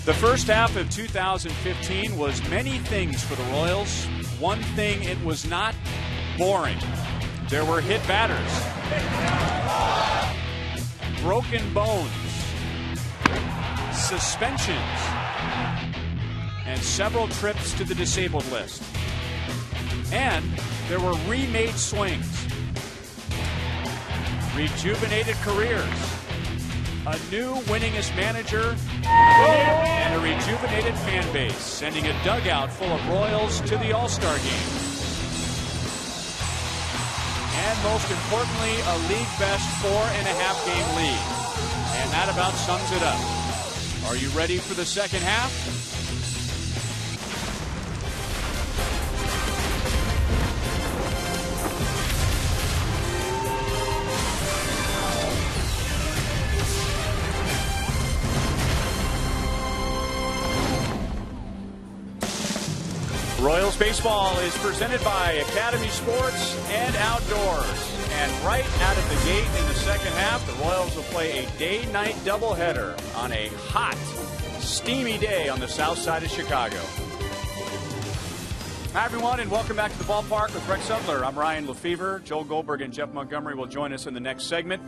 The first half of 2015 was many things for the Royals. One thing it was not: boring. There were hit batters, broken bones, suspensions, and several trips to the disabled list. And there were remade swings, rejuvenated careers, a new winningest manager, and a rejuvenated fan base, sending a dugout full of Royals to the All-Star game. And most importantly, a league-best 4.5 game lead. And that about sums it up. Are you ready for the second half? Royals baseball is presented by Academy Sports and Outdoors. And right out of the gate in the second half, the Royals will play a day-night doubleheader on a hot, steamy day on the south side of Chicago. Hi, everyone, and welcome back to the ballpark with Rex Sutler. I'm Ryan Lefevre. Joel Goldberg and Jeff Montgomery will join us in the next segment.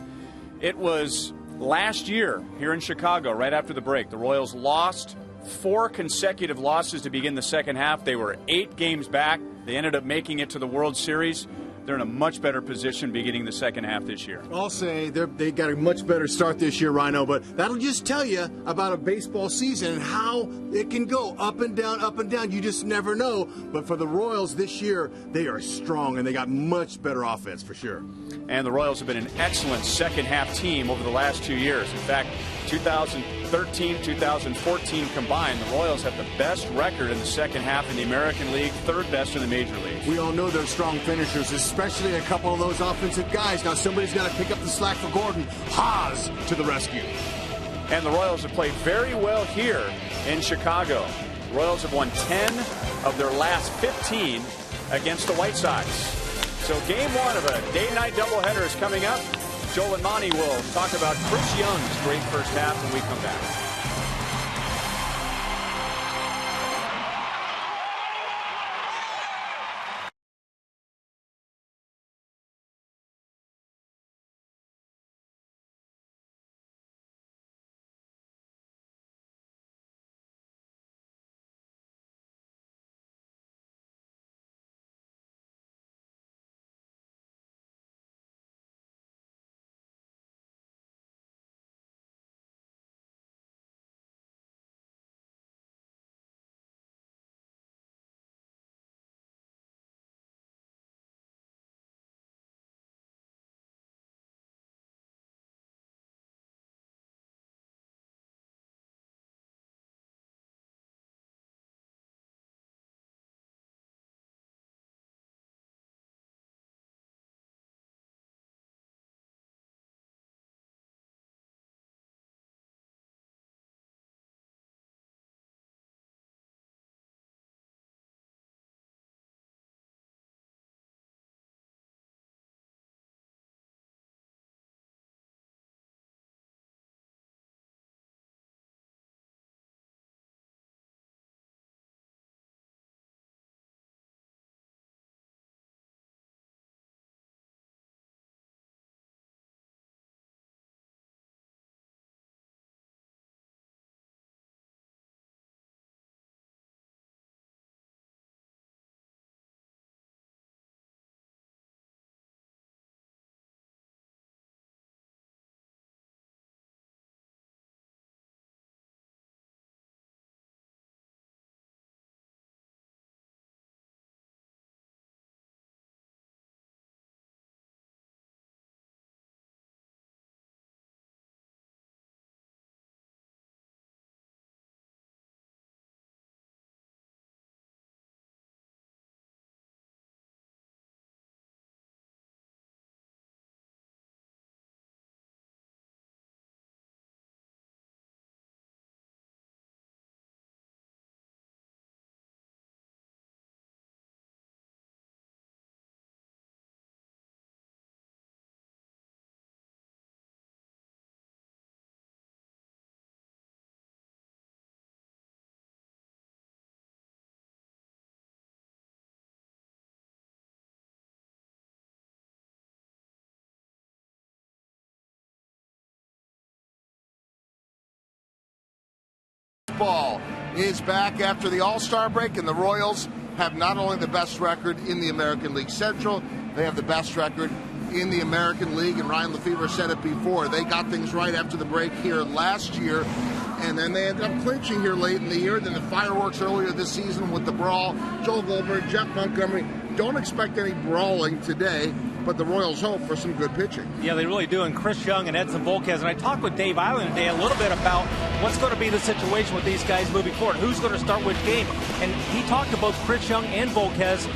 It was last year here in Chicago, right after the break. The Royals lost 4 consecutive losses to begin the second half. They were 8 games back. They ended up making it to the World Series. They're in a much better position beginning the second half this year. I'll say they got a much better start this year, Rhino, but that'll just tell you about a baseball season and how it can go up and down, up and down. You just never know. But for the Royals this year, they are strong, and they got much better offense for sure. And the Royals have been an excellent second-half team over the last 2 years. In fact, 2013, 2014 combined, the Royals have the best record in the second half in the American League, third best in the Major Leagues. We all know they're strong finishers, especially a couple of those offensive guys. Now somebody's got to pick up the slack for Gordon. Haas to the rescue. And the Royals have played very well here in Chicago. The Royals have won 10 of their last 15 against the White Sox. So game one of a day-night doubleheader is coming up. Joel and Monty will talk about Chris Young's great first half when we come back. baseball is back after the All-Star break, and the Royals have not only the best record in the American League Central, they have the best record in the American League, and Ryan Lefebvre said it before. They got things right after the break here last year, and then they ended up clinching here late in the year. Then the fireworks earlier this season with the brawl. Joel Goldberg, Jeff Montgomery. Don't expect any brawling today, but the Royals hope for some good pitching. Yeah, they really do. And Chris Young and Edson Volquez. And I talked with Dave Island today a little bit about what's going to be the situation with these guys moving forward. Who's going to start which game? And he talked to both Chris Young and Volquez.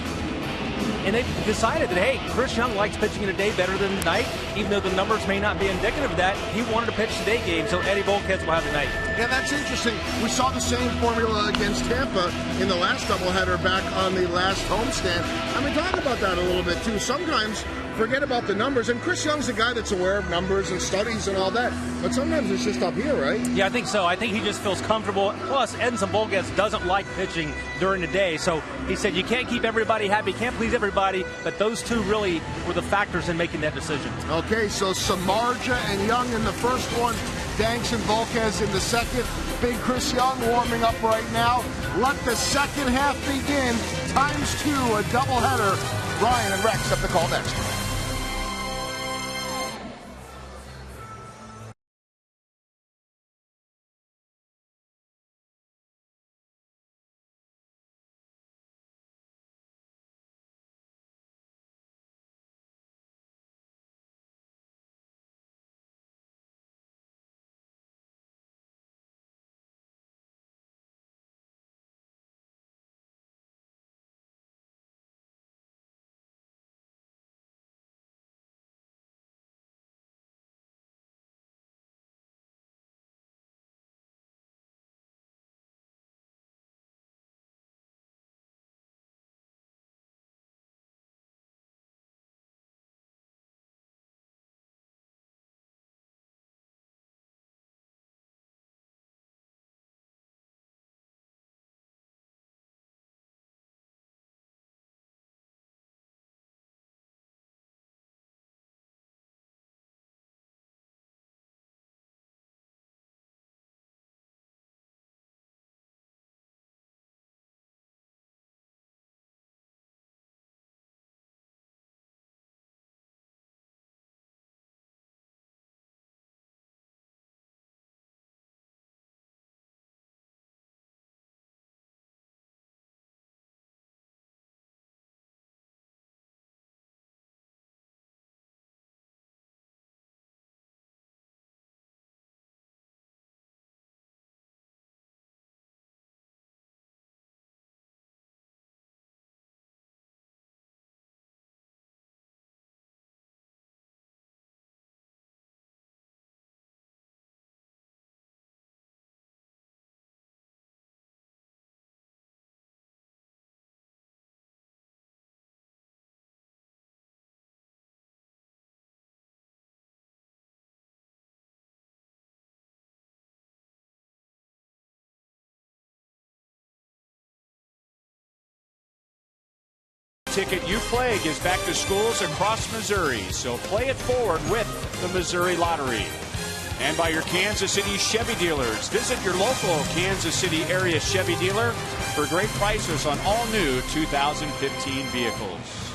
And they decided that, hey, Chris Young likes pitching in the day better than the night, even though the numbers may not be indicative of that. He wanted to pitch the day game, so Eddie Volquez will have the night. Yeah, that's interesting. We saw the same formula against Tampa in the last doubleheader back on the last homestand. I mean, talk about that a little bit, too. Sometimes forget about the numbers, and Chris Young's a guy that's aware of numbers and studies and all that, but sometimes it's just up here, right? Yeah, I think so. I think he just feels comfortable. Plus, Edson Volquez doesn't like pitching during the day, so he said you can't keep everybody happy, can't please everybody, but those two really were the factors in making that decision. Okay, so Samardzija and Young in the first one, Danks and Volquez in the second. Big Chris Young warming up right now. Let the second half begin. ×2, a doubleheader. Ryan and Rex have the call next. Ticket you play gives back to schools across Missouri, so play it forward with the Missouri Lottery. And by your Kansas City Chevy dealers. Visit your local Kansas City area Chevy dealer for great prices on all new 2015 vehicles.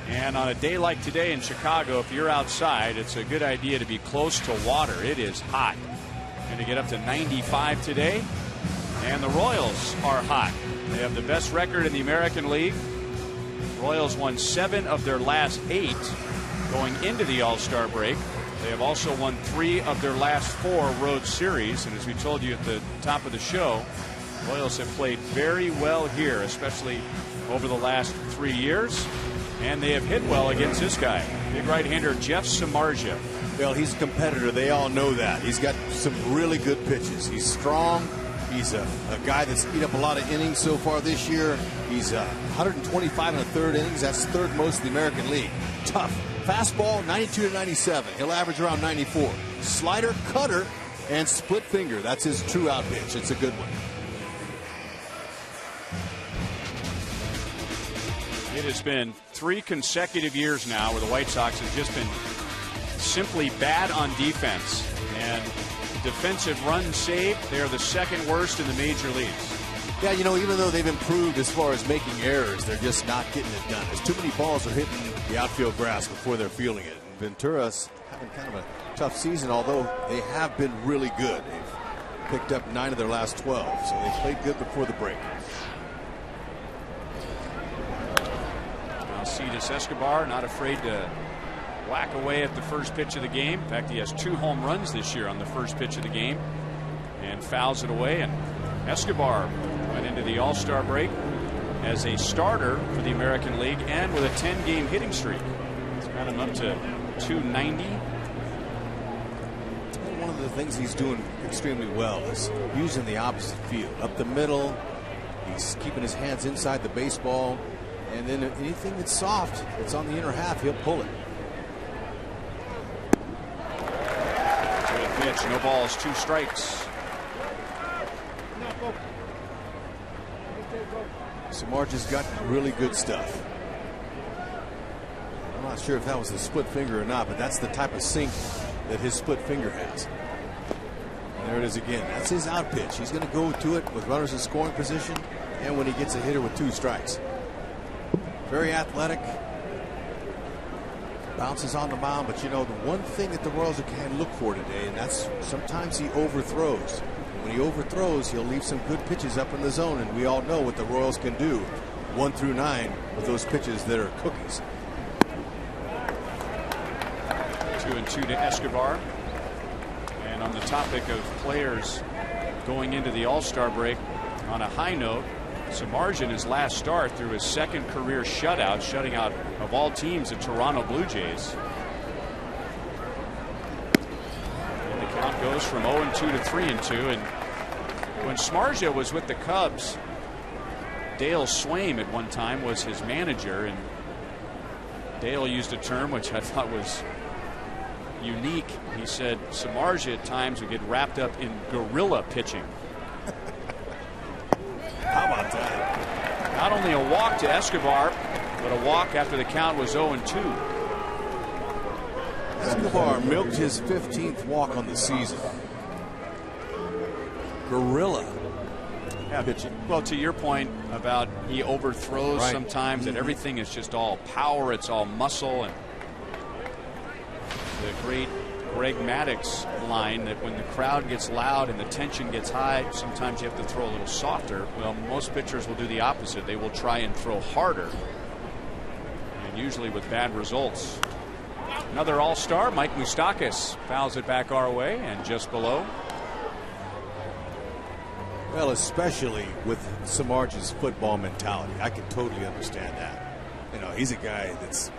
And on a day like today in Chicago, if you're outside, it's a good idea to be close to water. It is hot. Going to get up to 95 today. And the Royals are hot. They have the best record in the American League. Royals won 7 of their last 8 going into the All-Star break. They have also won 3 of their last 4 road series. And as we told you at the top of the show, Royals have played very well here, especially over the last 3 years. And they have hit well against this guy, big right-hander Jeff Samardzija. Well, he's a competitor. They all know that. He's got some really good pitches. He's strong. He's a guy that's eaten up a lot of innings so far this year. He's 125 and a third innings. That's third most in the American League. Tough. Fastball, 92 to 97. He'll average around 94. Slider, cutter, and split finger. That's his true out pitch. It's a good one. It has been 3 consecutive years now where the White Sox have just been simply bad on defense. And defensive runs saved, they are the second worst in the major leagues. Yeah, you know, even though they've improved as far as making errors, they're just not getting it done. As too many balls are hitting the outfield grass before they're fielding it. And Ventura's having kind of a tough season, although they have been really good. They've picked up 9 of their last 12, so they played good before the break. Alcides Escobar not afraid to whack away at the first pitch of the game. In fact, he has 2 home runs this year on the first pitch of the game and fouls it away. And Escobar went into the All-Star break as a starter for the American League and with a 10-game hitting streak. It's got him up to 290. One of the things he's doing extremely well is using the opposite field. Up the middle, he's keeping his hands inside the baseball, and then anything that's soft, that's on the inner half, he'll pull it. Good pitch, no balls, 2 strikes. Samardzija's got really good stuff. I'm not sure if that was a split finger or not, but that's the type of sink that his split finger has. And there it is again. That's his out pitch. He's going to go to it with runners in scoring position and when he gets a hitter with 2 strikes. Very athletic. Bounces on the mound, but you know, the one thing that the Royals can look for today, and that's sometimes he overthrows. When he overthrows, he'll leave some good pitches up in the zone, and we all know what the Royals can do 1 through 9 with those pitches that are cookies. 2-2 to Escobar. And on the topic of players going into the All-Star break on a high note, Samardzija in his last start threw his 2nd career shutout, shutting out of all teams the Toronto Blue Jays. Count goes from 0-2 to 3-2, and when Samardzija was with the Cubs, Dale Swaim at one time was his manager, and Dale used a term which I thought was unique. He said Samardzija at times would get wrapped up in gorilla pitching. How about that? Not only a walk to Escobar, but a walk after the count was 0-2. Escobar milked his 15th walk on the season. Gorilla pitching. Well, to your point about he overthrows sometimes, and everything is just all power, it's all muscle, and the great Greg Maddux line that when the crowd gets loud and the tension gets high, sometimes you have to throw a little softer. Well, most pitchers will do the opposite. They will try and throw harder, and usually with bad results. Another All-Star, Mike Moustakas, fouls it back our way and just below. Well, especially with Samardzija's football mentality, I can totally understand that. You know, he's a guy that's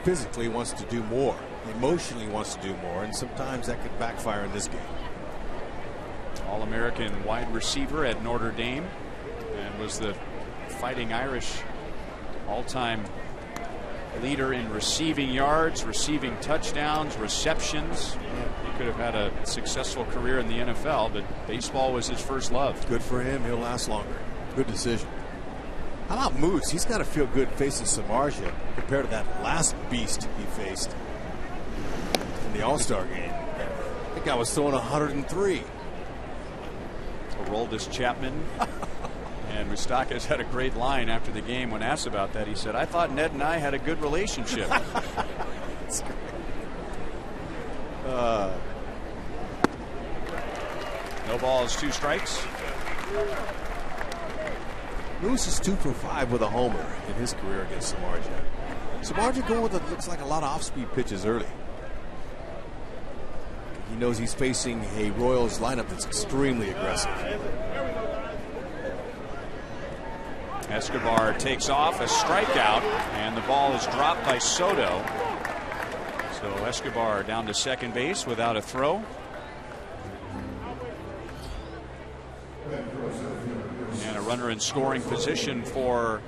physically wants to do more, emotionally wants to do more, and sometimes that could backfire in this game. All-American wide receiver at Notre Dame, and was the Fighting Irish all-time leader in receiving yards, receiving touchdowns, receptions. He could have had a successful career in the NFL, but baseball was his first love. Good for him. He'll last longer. Good decision. How about Moose? He's got to feel good facing Samardzija compared to that last beast he faced in the All-Star game. I think I was throwing 103. Aroldis Chapman. And Moustakas had a great line after the game when asked about that. He said, "I thought Ned and I had a good relationship." That's great. No balls, 2 strikes. Moose is 2 for 5 with a homer in his career against Samardzija. Samardzija going with what looks like a lot of off-speed pitches early. He knows he's facing a Royals lineup that's extremely aggressive. Escobar takes off, a strikeout, and the ball is dropped by Soto. So Escobar down to second base without a throw. And a runner in scoring position for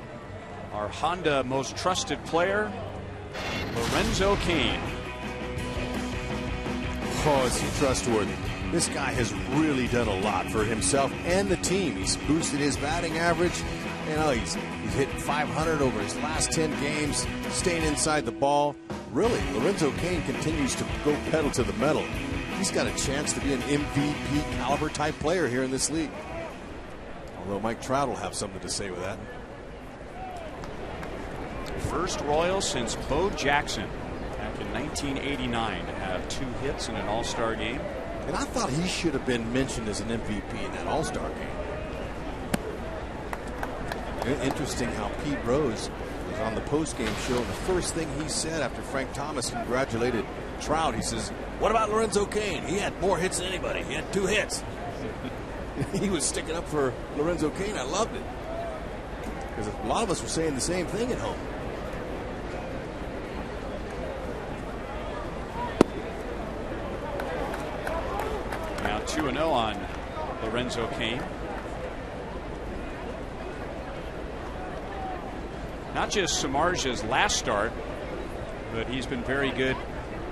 our Honda most trusted player, Lorenzo Cain. Oh, is he trustworthy? This guy has really done a lot for himself and the team. He's boosted his batting average. You know, he's hit 500 over his last 10 games, staying inside the ball. Really, Lorenzo Cain continues to go pedal to the metal. he's got a chance to be an MVP caliber type player here in this league. Although Mike Trout will have something to say with that. First Royal since Bo Jackson back in 1989 to have 2 hits in an All-Star game. And I thought he should have been mentioned as an MVP in that All-Star game. Interesting how Pete Rose was on the post-game show. The first thing he said after Frank Thomas congratulated Trout, he says, "What about Lorenzo Cain? He had more hits than anybody. He had 2 hits." He was sticking up for Lorenzo Cain. I loved it. Because a lot of us were saying the same thing at home. Now 2-0 on Lorenzo Cain. Not just Samardzija's last start, but he's been very good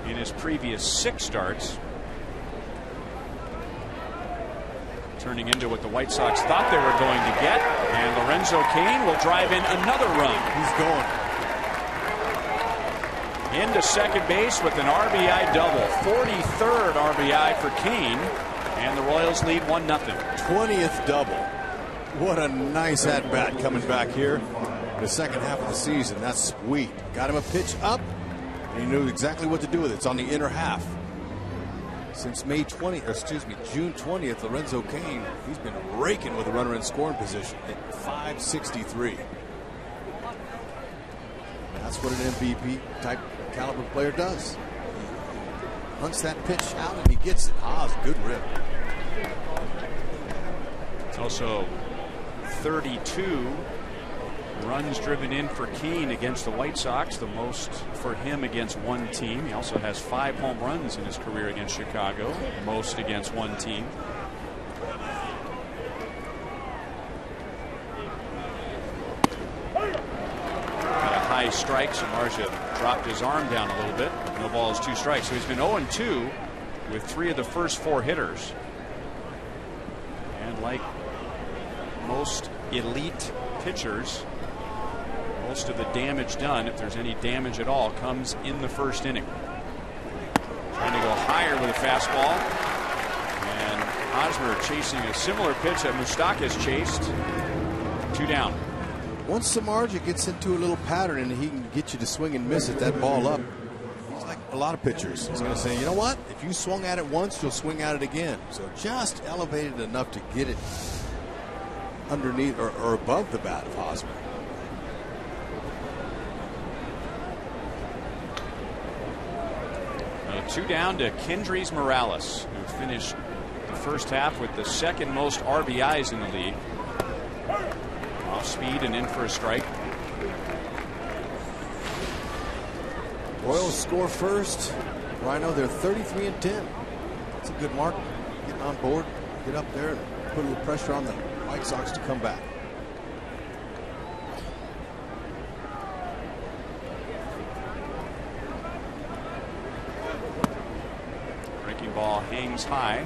in his previous 6 starts. Turning into what the White Sox thought they were going to get. And Lorenzo Cain will drive in another run. He's going into second base with an RBI double. 43rd RBI for Cain. And the Royals lead 1-0. 20th double. What a nice at-bat coming back here in the second half of the season. That's sweet. Got him a pitch up, and he knew exactly what to do with it. It's on the inner half. Since June 20th, Lorenzo Cain, he's been raking with a runner in scoring position at .563. That's what an MVP type caliber player does. He hunts that pitch out and he gets it. It's a good rip. It's also 32 runs driven in for Cain against the White Sox, the most for him against one team. He also has 5 home runs in his career against Chicago, most against one team. Got a high strike. Samardzija dropped his arm down a little bit. No balls, 2 strikes. So he's been 0-2 with 3 of the first 4 hitters. And like most elite pitchers, most of the damage done, if there's any damage at all, comes in the first inning. Trying to go higher with a fastball. And Hosmer chasing a similar pitch that Moustakas chased. 2 down. Once Samardzija gets into a little pattern and he can get you to swing and miss at that ball up, he's like a lot of pitchers. He's going to say, you know what? If you swung at it once, you'll swing at it again. So just elevated enough to get it underneath or above the bat of Hosmer. 2 down to Kendrys Morales, who finished the first half with the 2nd most RBIs in the league. Off speed and in for a strike. Royals score first. Rhino, they're 33-10. That's a good mark. Getting on board, get up there and put a little pressure on the White Sox to come back. Ball hangs high.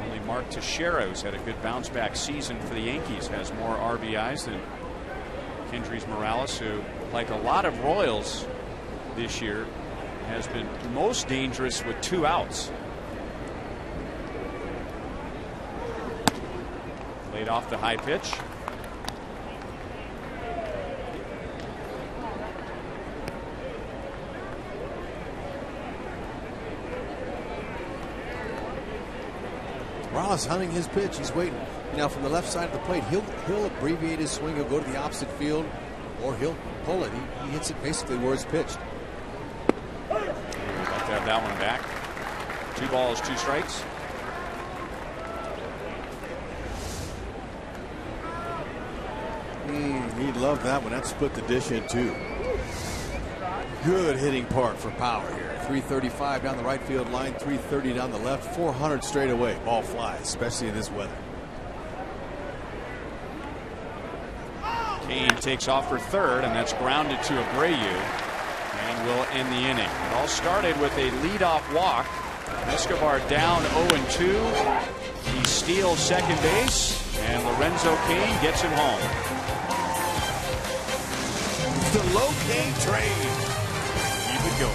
Only Mark Teixeira's had a good bounce back season for the Yankees, has more RBIs than Kendrys Morales, who, like a lot of Royals this year, has been most dangerous with 2 outs. Laid off the high pitch. Morales hunting his pitch. He's waiting. Now from the left side of the plate, he'll abbreviate his swing. He'll go to the opposite field, or he'll pull it. He hits it basically where it's pitched. Like to have that one back. 2 balls, 2 strikes. He'd love that one. That split the dish in 2. Good hitting part for power here. 335 down the right field line, 330 down the left, 400 straight away. Ball flies, especially in this weather. Cain takes off for 3rd, and that's grounded to Abreu, and will end the inning. It all started with a leadoff walk. Escobar down 0-2. He steals second base, and Lorenzo Cain gets him home. The low Cain trade. go.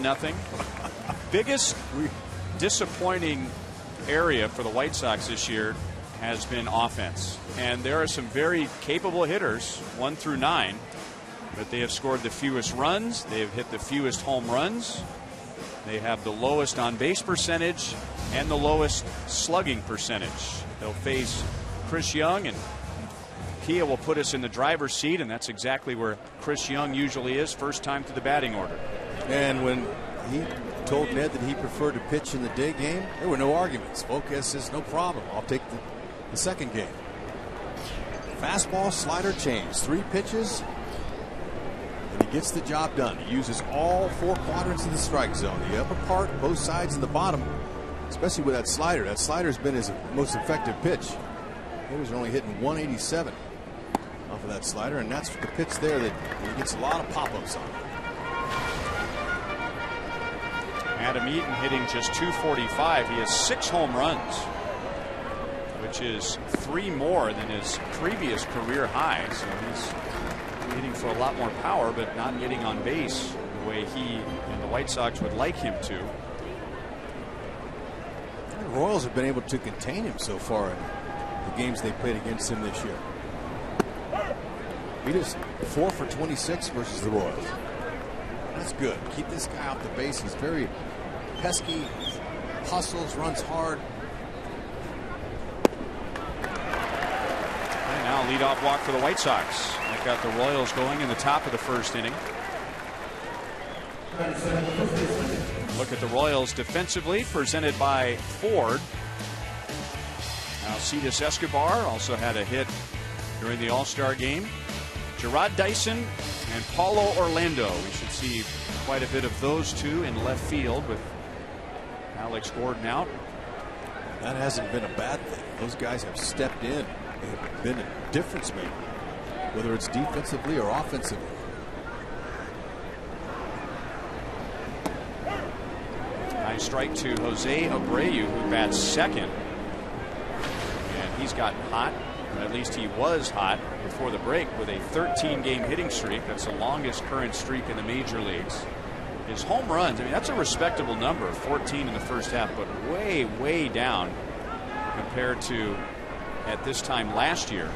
Nothing. Biggest disappointing area for the White Sox this year has been offense. And there are some very capable hitters, 1 through 9, but they have scored the fewest runs. They have hit the fewest home runs. They have the lowest on-base percentage and the lowest slugging percentage. They'll face Chris Young, and Kia will put us in the driver's seat, and that's exactly where Chris Young usually is, first time to the batting order. And when he told Ned that he preferred to pitch in the day game, there were no arguments. Volquez says, no problem, I'll take the second game. Fastball, slider, change. 3 pitches, and he gets the job done. He uses all 4 quadrants of the strike zone, the upper part, both sides, and the bottom, especially with that slider. That slider's been his most effective pitch. Hitters are only hitting 187 off of that slider, and that's the pitch there that he gets a lot of pop-ups on. Adam Eaton hitting just .245. He has 6 home runs, which is 3 more than his previous career high. So he's hitting for a lot more power, but not getting on base the way he and the White Sox would like him to. The Royals have been able to contain him so far in the games they played against him this year. He just 4 for 26 versus the Royals. That's good. Keep this guy off the base. He's very pesky, hustles, runs hard. And now leadoff walk for the White Sox. That got the Royals going in the top of the first inning. Look at the Royals defensively, presented by Ford. Alcides Escobar also had a hit during the All-Star game. Gerard Dyson and Paulo Orlando. We should see quite a bit of those two in left field with Alex Gordon out. That hasn't been a bad thing. Those guys have stepped in. They've been a difference maker, whether it's defensively or offensively. Nice strike to Jose Abreu, who bats second. And he's gotten hot. At least he was hot before the break with a 13-game hitting streak. That's the longest current streak in the major leagues. His home runs, I mean, that's a respectable number, 14 in the first half, but way, way down compared to at this time last year.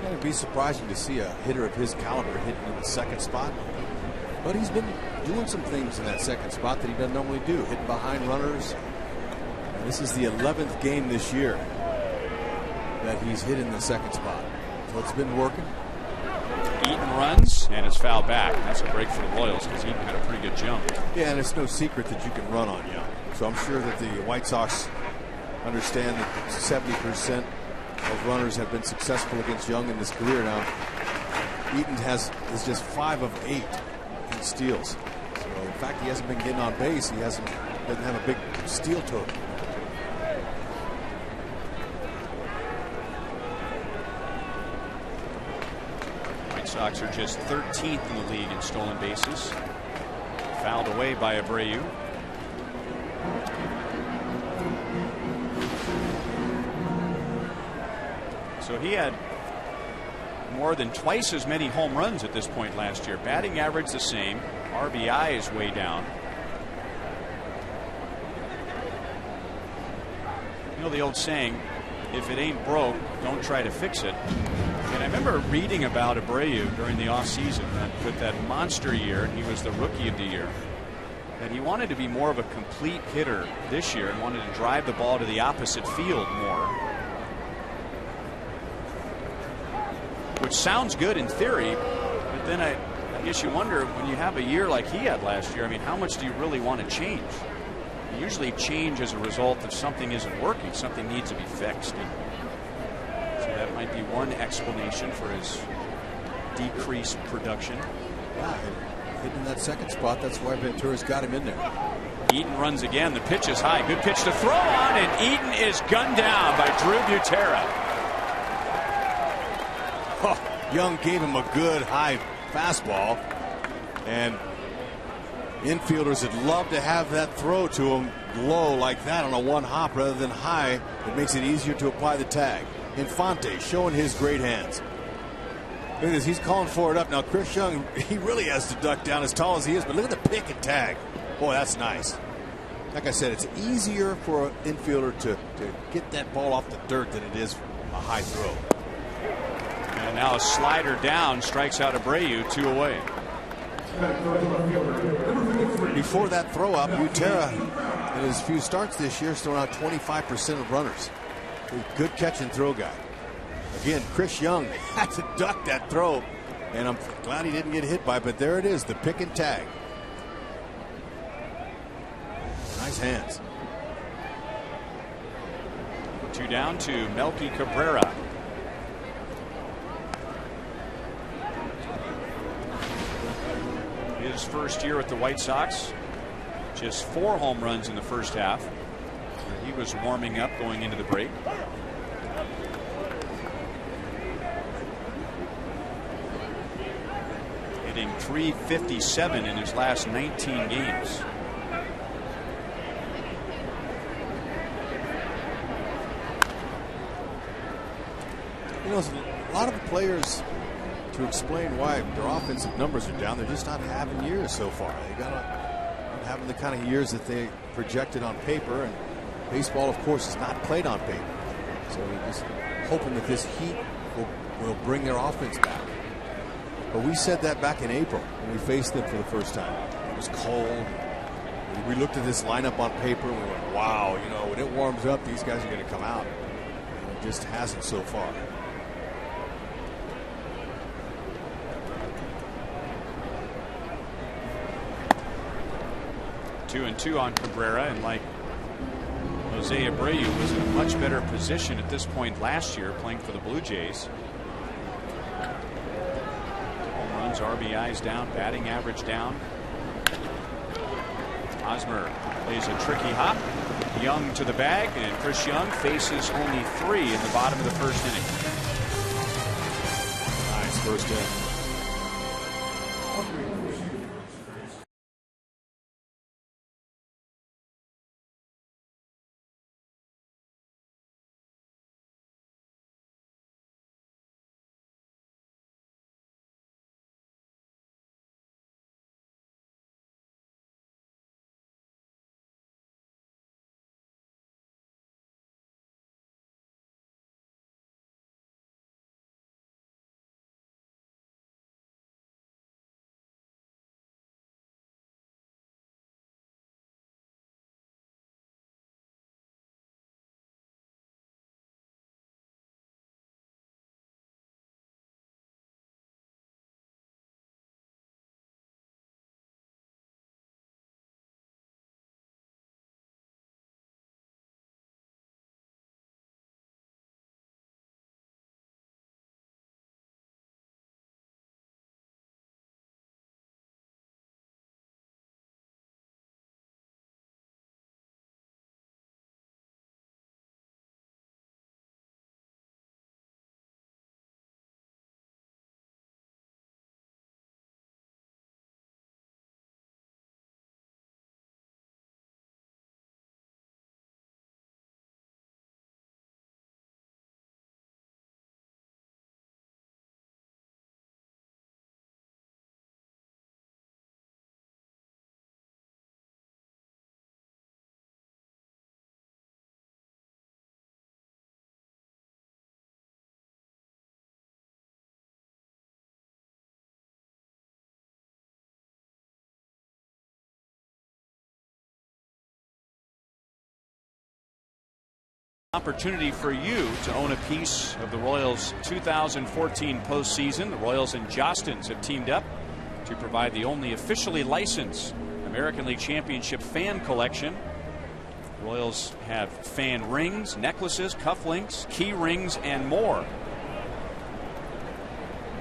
It'd be surprising to see a hitter of his caliber hitting in the second spot, but he's been doing some things in that second spot that he doesn't normally do, hitting behind runners. And this is the 11th game this year that he's hit in the second spot, so it's been working. Eaton runs and is fouled back. That's a break for the Royals because Eaton had a pretty good jump. Yeah, and it's no secret that you can run on Young. So I'm sure that the White Sox understand that 70% of runners have been successful against Young in his career now. Eaton is just 5 of 8 in steals. So in fact, he hasn't been getting on base. Doesn't have a big steal total. Sox are just 13th in the league in stolen bases. Fouled away by Abreu. So he had more than twice as many home runs at this point last year. Batting average the same. RBI is way down. You know the old saying, if it ain't broke, don't try to fix it. And I remember reading about Abreu during the offseason with that monster year, and he was the rookie of the year, that he wanted to be more of a complete hitter this year and wanted to drive the ball to the opposite field more. Which sounds good in theory, but then I guess you wonder, when you have a year like he had last year, I mean, how much do you really want to change? You usually change as a result of something isn't working, something needs to be fixed. And so that might be one explanation for his decreased production. Yeah, hitting that second spot, that's why Ventura's got him in there. Eaton runs again. The pitch is high. Good pitch to throw on, and Eaton is gunned down by Drew Butera. Oh, Young gave him a good high fastball, and infielders would love to have that throw to him low like that on a one hop rather than high. It makes it easier to apply the tag. Infante showing his great hands. Look at this, he's calling for it up. Now Chris Young, he really has to duck down as tall as he is, but look at the pick and tag. Boy, that's nice. Like I said, it's easier for an infielder to get that ball off the dirt than it is a high throw. And now a slider down, strikes out Abreu, 2 away. Before that throw up, Butera in his few starts this year has thrown out 25% of runners. A good catch and throw guy. Again, Chris Young had to duck that throw, and I'm glad he didn't get hit by it, but there it is, the pick and tag. Nice hands. 2 down to Melky Cabrera. His first year with the White Sox, just 4 home runs in the first half. He was warming up going into the break. Hitting .357 in his last 19 games. You know, a lot of the players, to explain why their offensive numbers are down, they're just not having years so far. They got not having the kind of years that they projected on paper, and baseball, of course, is not played on paper. So we're just hoping that this heat will bring their offense back. But we said that back in April when we faced them for the first time. It was cold. We looked at this lineup on paper and we went, wow, you know, when it warms up, these guys are going to come out. And it just hasn't so far. Two and 2 on Cabrera, and like Jose Abreu was in a much better position at this point last year playing for the Blue Jays. Home runs, RBIs down, batting average down. Hosmer plays a tricky hop. Young to the bag, and Chris Young faces only 3 in the bottom of the first inning. Nice first inning. Opportunity for you to own a piece of the Royals 2014 postseason. The Royals and Jostens have teamed up to provide the only officially licensed American League Championship fan collection. The Royals have fan rings, necklaces, cufflinks, key rings, and more.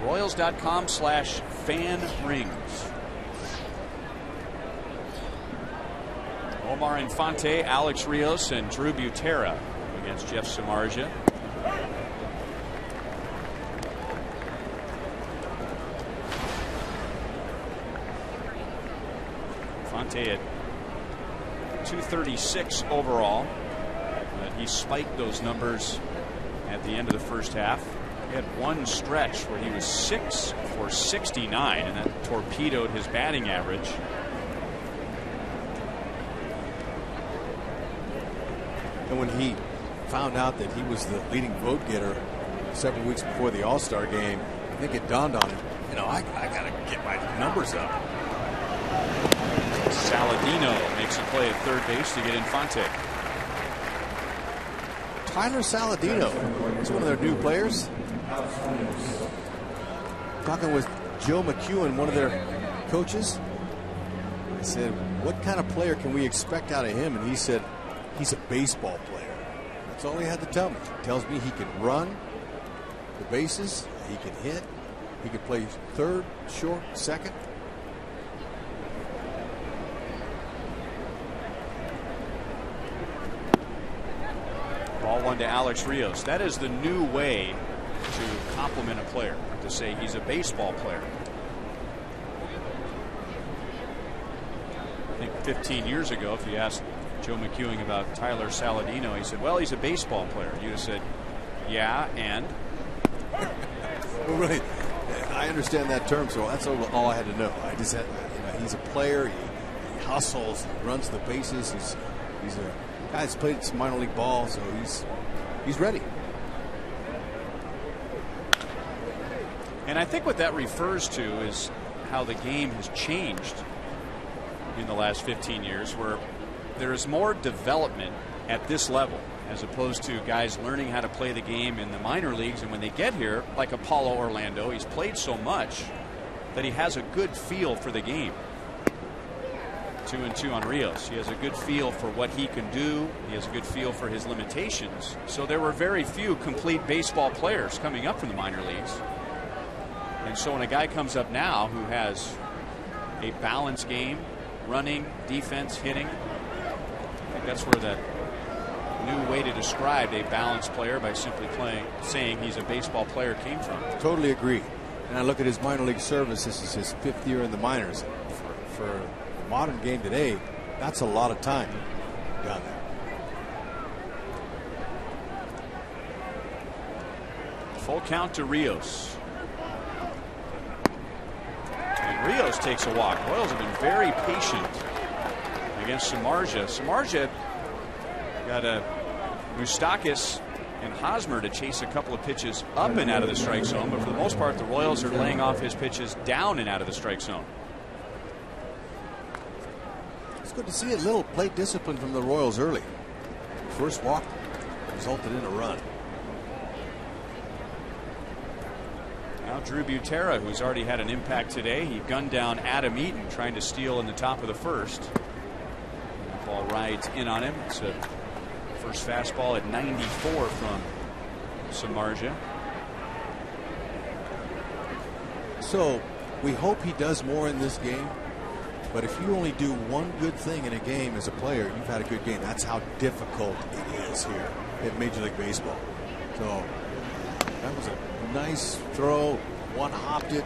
Royals.com/fan-rings. Omar Infante, Alex Rios, and Drew Butera against Jeff Samardzija. Infante at 236 overall. He spiked those numbers at the end of the first half. He had one stretch where he was 6 for 69, and that torpedoed his batting average. And when he found out that he was the leading vote getter several weeks before the All-Star game, I think it dawned on him, you know, I got to get my numbers up. Saladino makes a play at third base to get Infante. Tyler Saladino is one of their new players. Talking with Joe McEwen, one of their coaches. I said, what kind of player can we expect out of him? And he said, he's a baseball player. That's all he had to tell me. He tells me he can run the bases, he can hit, he can play third, short, second. Ball one to Alex Rios. That is the new way to compliment a player, to say he's a baseball player. I think 15 years ago, if you asked Joe McEwen about Tyler Saladino, he said, well, he's a baseball player. You'd have said, yeah, and? Well, really, I understand that term, so that's all I had to know. I just had, you know, he's a player. He hustles, he runs the bases. He's a guy that's played some minor league ball, so he's ready. And I think what that refers to is how the game has changed in the last 15 years, where there is more development at this level as opposed to guys learning how to play the game in the minor leagues. And when they get here, like Apollo Orlando, he's played so much that he has a good feel for the game. 2-2 on Rios. He has a good feel for what he can do. He has a good feel for his limitations. So there were very few complete baseball players coming up from the minor leagues. And so when a guy comes up now who has a balanced game, running, defense, hitting, I think that's where that new way to describe a balanced player by simply saying he's a baseball player came from. Totally agree. And I look at his minor league service. This is his 5th year in the minors. For the modern game today, that's a lot of time down there. Full count to Rios. And Rios takes a walk. Royals have been very patient against Samardzija. Samardzija got a Moustakas and Hosmer to chase a couple of pitches up and out of the strike zone, but for the most part the Royals are laying off his pitches down and out of the strike zone. It's good to see a little plate discipline from the Royals early. First walk resulted in a run. Now Drew Butera, who's already had an impact today, he gunned down Adam Eaton trying to steal in the top of the first. The ball rides in on him. It's a first fastball at 94 from Samardzija. So we hope he does more in this game. But if you only do one good thing in a game as a player, you've had a good game. That's how difficult it is here at Major League Baseball. So that was a nice throw. One hopped it.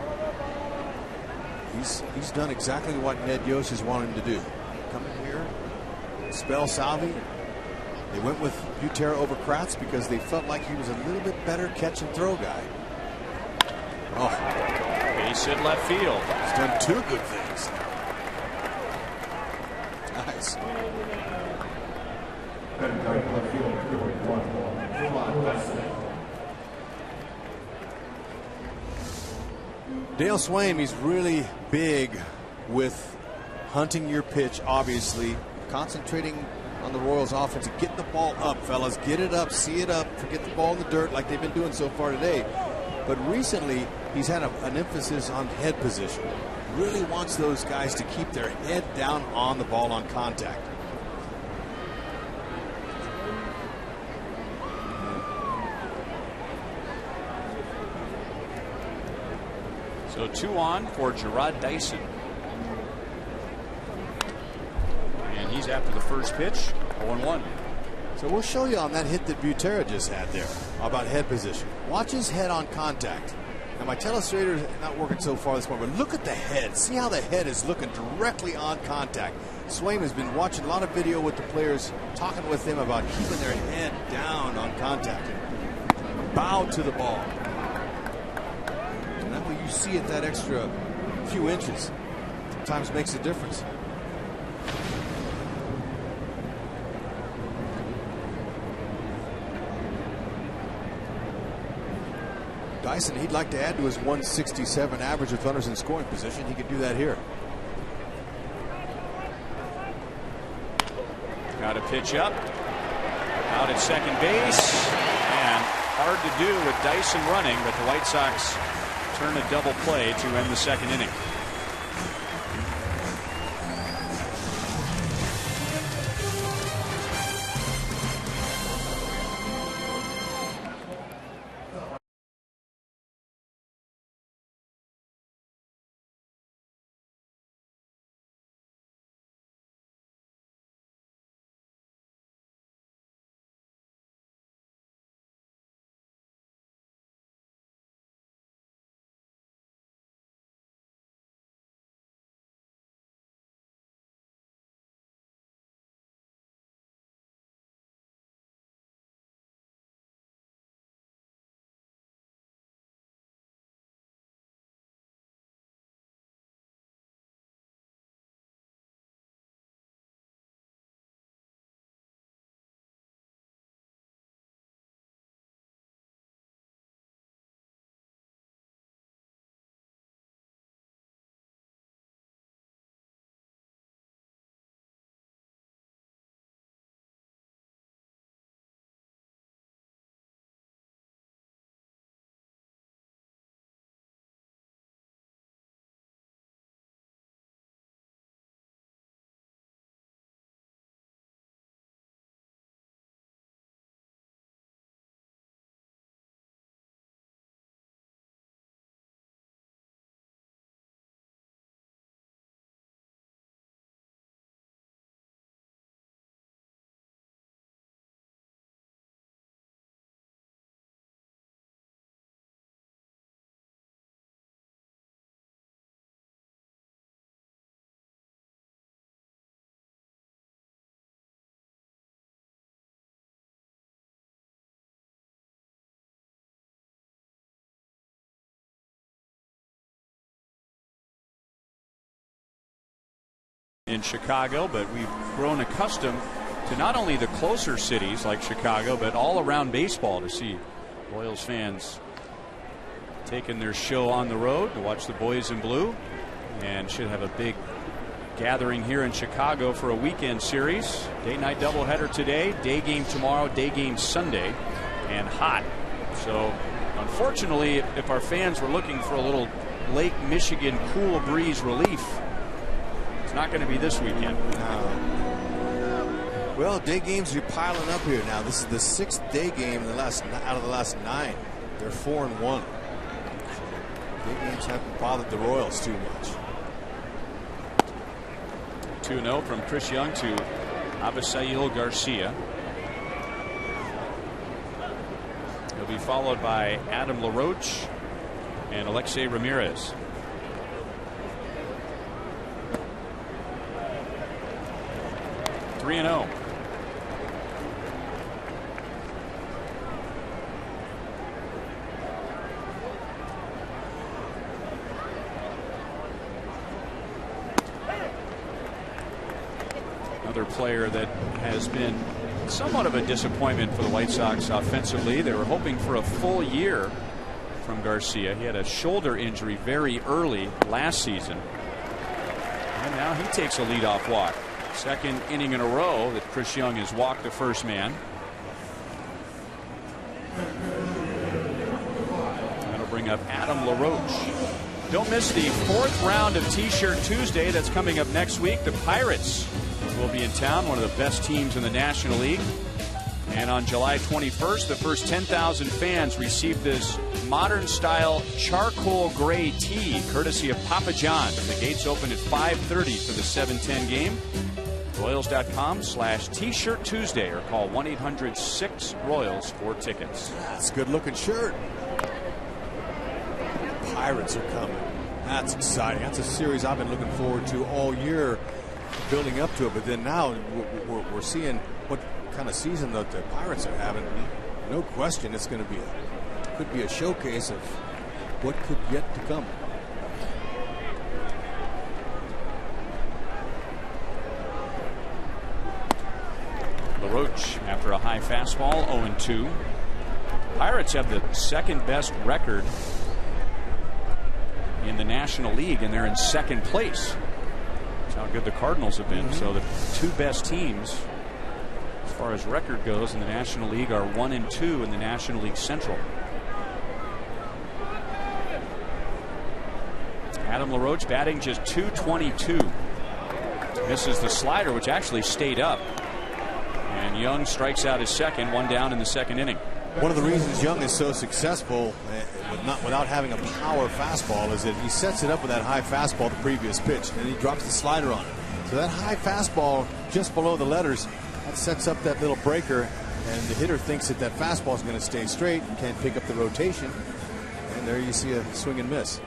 He's done exactly what Ned Yost has wanted him to do. Come in here, spell Salvi. They went with Butera over Kratz because they felt like he was a little bit better catch and throw guy. Oh, base hit left field. He's done two good things. Nice. Dale Swaim, he's really big with hunting your pitch, obviously, concentrating on the Royals offense. Get the ball up, fellas. Get it up, see it up. Forget the ball in the dirt like they've been doing so far today. But recently, he's had an emphasis on head position. Really wants those guys to keep their head down on the ball on contact. So 2 on for Jarrod Dyson. And he's after the first pitch, 0-1. So we'll show you on that hit that Butera just had there about head position. Watch his head on contact. Now my telestrator is not working so far this morning, but look at the head. See how the head is looking directly on contact. Swaim has been watching a lot of video with the players, talking with them about keeping their head down on contact. Bow to the ball. And that way you see it that extra few inches. Sometimes makes a difference. Dyson, he'd like to add to his 167 average with runners in scoring position. He could do that here. Got a pitch up. Out at second base. And hard to do with Dyson running, but the White Sox turn a double play to end the second inning. In Chicago, but we've grown accustomed to not only the closer cities like Chicago, but all around baseball to see Royals fans taking their show on the road to watch the boys in blue, and should have a big gathering here in Chicago for a weekend series. Day-night doubleheader today, day game tomorrow, day game Sunday, and hot. So unfortunately, if our fans were looking for a little Lake Michigan cool breeze relief, not going to be this weekend. Well, day games are piling up here now. This is the 6th day game in out of the last 9. They're 4-1. Day games haven't bothered the Royals too much. 2-0 from Chris Young to Avisail Garcia. He'll be followed by Adam LaRoche and Alexei Ramirez. 3-0. Another player that has been somewhat of a disappointment for the White Sox offensively. They were hoping for a full year from Garcia. He had a shoulder injury very early last season, and now he takes a leadoff walk. Second inning in a row that Chris Young has walked the first man. That'll bring up Adam LaRoche. Don't miss the 4th round of T-Shirt Tuesday. That's coming up next week. The Pirates will be in town, one of the best teams in the National League. And on July 21st, the first 10,000 fans received this modern-style charcoal gray tee, courtesy of Papa John's. The gates open at 5:30 for the 7:10 game. Royals.com/T-Shirt Tuesday or call 1-800-6-ROYALS for tickets. That's a good-looking shirt. Pirates are coming. That's exciting. That's a series I've been looking forward to all year, building up to it. But then now we're seeing what kind of season that the Pirates are having. No question, it's going to be could be a showcase of what could yet to come. LaRoche after a high fastball, 0-2. Pirates have the second best record in the National League, and they're in second place. That's how good the Cardinals have been. So the two best teams as far as record goes in the National League are 1-2 in the National League Central. Adam LaRoche batting just .222. Misses the slider, which actually stayed up. And Young strikes out his second, one down in the second inning. One of the reasons Young is so successful without having a power fastball is that he sets it up with that high fastball the previous pitch, and he drops the slider on it. So that high fastball just below the letters, that sets up that little breaker, and the hitter thinks that that fastball is going to stay straight and can't pick up the rotation. And there you see a swing and miss.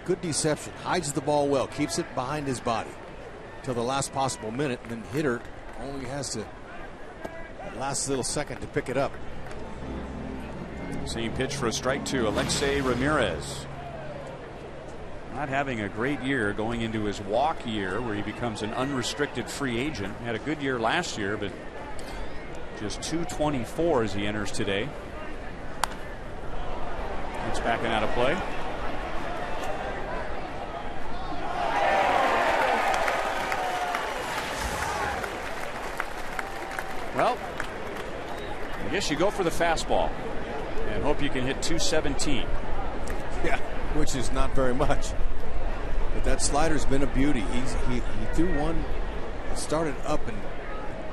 Good deception. Hides the ball well. Keeps it behind his body till the last possible minute. And then the hitter only has to that last little second to pick it up. Same pitch for a strike to Alexei Ramirez. Not having a great year going into his walk year where he becomes an unrestricted free agent. Had a good year last year, but just .224 as he enters today. It's backing out of play. Well, I guess you go for the fastball and hope you can hit .217. Yeah, which is not very much. But that slider's been a beauty. He threw one, started up and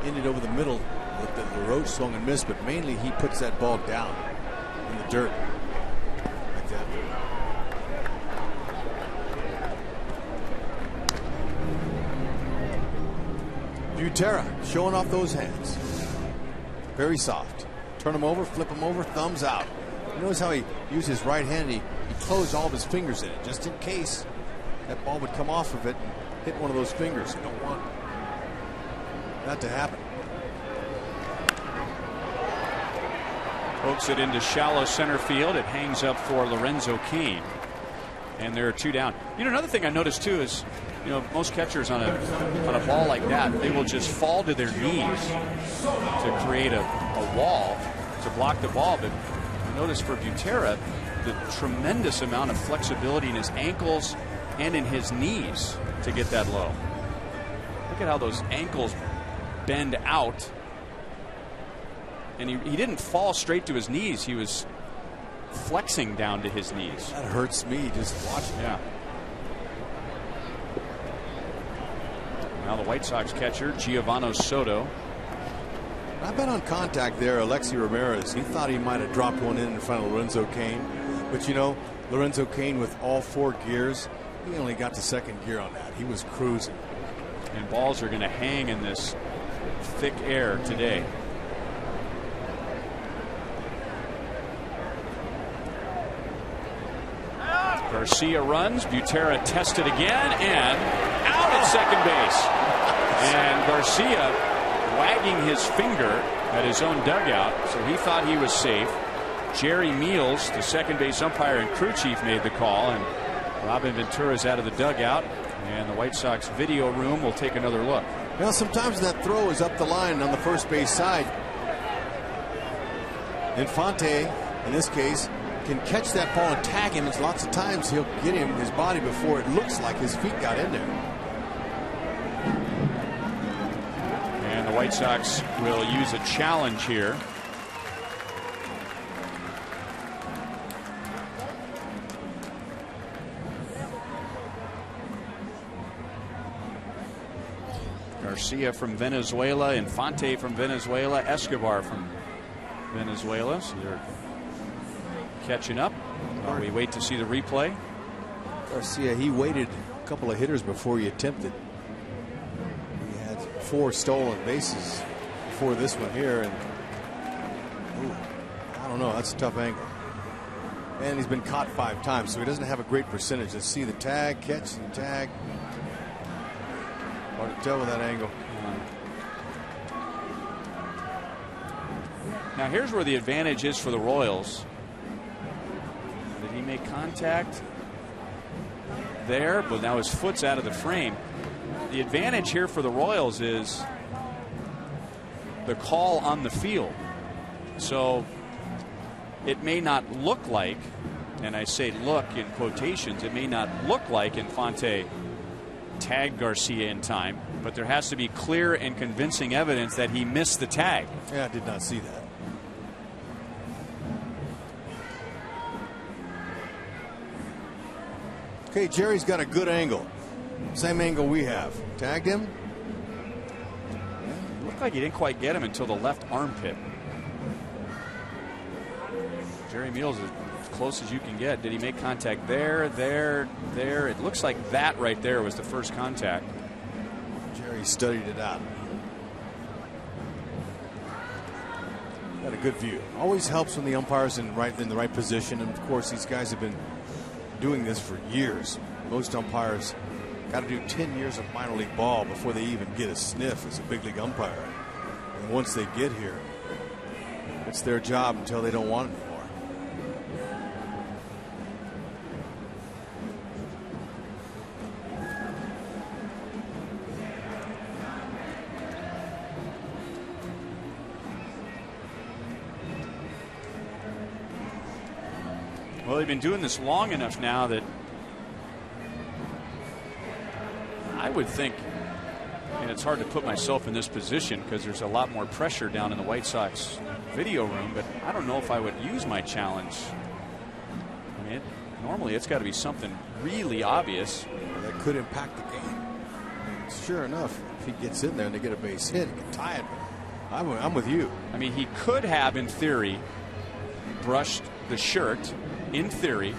ended over the middle with the LaRoche swung and missed, but mainly he puts that ball down in the dirt like that. Butera showing off those hands. Very soft. Turn him over, flip him over, thumbs out. You notice how he used his right hand. He closed all of his fingers in it just in case that ball would come off of it and hit one of those fingers. You don't want that to happen. Pokes it into shallow center field. It hangs up for Lorenzo Cain. And there are two down. You know, another thing I noticed too is, you know, most catchers on a ball like that, they will just fall to their knees to create a wall to block the ball. But I noticed for Butera the tremendous amount of flexibility in his ankles and in his knees to get that low. Look at how those ankles bend out. And he didn't fall straight to his knees. He was flexing down to his knees. That hurts me just watching. Yeah. Now the White Sox catcher, Giovanni Soto. I bet on contact there, Alexei Ramirez. He thought he might have dropped one in front of Lorenzo Cain. But, you know, Lorenzo Cain with all four gears, he only got to second gear on that. He was cruising. And balls are going to hang in this thick air today. Garcia runs. Butera tested again and out at second base. And Garcia wagging his finger at his own dugout, so he thought he was safe. Jerry Meals, the second base umpire and crew chief, made the call, and Robin Ventura's out of the dugout, and the White Sox video room will take another look. Well, sometimes that throw is up the line on the first base side. Infante, in this case, can catch that ball and tag him, and lots of times he'll get him his body before it looks like his feet got in there. And the White Sox will use a challenge here. Garcia from Venezuela, Infante from Venezuela, Escobar from Venezuela. So they're catching up while we wait to see the replay. Garcia, he waited a couple of hitters before he attempted. He had 4 stolen bases before this one here, and ooh, I don't know, that's a tough angle. And he's been caught 5 times, so he doesn't have a great percentage. Let's see the tag, catch the tag. Hard to tell with that angle. Now here's where the advantage is for the Royals. Did he make contact there? But now his foot's out of the frame. The advantage here for the Royals is the call on the field. So it may not look like, and I say look in quotations, it may not look like Infante tagged Garcia in time, but there has to be clear and convincing evidence that he missed the tag. Yeah, I did not see that. Okay, Jerry's got a good angle. Same angle we have. Tagged him. Looked like he didn't quite get him until the left armpit. Jerry Meals is as close as you can get. Did he make contact there, there, there? It looks like that right there was the first contact. Jerry studied it out. Got a good view. Always helps when the umpire's in the right position. And of course, these guys have been doing this for years. Most umpires got to do 10 years of minor league ball before they even get a sniff as a big league umpire. And once they get here, it's their job until they don't want it anymore. Well, they've been doing this long enough now that I would think, and it's hard to put myself in this position because there's a lot more pressure down in the White Sox video room, but I don't know if I would use my challenge. I mean, normally it's got to be something really obvious. That could impact the game. And sure enough, if he gets in there and they get a base hit, he can tie it. I'm with you. I mean, he could have, in theory, brushed the shirt. In theory,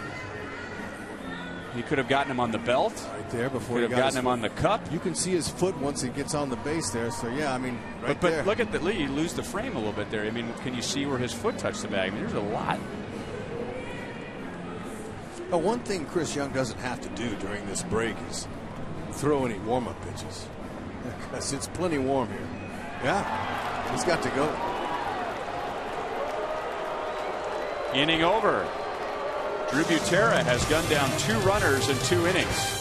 he could have gotten him on the belt right there before he could have gotten him on the cup. You can see his foot once he gets on the base there. So yeah, I mean, right there. But look at you lose the frame a little bit there. I mean, can you see where his foot touched the bag? I mean, there's a lot. But one thing Chris Young doesn't have to do during this break is throw any warm-up pitches, because it's plenty warm here. Yeah, he's got to go. Inning over. Drew Butera has gunned down 2 runners in 2 innings.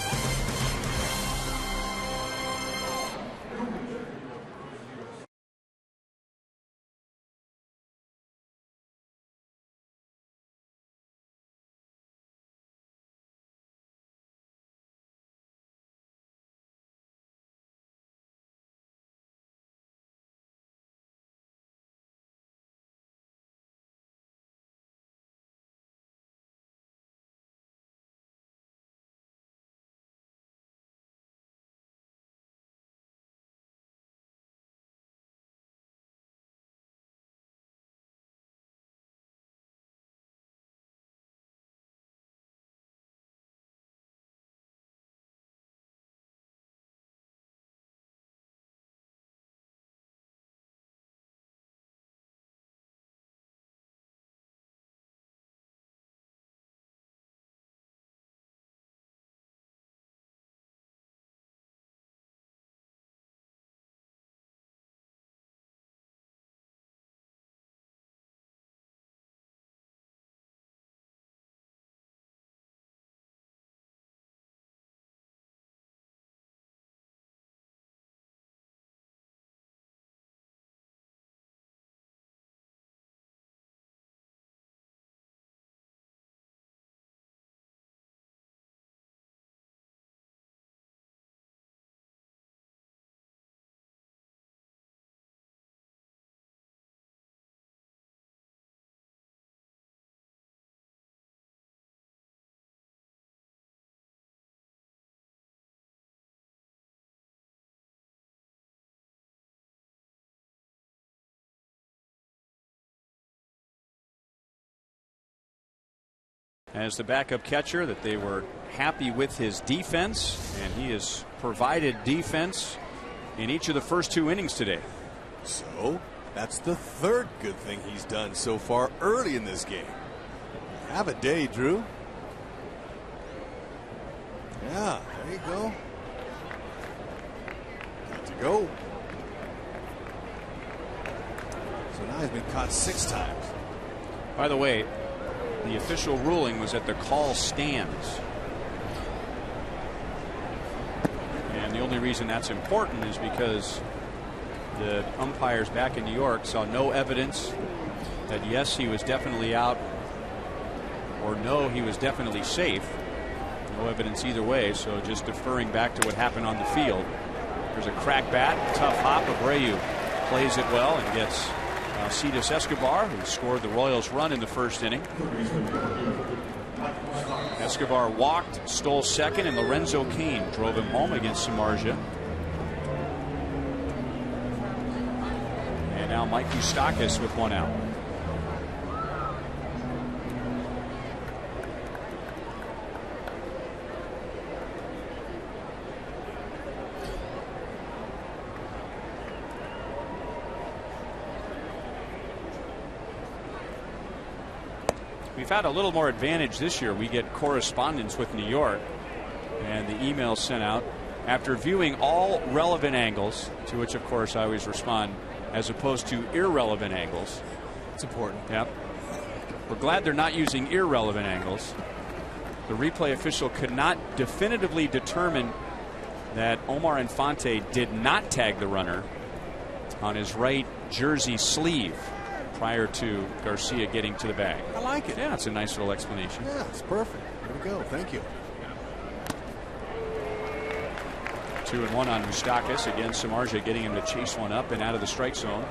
as the backup catcher that they were happy with his defense, and he has provided defense in each of the first 2 innings today. So that's the third good thing he's done so far early in this game. Have a day, Drew. Yeah, there you go. Got to go. So now he's been caught 6 times. By the way, the official ruling was that the call stands. And the only reason that's important is because the umpires back in New York saw no evidence that yes, he was definitely out, or no, he was definitely safe. No evidence either way, so just deferring back to what happened on the field. There's a crack bat, tough hop. Abreu plays it well and gets Alcides Escobar, who scored the Royals run in the first inning. Escobar walked, stole second, and Lorenzo Cain drove him home against Samardzija. And now Mike Moustakas with 1 out. We've had a little more advantage this year. We get correspondence with New York, and the emails sent out after viewing all relevant angles, to which of course I always respond, as opposed to irrelevant angles. It's important. Yep. We're glad they're not using irrelevant angles. The replay official could not definitively determine that Omar Infante did not tag the runner on his right jersey sleeve prior to Garcia getting to the bag. I like it. Yeah, it's a nice little explanation. Yeah, it's perfect. There we go. Thank you. 2-1 on Moustakas. Again, Samardzija getting him to chase one up and out of the strike zone.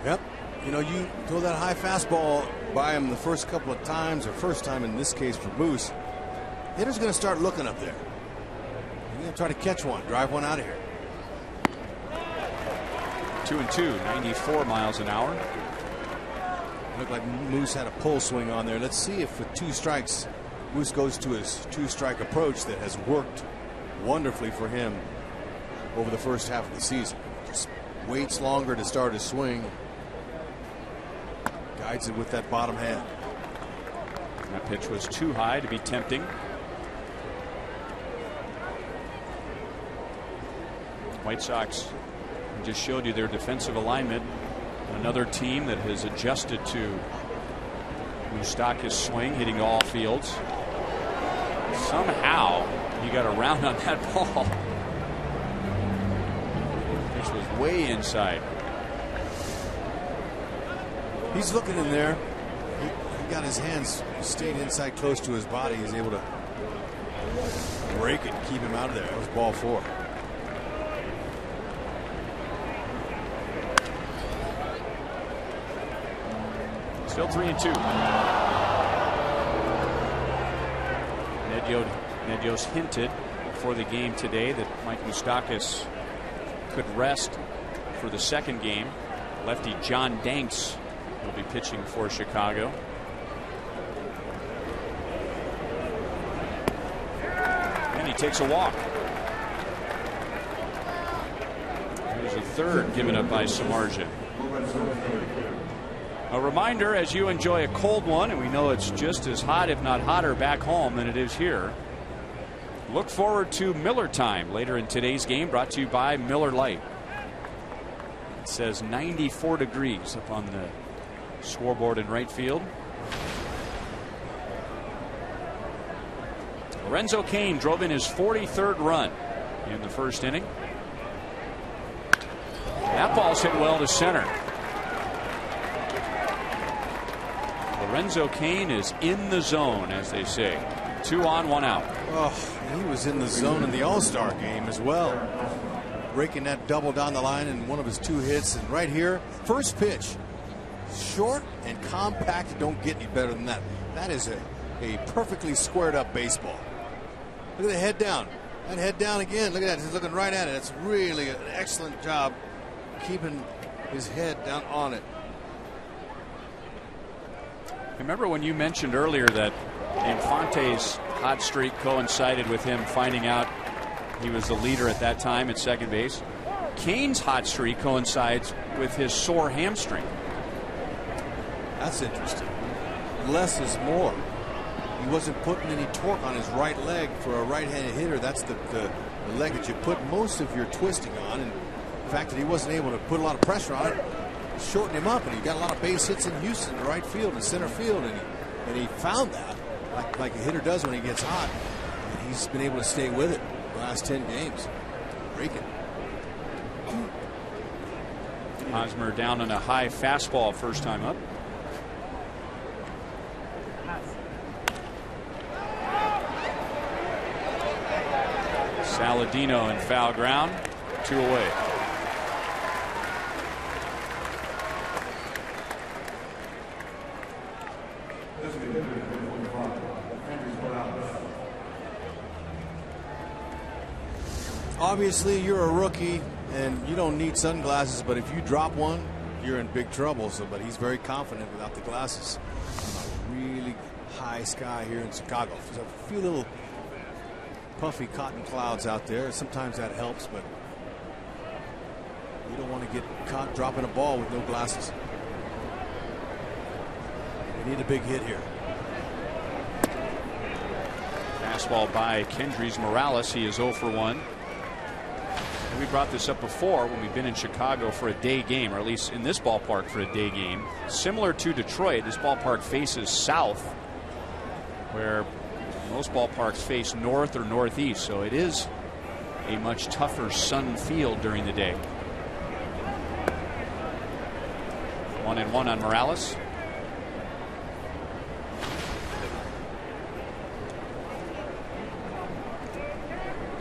Yep. You know, you throw that high fastball by him the first couple of times, or first time in this case for Moose, hitter's going to start looking up there. You're going to try to catch one, drive one out of here. 2-2, 94 miles an hour. Looked like Moose had a pull swing on there. Let's see if with 2 strikes, Moose goes to his 2-strike approach that has worked wonderfully for him over the first half of the season. Just waits longer to start his swing. Guides it with that bottom hand. That pitch was too high to be tempting. White Sox just showed you their defensive alignment. Another team that has adjusted to Moustakas' swing, hitting all fields. Somehow he got around on that ball, which was way inside. He's looking in there. He got his hands stayed inside close to his body. He's able to break it, keep him out of there. That was ball 4. Still 3-2. Ned Yost hinted before the game today that Mike Moustakas could rest for the second game. Lefty John Danks will be pitching for Chicago. And he takes a walk. There's a third given up by Samardzija. A reminder, as you enjoy a cold one, and we know it's just as hot, if not hotter, back home than it is here, look forward to Miller Time later in today's game, brought to you by Miller Lite. It says 94 degrees up on the scoreboard in right field. Lorenzo Cain drove in his 43rd run in the first inning. That ball's hit well to center. Lorenzo Cain is in the zone, as they say. 2 on, 1 out. Oh, he was in the zone in the All-Star game as well. Breaking that double down the line in one of his 2 hits. And right here, first pitch. Short and compact. Don't get any better than that. That is a perfectly squared up baseball. Look at the head down. That head down again. Look at that. He's looking right at it. That's really an excellent job keeping his head down on it. Remember when you mentioned earlier that Infante's hot streak coincided with him finding out he was the leader at that time at second base? Kane's hot streak coincides with his sore hamstring. That's interesting. Less is more. He wasn't putting any torque on his right leg for a right-handed hitter. That's the leg that you put most of your twisting on. And the fact that he wasn't able to put a lot of pressure on it shortened him up. And he got a lot of base hits in Houston, the right field and center field. And he found that like a hitter does when he gets hot. And he's been able to stay with it the last 10 games. Raking. Hosmer down on a high fastball first time up. Saladino in foul ground, 2 away. Obviously, you're a rookie and you don't need sunglasses, but if you drop one, you're in big trouble. But he's very confident without the glasses. On a really high sky here in Chicago. There's a few little puffy cotton clouds out there. Sometimes that helps, but you don't want to get caught dropping a ball with no glasses. You need a big hit here. Fastball by Kendrys Morales. He is 0 for 1. And we brought this up before when we've been in Chicago for a day game, or at least in this ballpark for a day game. Similar to Detroit, this ballpark faces south, where most ballparks face north or northeast, so it is a much tougher sun field during the day. 1-1 on Morales.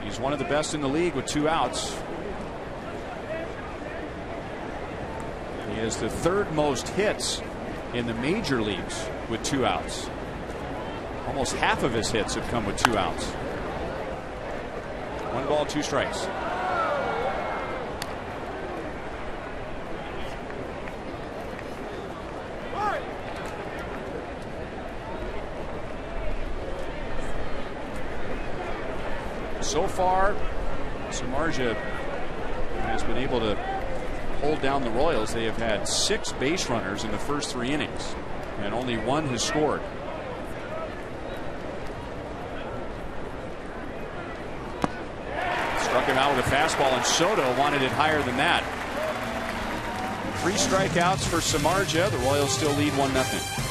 He's one of the best in the league with 2 outs. He has the 3rd most hits in the major leagues with 2 outs. Almost half of his hits have come with 2 outs. 1 ball, 2 strikes. So far, Samardzija has been able to hold down the Royals. They have had 6 base runners in the first 3 innings, and only 1 has scored. Struck him out with a fastball, and Soto wanted it higher than that. 3 strikeouts for Samardzija. The Royals still lead 1-0.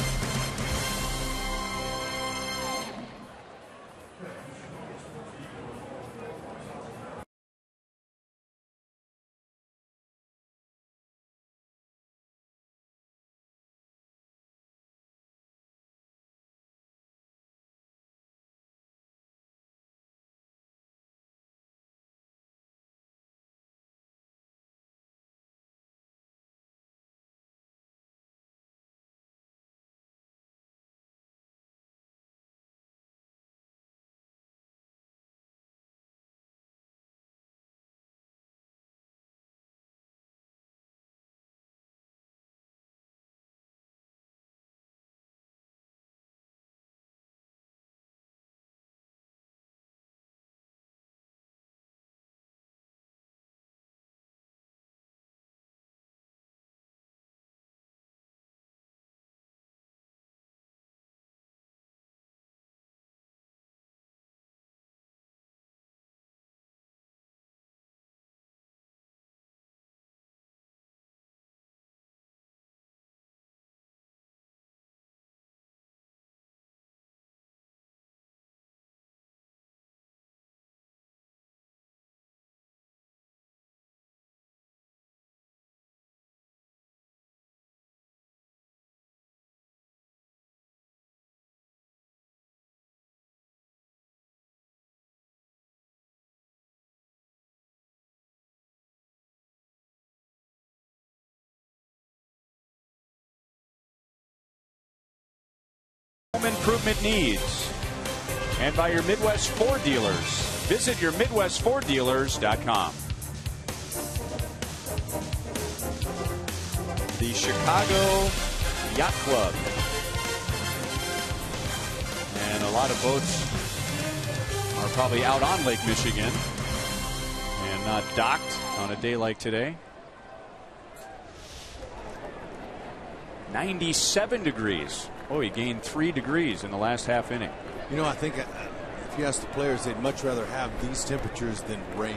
Home improvement needs, and by your Midwest Ford dealers. Visit your MidwestFordDealers.com. The Chicago Yacht Club lot of boats are probably out on Lake Michigan and not docked on a day like today. 97 degrees. Oh, he gained 3 degrees in the last half inning. You know, I think if you ask the players, they'd much rather have these temperatures than rain.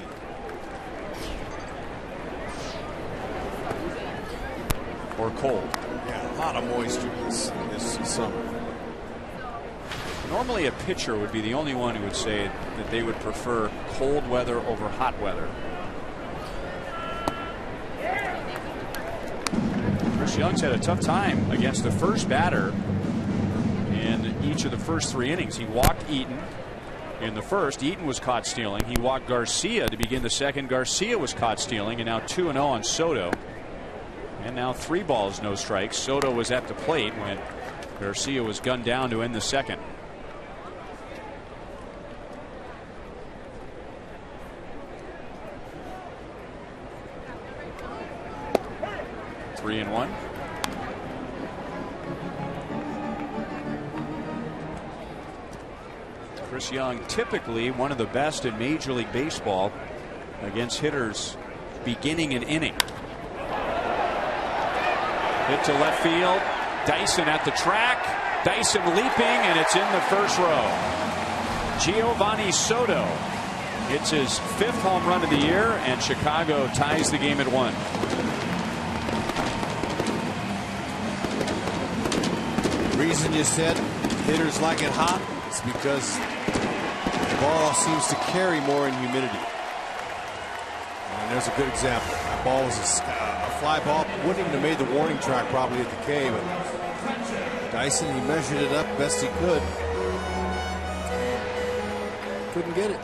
Or cold. Yeah, a lot of moisture this summer. Normally a pitcher would be the only one who would say that they would prefer cold weather over hot weather. Chris Young's had a tough time against the first batter in each of the first 3 innings. He walked Eaton in the first. Eaton was caught stealing. He walked Garcia to begin the second. Garcia was caught stealing, and now 2-0 on Soto. And now 3 balls, no strikes. Soto was at the plate when Garcia was gunned down to end the second. Three and one. Chris Young, typically one of the best in Major League Baseball against hitters beginning an inning. Hit to left field. Dyson at the track. Dyson leaping, and it's in the first row. Giovanni Soto hits his 5th home run of the year, and Chicago ties the game at 1. The reason you said hitters like it hot is because the ball seems to carry more in humidity. And there's a good example. That ball was a fly ball. Wouldn't even have made the warning track probably at the K, but Dyson, he measured it up best he could. Couldn't get it.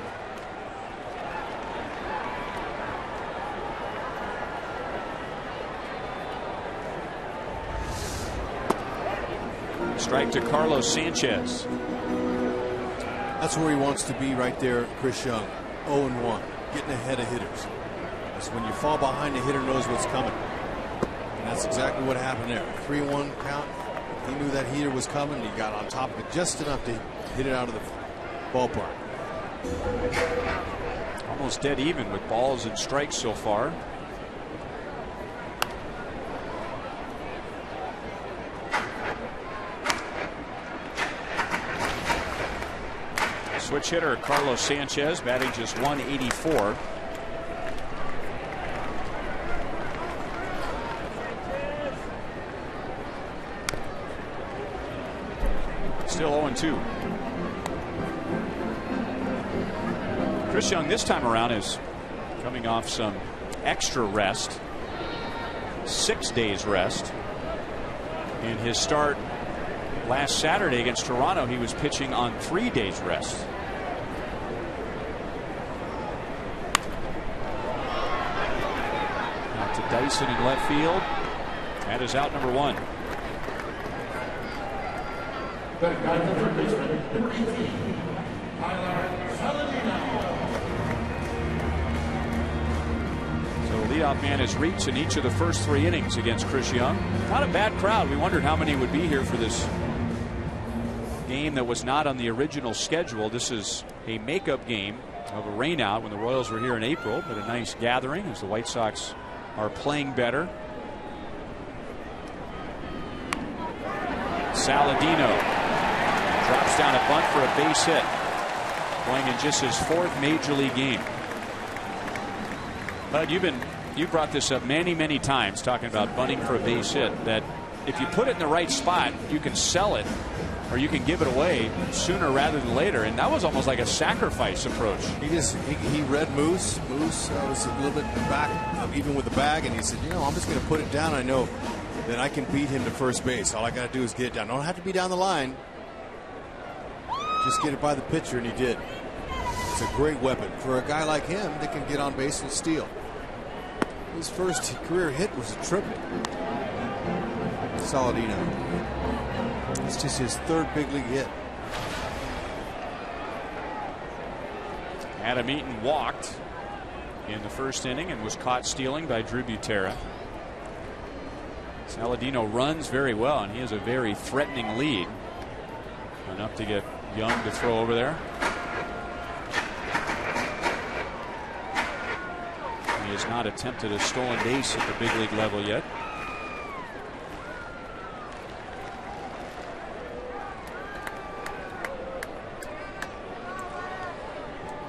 Strike to Carlos Sanchez. That's where he wants to be right there, Chris Young. 0-1, getting ahead of hitters. It's when you fall behind, the hitter knows what's coming. And that's exactly what happened there. 3-1 count. He knew that hitter was coming. He got on top of it just enough to hit it out of the ballpark. Almost dead even with balls and strikes so far. Switch hitter Carlos Sanchez, batting just .184. Still 0-2. Chris Young this time around is coming off some extra rest. 6 days rest. In his start last Saturday against Toronto, he was pitching on 3 days rest. Out to Dyson in left field. That is out number 1. So the leadoff man has reached in each of the first 3 innings against Chris Young. Not a bad crowd. We wondered how many would be here for this game that was not on the original schedule. This is a makeup game of a rainout when the Royals were here in April, but a nice gathering as the White Sox are playing better. Saladino drops down a bunt for a base hit, going in just his 4th major league game. Bud, you brought this up many times, talking about bunting for a base hit, that if you put it in the right spot, you can sell it or you can give it away sooner rather than later. And that was almost like a sacrifice approach. He read Moose. Moose was a little bit back, even with the bag, and he said, I'm just going to put it down. I know that I can beat him to first base. All I got to do is get it down. I don't have to be down the line. Just get it by the pitcher, and he did. It's a great weapon for a guy like him that can get on base and steal. His first career hit was a triple. Saladino. It's just his 3rd big league hit. Adam Eaton walked in the first inning and was caught stealing by Drew Butera. Saladino runs very well, and he has a very threatening lead. Enough to get Young to throw over there. He has not attempted a stolen base at the big league level yet.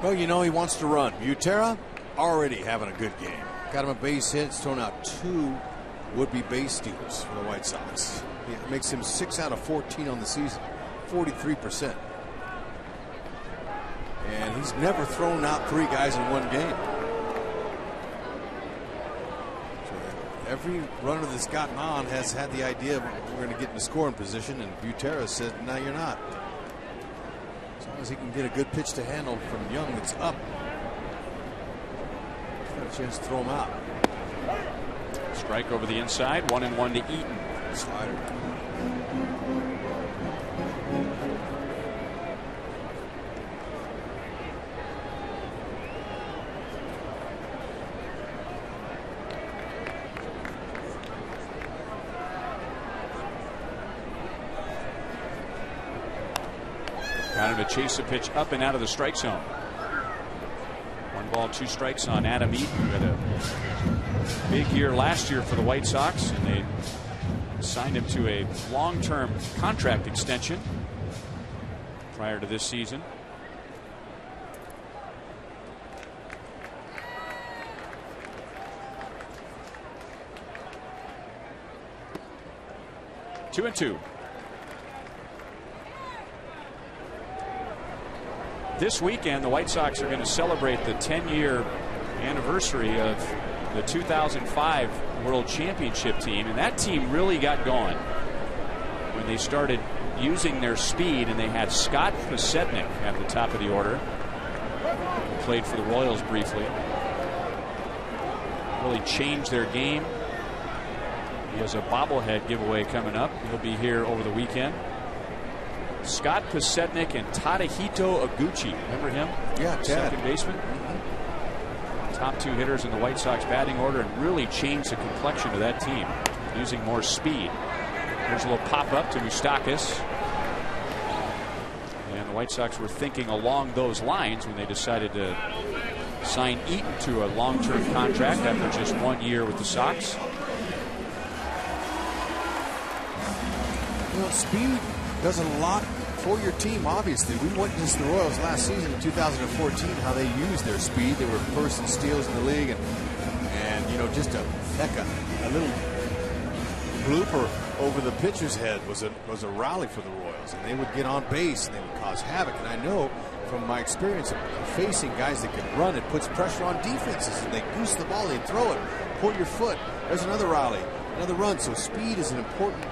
Well, you know he wants to run. Butera already having a good game. Got him a base hit. It's thrown out 2 would-be base stealers for the White Sox. It makes him 6 out of 14 on the season, 43%. And he's never thrown out 3 guys in one game. So every runner that's gotten on has had the idea of we're going to get in the scoring position, and Butera said, no, you're not. As long as he can get a good pitch to handle from Young that's up, he's got a chance to throw him out. Strike over the inside, 1-1 to Eaton. Slider. Got him to chase a pitch up and out of the strike zone. 1 ball, 2 strikes on Adam Eaton, who had a big year last year for the White Sox, and they signed him to a long-term contract extension prior to this season. Two and two. This weekend, the White Sox are going to celebrate the 10-year anniversary of the 2005 World Championship team, and that team really got going when they started using their speed, and they had Scott Pasetnik at the top of the order, who played for the Royals briefly. Really changed their game. He has a bobblehead giveaway coming up. He'll be here over the weekend. Scott Pasetnik and Tadahito Iguchi. Remember him? Yeah, Tad. Second baseman. Top 2 hitters in the White Sox batting order, and really changed the complexion of that team, using more speed. There's a little pop-up to Moustakas. And the White Sox were thinking along those lines when they decided to sign Eaton to a long-term contract after just 1 year with the Sox. You know, speed does a lot for your team, obviously. We witnessed the Royals last season in 2014, how they used their speed. They were first in steals in the league, and you know, just a little blooper over the pitcher's head was a rally for the Royals, and they would get on base and they would cause havoc. And I know from my experience of facing guys that can run, it puts pressure on defenses, and they goose the ball, they throw it, pull your foot. There's another rally, another run. So speed is an important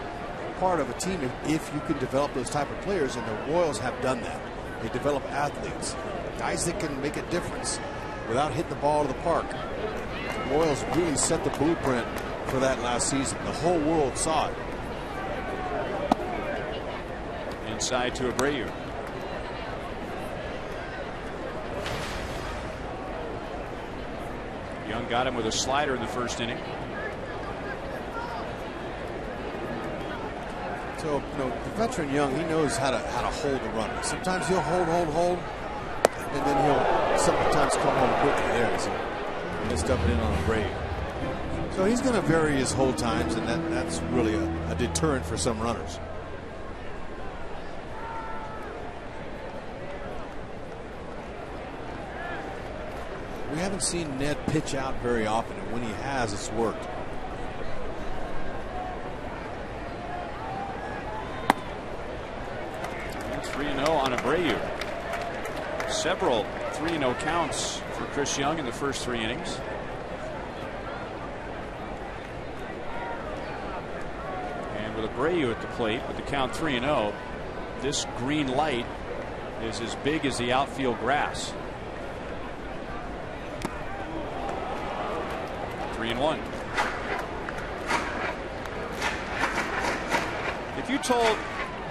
part of a team if you can develop those type of players, and the Royals have done that. They develop athletes, guys that can make a difference without hitting the ball to the park. The Royals really set the blueprint for that last season. The whole world saw it. Inside to Abreu. Young got him with a slider in the first inning. So, you know, the veteran Young, he knows how to hold the runner. Sometimes he'll hold, and then he'll sometimes come home quickly. There, so he missed up and in on a break. So he's going to vary his hold times, and that's really a deterrent for some runners. We haven't seen Ned pitch out very often, and when he has, it's worked. And 3-0 on Abreu. Several 3-0 counts for Chris Young in the first 3 innings. And with Abreu at the plate with the count 3-0, this green light is as big as the outfield grass. 3-1. If you told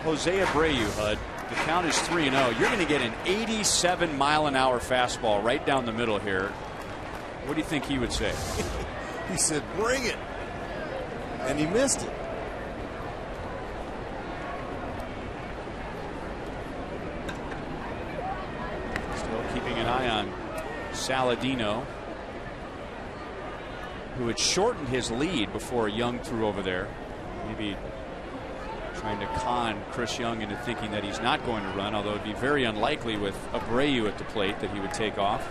Jose Abreu, Hud, the count is 3-0, you're going to get an 87-mile-an-hour fastball right down the middle here, what do you think he would say? He said, bring it. And he missed it. eye on Saladino, who had shortened his lead before Young threw over there. Maybe trying to con Chris Young into thinking that he's not going to run, although it'd be very unlikely with Abreu at the plate that he would take off.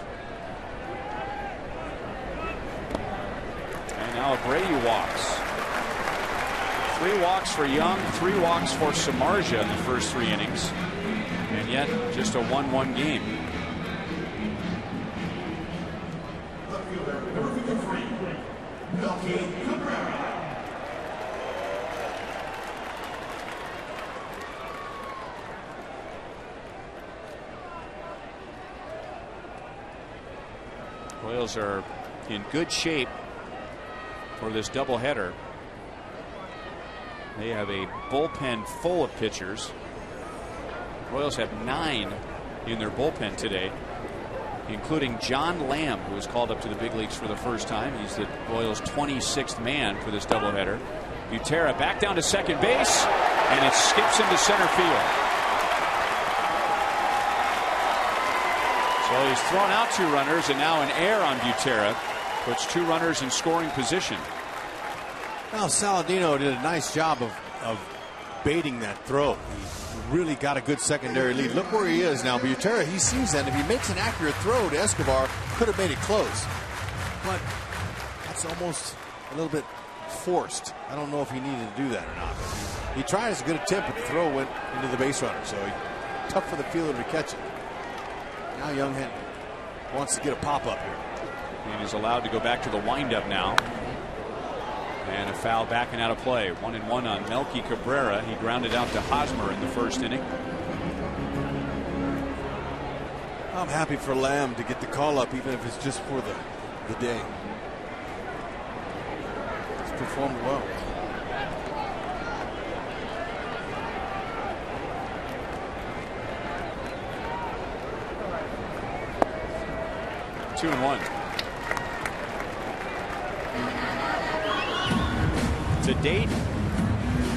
And now Abreu walks. 3 walks for Young, 3 walks for Samardzija in the first 3 innings. And yet just a 1-1 game. Royals are in good shape for this doubleheader. They have a bullpen full of pitchers. Royals have 9 in their bullpen today, including John Lamb, who was called up to the big leagues for the first time. He's the Royals' 26th man for this doubleheader. Butera back down to second base, and it skips into center field. So he's thrown out 2 runners, and now an error on Butera puts 2 runners in scoring position. Now Saladino did a nice job of baiting that throw. He really got a good secondary lead. Look where he is now. Butera, he sees that. If he makes an accurate throw to Escobar, could have made it close. But that's almost a little bit forced. I don't know if he needed to do that or not. He tried as a good attempt, but the throw went into the base runner. So tough for the fielder to catch it. Now Younghen wants to get a pop-up here. And is allowed to go back to the windup now. And a foul backing out of play. 1-1 on Melky Cabrera. He grounded out to Hosmer in the first inning. I'm happy for Lamb to get the call up, even if it's just for the day. He's performed well. Two and one. To date,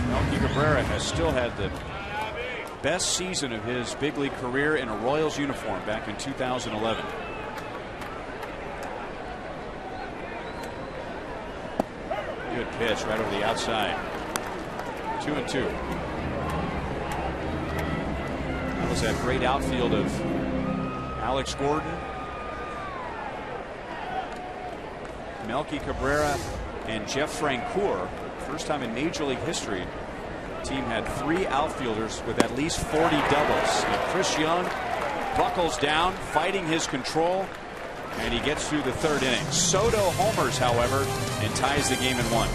Melky Cabrera has still had the best season of his big league career in a Royals uniform back in 2011. Good pitch right over the outside. 2-2. That was that great outfield of Alex Gordon, Melky Cabrera, and Jeff Francoeur. First time in Major League history, the team had 3 outfielders with at least 40 doubles. And Chris Young buckles down, fighting his control, and he gets through the 3rd inning. Soto homers, however, and ties the game in 1.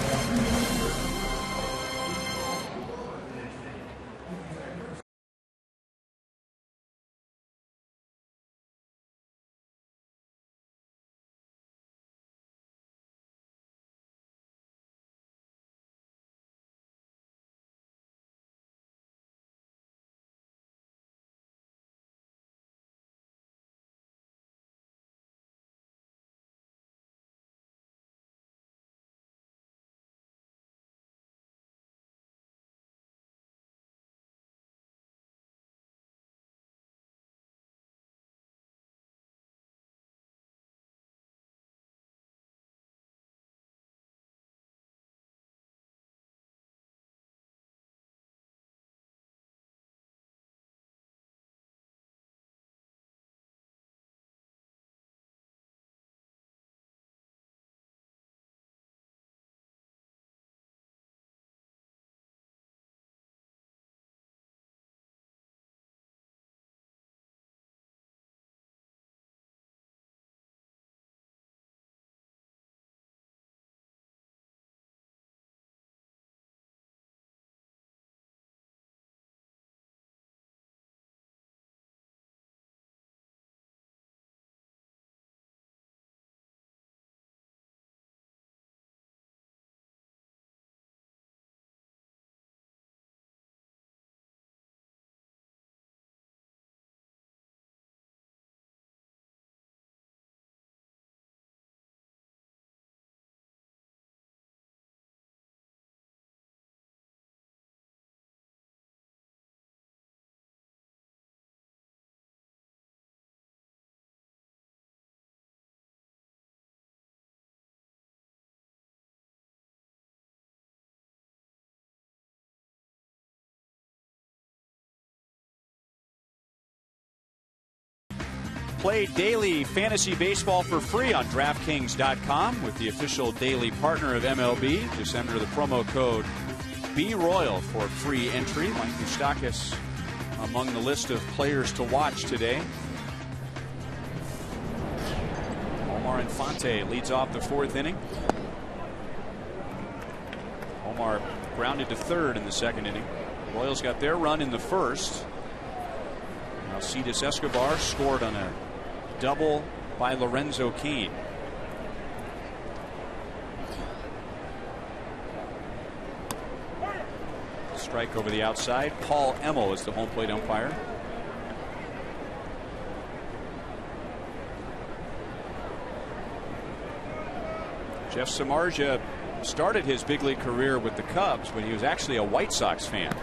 Play daily fantasy baseball for free on DraftKings.com with the official daily partner of MLB. Just enter the promo code BRoyal for free entry. Mike Moustakas among the list of players to watch today. Omar Infante leads off the 4th inning. Omar grounded to 3rd in the 2nd inning. Royals got their run in the 1st. Alcides Escobar scored on a double by Lorenzo Cain. Strike over the outside. Paul Emmel is the home plate umpire. Jeff Samardzija started his big league career with the Cubs, but he was actually a White Sox fan.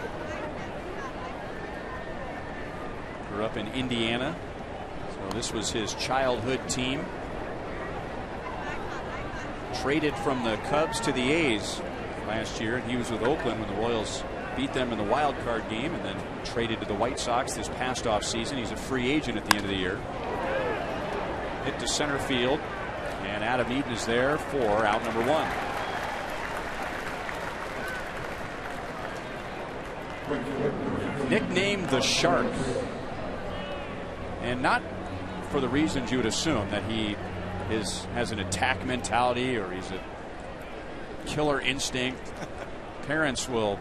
Grew up in Indiana, so this was his childhood team. Traded from the Cubs to the A's last year, and he was with Oakland when the Royals beat them in the wild card game, and then traded to the White Sox this past off season. He's a free agent at the end of the year. Hit to center field, and Adam Eaton is there for out number 1. Nicknamed the Shark, and not for the reasons you would assume, that he has an attack mentality or he's a killer instinct. Parents will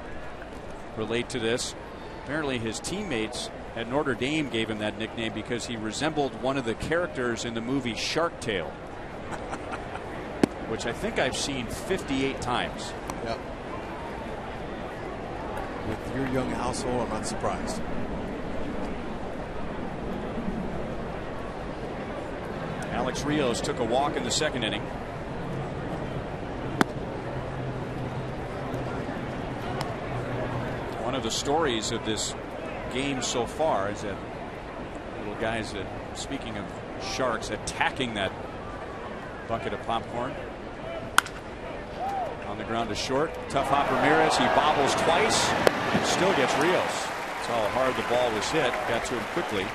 relate to this. Apparently his teammates at Notre Dame gave him that nickname because he resembled one of the characters in the movie Shark Tale, which I think I've seen 58 times. Yep. With your young household, I'm not surprised. Alex Rios took a walk in the 2nd inning. One of the stories of this game so far is that little guys that, speaking of sharks, attacking that bucket of popcorn. On the ground to short. Tough hop Ramirez. He bobbles twice and still gets Rios. That's how hard the ball was hit. Got to him quickly.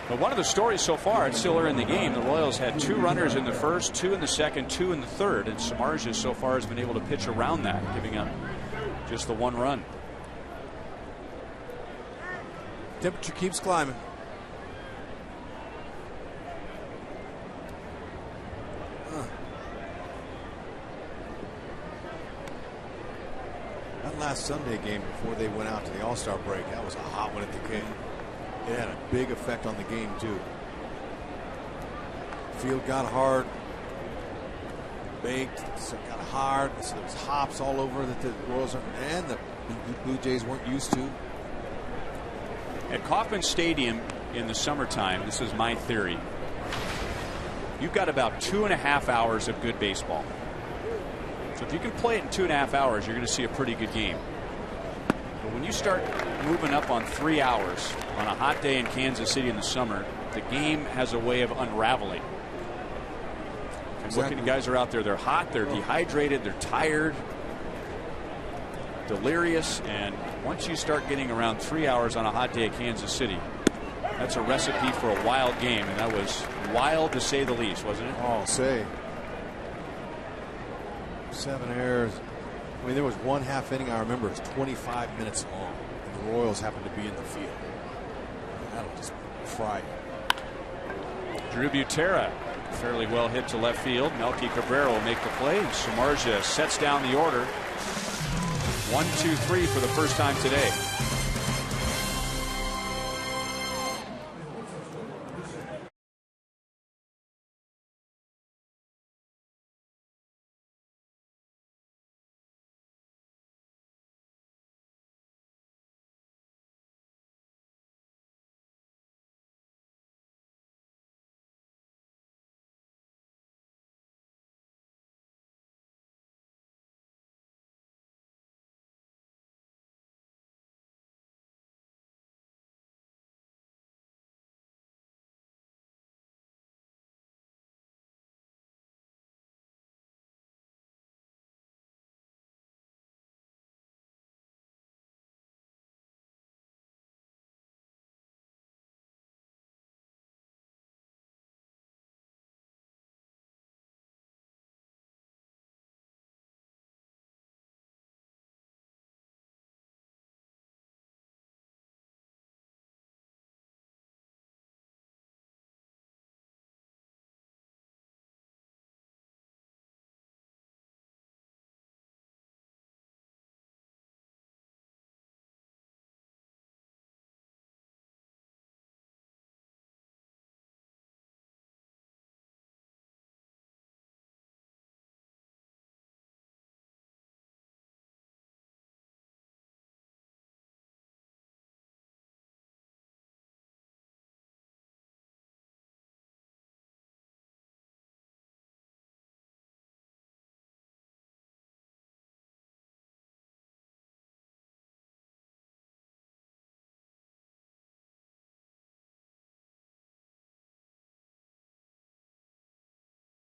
But one of the stories so far, it's still early in the game. The Royals had 2 runners in the 1st, 2 in the 2nd, 2 in the 3rd, and Samardzija so far has been able to pitch around that, giving up just the 1 run. Temperature keeps climbing. That last Sunday game before they went out to the All-Star break, that was a hot one at the K. It had a big effect on the game too. Field got hard, baked, so it got hard. So there was hops all over that the Royals and the Blue Jays weren't used to. At Kauffman Stadium in the summertime, this is my theory, you've got about 2.5 hours of good baseball. So if you can play it in 2.5 hours, you're going to see a pretty good game. But when you start moving up on 3 hours on a hot day in Kansas City in the summer, the game has a way of unraveling. And Exactly. Looking, guys are out there, they're hot, they're dehydrated, they're tired, delirious, and once you start getting around 3 hours on a hot day at Kansas City, that's a recipe for a wild game, and that was wild to say the least, wasn't it? Oh, say. 7 errors. I mean, there was 1 half inning I remember it was 25 minutes long, and the Royals happened to be in the field. That'll just fry you. Drew Butera fairly well hit to left field. Melky Cabrera will make the play, and Samardzija sets down the order. 1, 2, 3 for the first time today.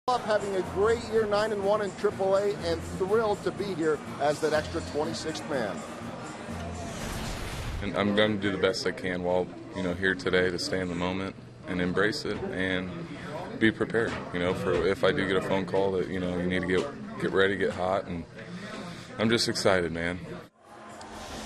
Having a great year, 9-1 in AAA, and thrilled to be here as that extra 26th man. And I'm going to do the best I can while here today to stay in the moment and embrace it and be prepared. For if I do get a phone call that you need to get ready, get hot, and I'm just excited, man.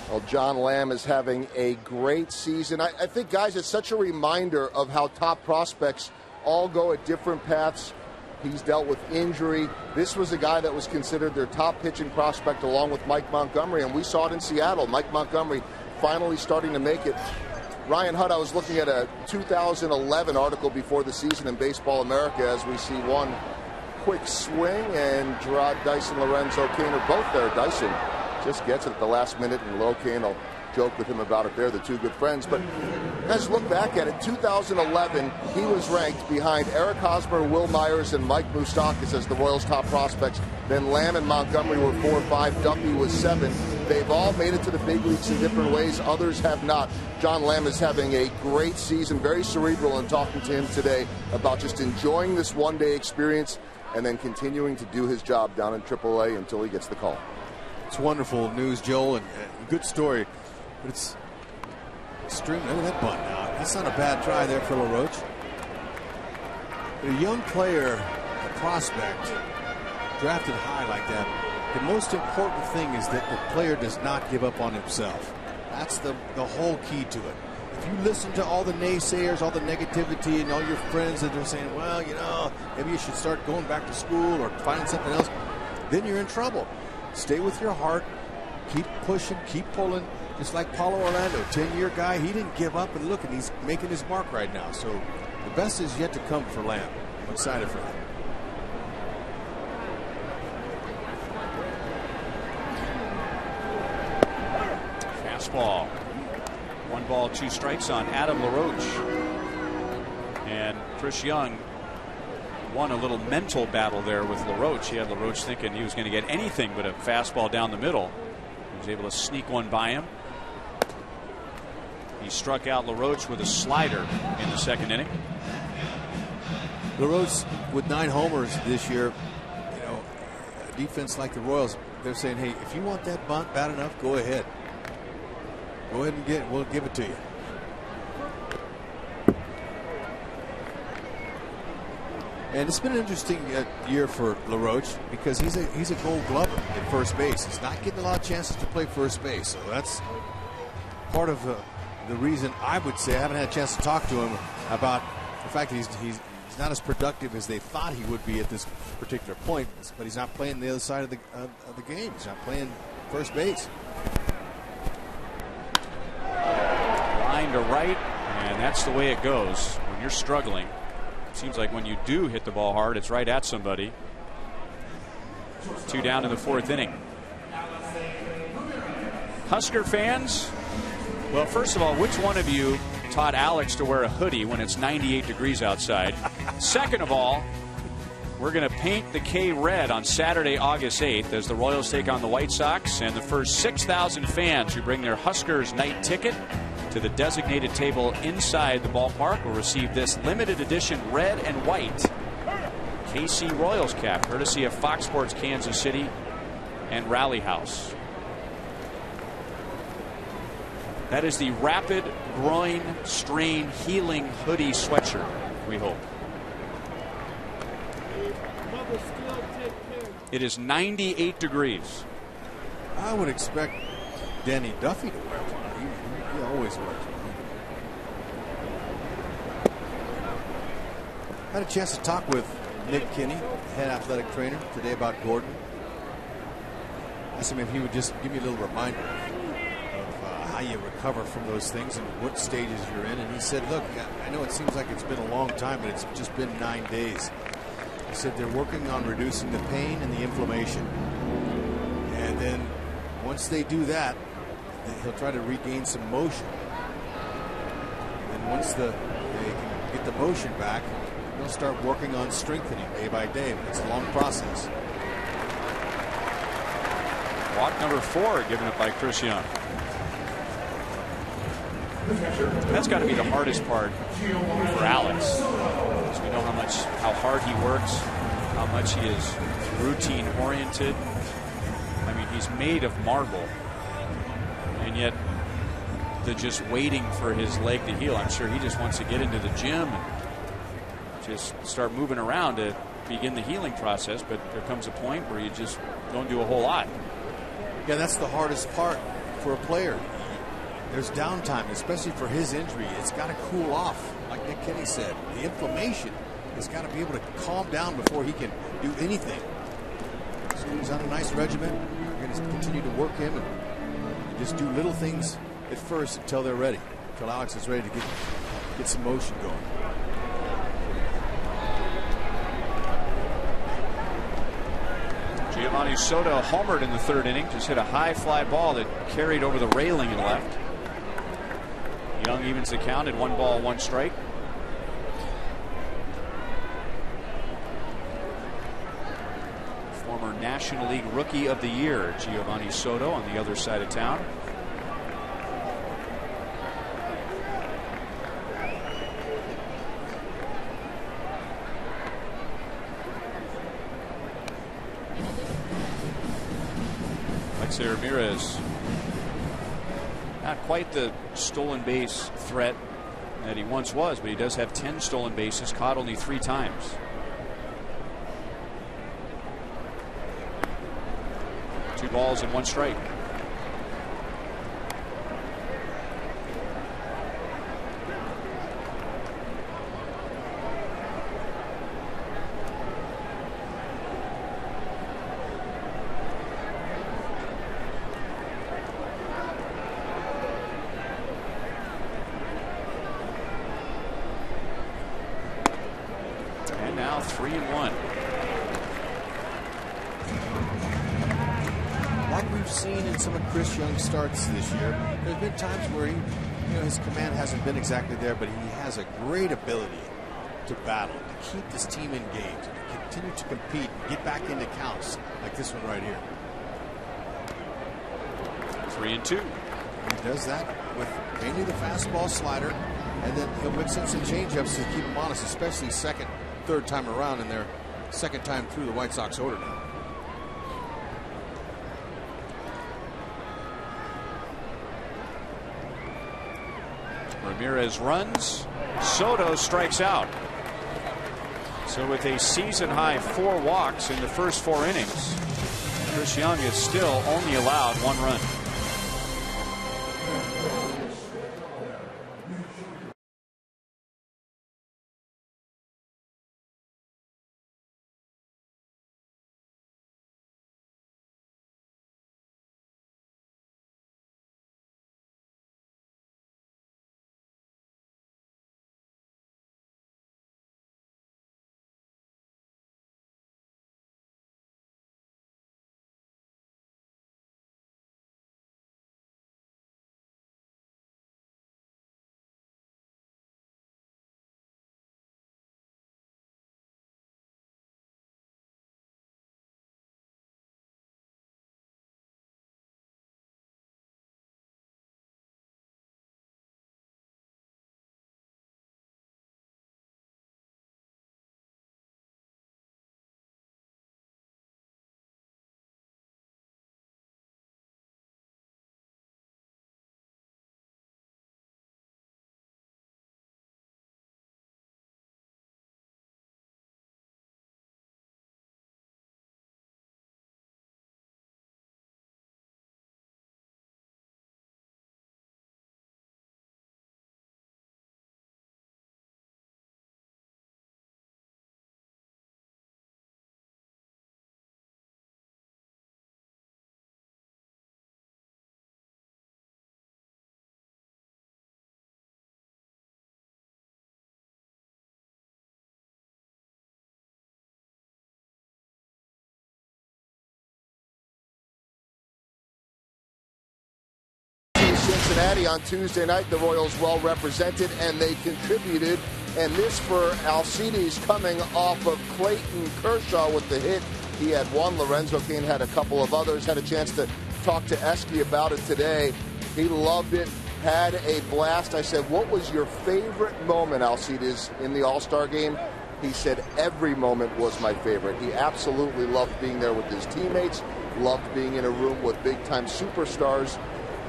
Well, John Lamb is having a great season. I think, guys, it's such a reminder of how top prospects all go at different paths. He's dealt with injury. This was a guy that was considered their top pitching prospect along with Mike Montgomery, and we saw it in Seattle. Mike Montgomery finally starting to make it. Ryan Hutt, I was looking at a 2011 article before the season in Baseball America as we see one quick swing, and Gerard Dyson, Lorenzo Cain are both there. Dyson just gets it at the last minute, and Lo Cain will joke with him about it there, the two good friends. But as look back at it, 2011, he was ranked behind Eric Hosmer, Will Myers, and Mike Moustakas as the Royals' top prospects. Then Lamb and Montgomery were 4 or 5. Duffy was 7. They've all made it to the big leagues in different ways. Others have not. John Lamb is having a great season, very cerebral, and talking to him today about just enjoying this one-day experience and then continuing to do his job down in AAA until he gets the call. It's wonderful news, Joel, and good story. But it's extreme. Look at that bunt now. That's not a bad try there for LaRoche. A young player, a prospect, drafted high like that, the most important thing is that the player does not give up on himself. That's the whole key to it. If you listen to all the naysayers, all the negativity, and all your friends that are saying, well, maybe you should start going back to school or finding something else, then you're in trouble. Stay with your heart. Keep pushing, keep pulling. Just like Paulo Orlando, 10-year guy, he didn't give up, and look, and he's making his mark right now. So the best is yet to come for Lamb. I'm excited for him. Fastball. 1 ball, 2 strikes on Adam LaRoche. And Chris Young won a little mental battle there with LaRoche. He had LaRoche thinking he was going to get anything but a fastball down the middle. He was able to sneak one by him. He struck out LaRoche with a slider in the 2nd inning. LaRoche with 9 homers this year. A defense like the Royals, they're saying, hey, if you want that bunt bad enough, go ahead. Go ahead and get it. We'll give it to you. And it's been an interesting year for LaRoche because he's a Gold Glover at first base. He's not getting a lot of chances to play first base, so that's part of the reason I would say I haven't had a chance to talk to him about the fact that he's not as productive as they thought he would be at this particular point. But he's not playing the other side of the game. He's not playing first base. Line to right, and that's the way it goes when you're struggling. Seems like when you do hit the ball hard, it's right at somebody. 2 down in the 4th inning. Husker fans, well, first of all, which one of you taught Alex to wear a hoodie when it's 98 degrees outside? Second of all, we're going to paint the K red on Saturday, August 8th as the Royals take on the White Sox, and the first 6,000 fans who bring their Huskers night ticket to the designated table inside the ballpark will receive this limited edition red and white KC Royals cap, courtesy of Fox Sports Kansas City and Rally House. That is the Rapid Groin Strain Healing Hoodie sweatshirt, we hope. It is 98 degrees. I would expect Danny Duffy to wear one. He always wears one. I had a chance to talk with Nick Kinney, head athletic trainer, today about Gordon. I asked him if he would just give me a little reminder of how you recover from those things and what stages you're in. And he said, look, I know it seems like it's been a long time, but it's just been 9 days. He said they're working on reducing the pain and the inflammation. And then once they do that, he'll try to regain some motion. And once they can get the motion back, they'll start working on strengthening day by day. It's a long process. Walk number 4 given up by Chris Young. That's got to be the hardest part for Alex, because we know how hard he works, how much he is routine oriented. I mean, he's made of marble, and yet the just waiting for his leg to heal. I'm sure he just wants to get into the gym and just start moving around to begin the healing process, but there comes a point where you just don't do a whole lot. Yeah, that's the hardest part for a player. There's downtime, especially for his injury. It's got to cool off, like Nick Kinney said. The inflammation has got to be able to calm down before he can do anything. So he's on a nice regimen. We're going to continue to work him and just do little things at first until they're ready, until Alex is ready to get some motion going. Giovanni Soto homered in the third inning, just hit a high fly ball that carried over the railing and left. Young evens the count at 1 ball, 1 strike. Former National League Rookie of the Year, Giovanni Soto, on the other side of town. Ramirez, not quite the stolen base threat that he once was, but he does have 10 stolen bases, caught only 3 times. Two balls and 1 strike. Now 3-1. Like we've seen in some of Chris Young's starts this year, there's been times where his command hasn't been exactly there, but he has a great ability to battle, to keep this team engaged, to continue to compete, get back into counts like this one right here. 3-2. He does that with mainly the fastball, slider, and then he'll mix in some changeups to keep him honest, especially third time around in their second time through the White Sox order now. Ramirez runs. Soto strikes out. So with a season high 4 walks in the first 4 innings, Chris Young is still only allowed 1 run. Cincinnati on Tuesday night. The Royals well represented, and they contributed. And this for Alcides coming off of Clayton Kershaw with the hit. He had 1. Lorenzo Cain had a couple of others. Had a chance to talk to Esky about it today. He loved it. Had a blast. I said, what was your favorite moment, Alcides, in the All-Star game? He said every moment was my favorite. He absolutely loved being there with his teammates, loved being in a room with big-time superstars,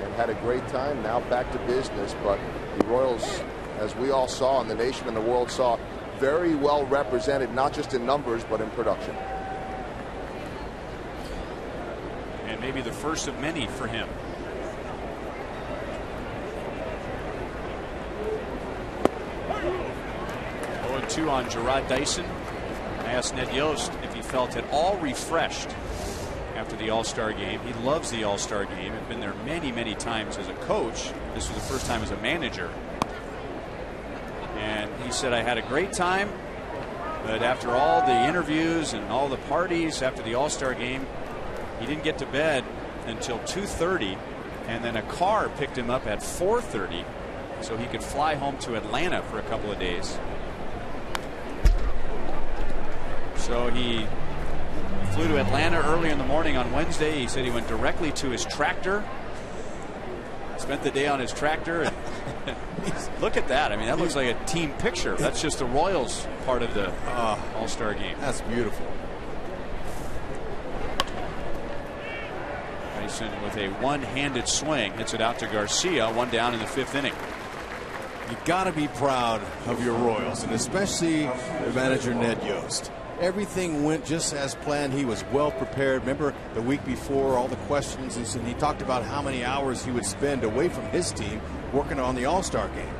and had a great time. Now back to business, but the Royals, as we all saw and the nation and the world saw, very well represented, not just in numbers, but in production. And maybe the first of many for him. 0-2 on Gerard Dyson. I asked Ned Yost if he felt at all refreshed after the All-Star game. He loves the All-Star game. He's been there many, many times as a coach. This was the first time as a manager. And he said, I had a great time, but after all the interviews and all the parties after the All-Star game, he didn't get to bed until 2:30, and then a car picked him up at 4:30 so he could fly home to Atlanta for a couple of days. So he flew to Atlanta early in the morning on Wednesday. He said he went directly to his tractor, spent the day on his tractor, and look at that. I mean, that looks like a team picture. That's just the Royals part of the All-Star game. That's beautiful. Dyson with a one-handed swing hits it out to Garcia, one down in the 5th inning. You got to be proud of your Royals, and especially the manager Ned Yost. Everything went just as planned. He was well prepared. Remember the week before, all the questions, and he talked about how many hours he would spend away from his team working on the All-Star game.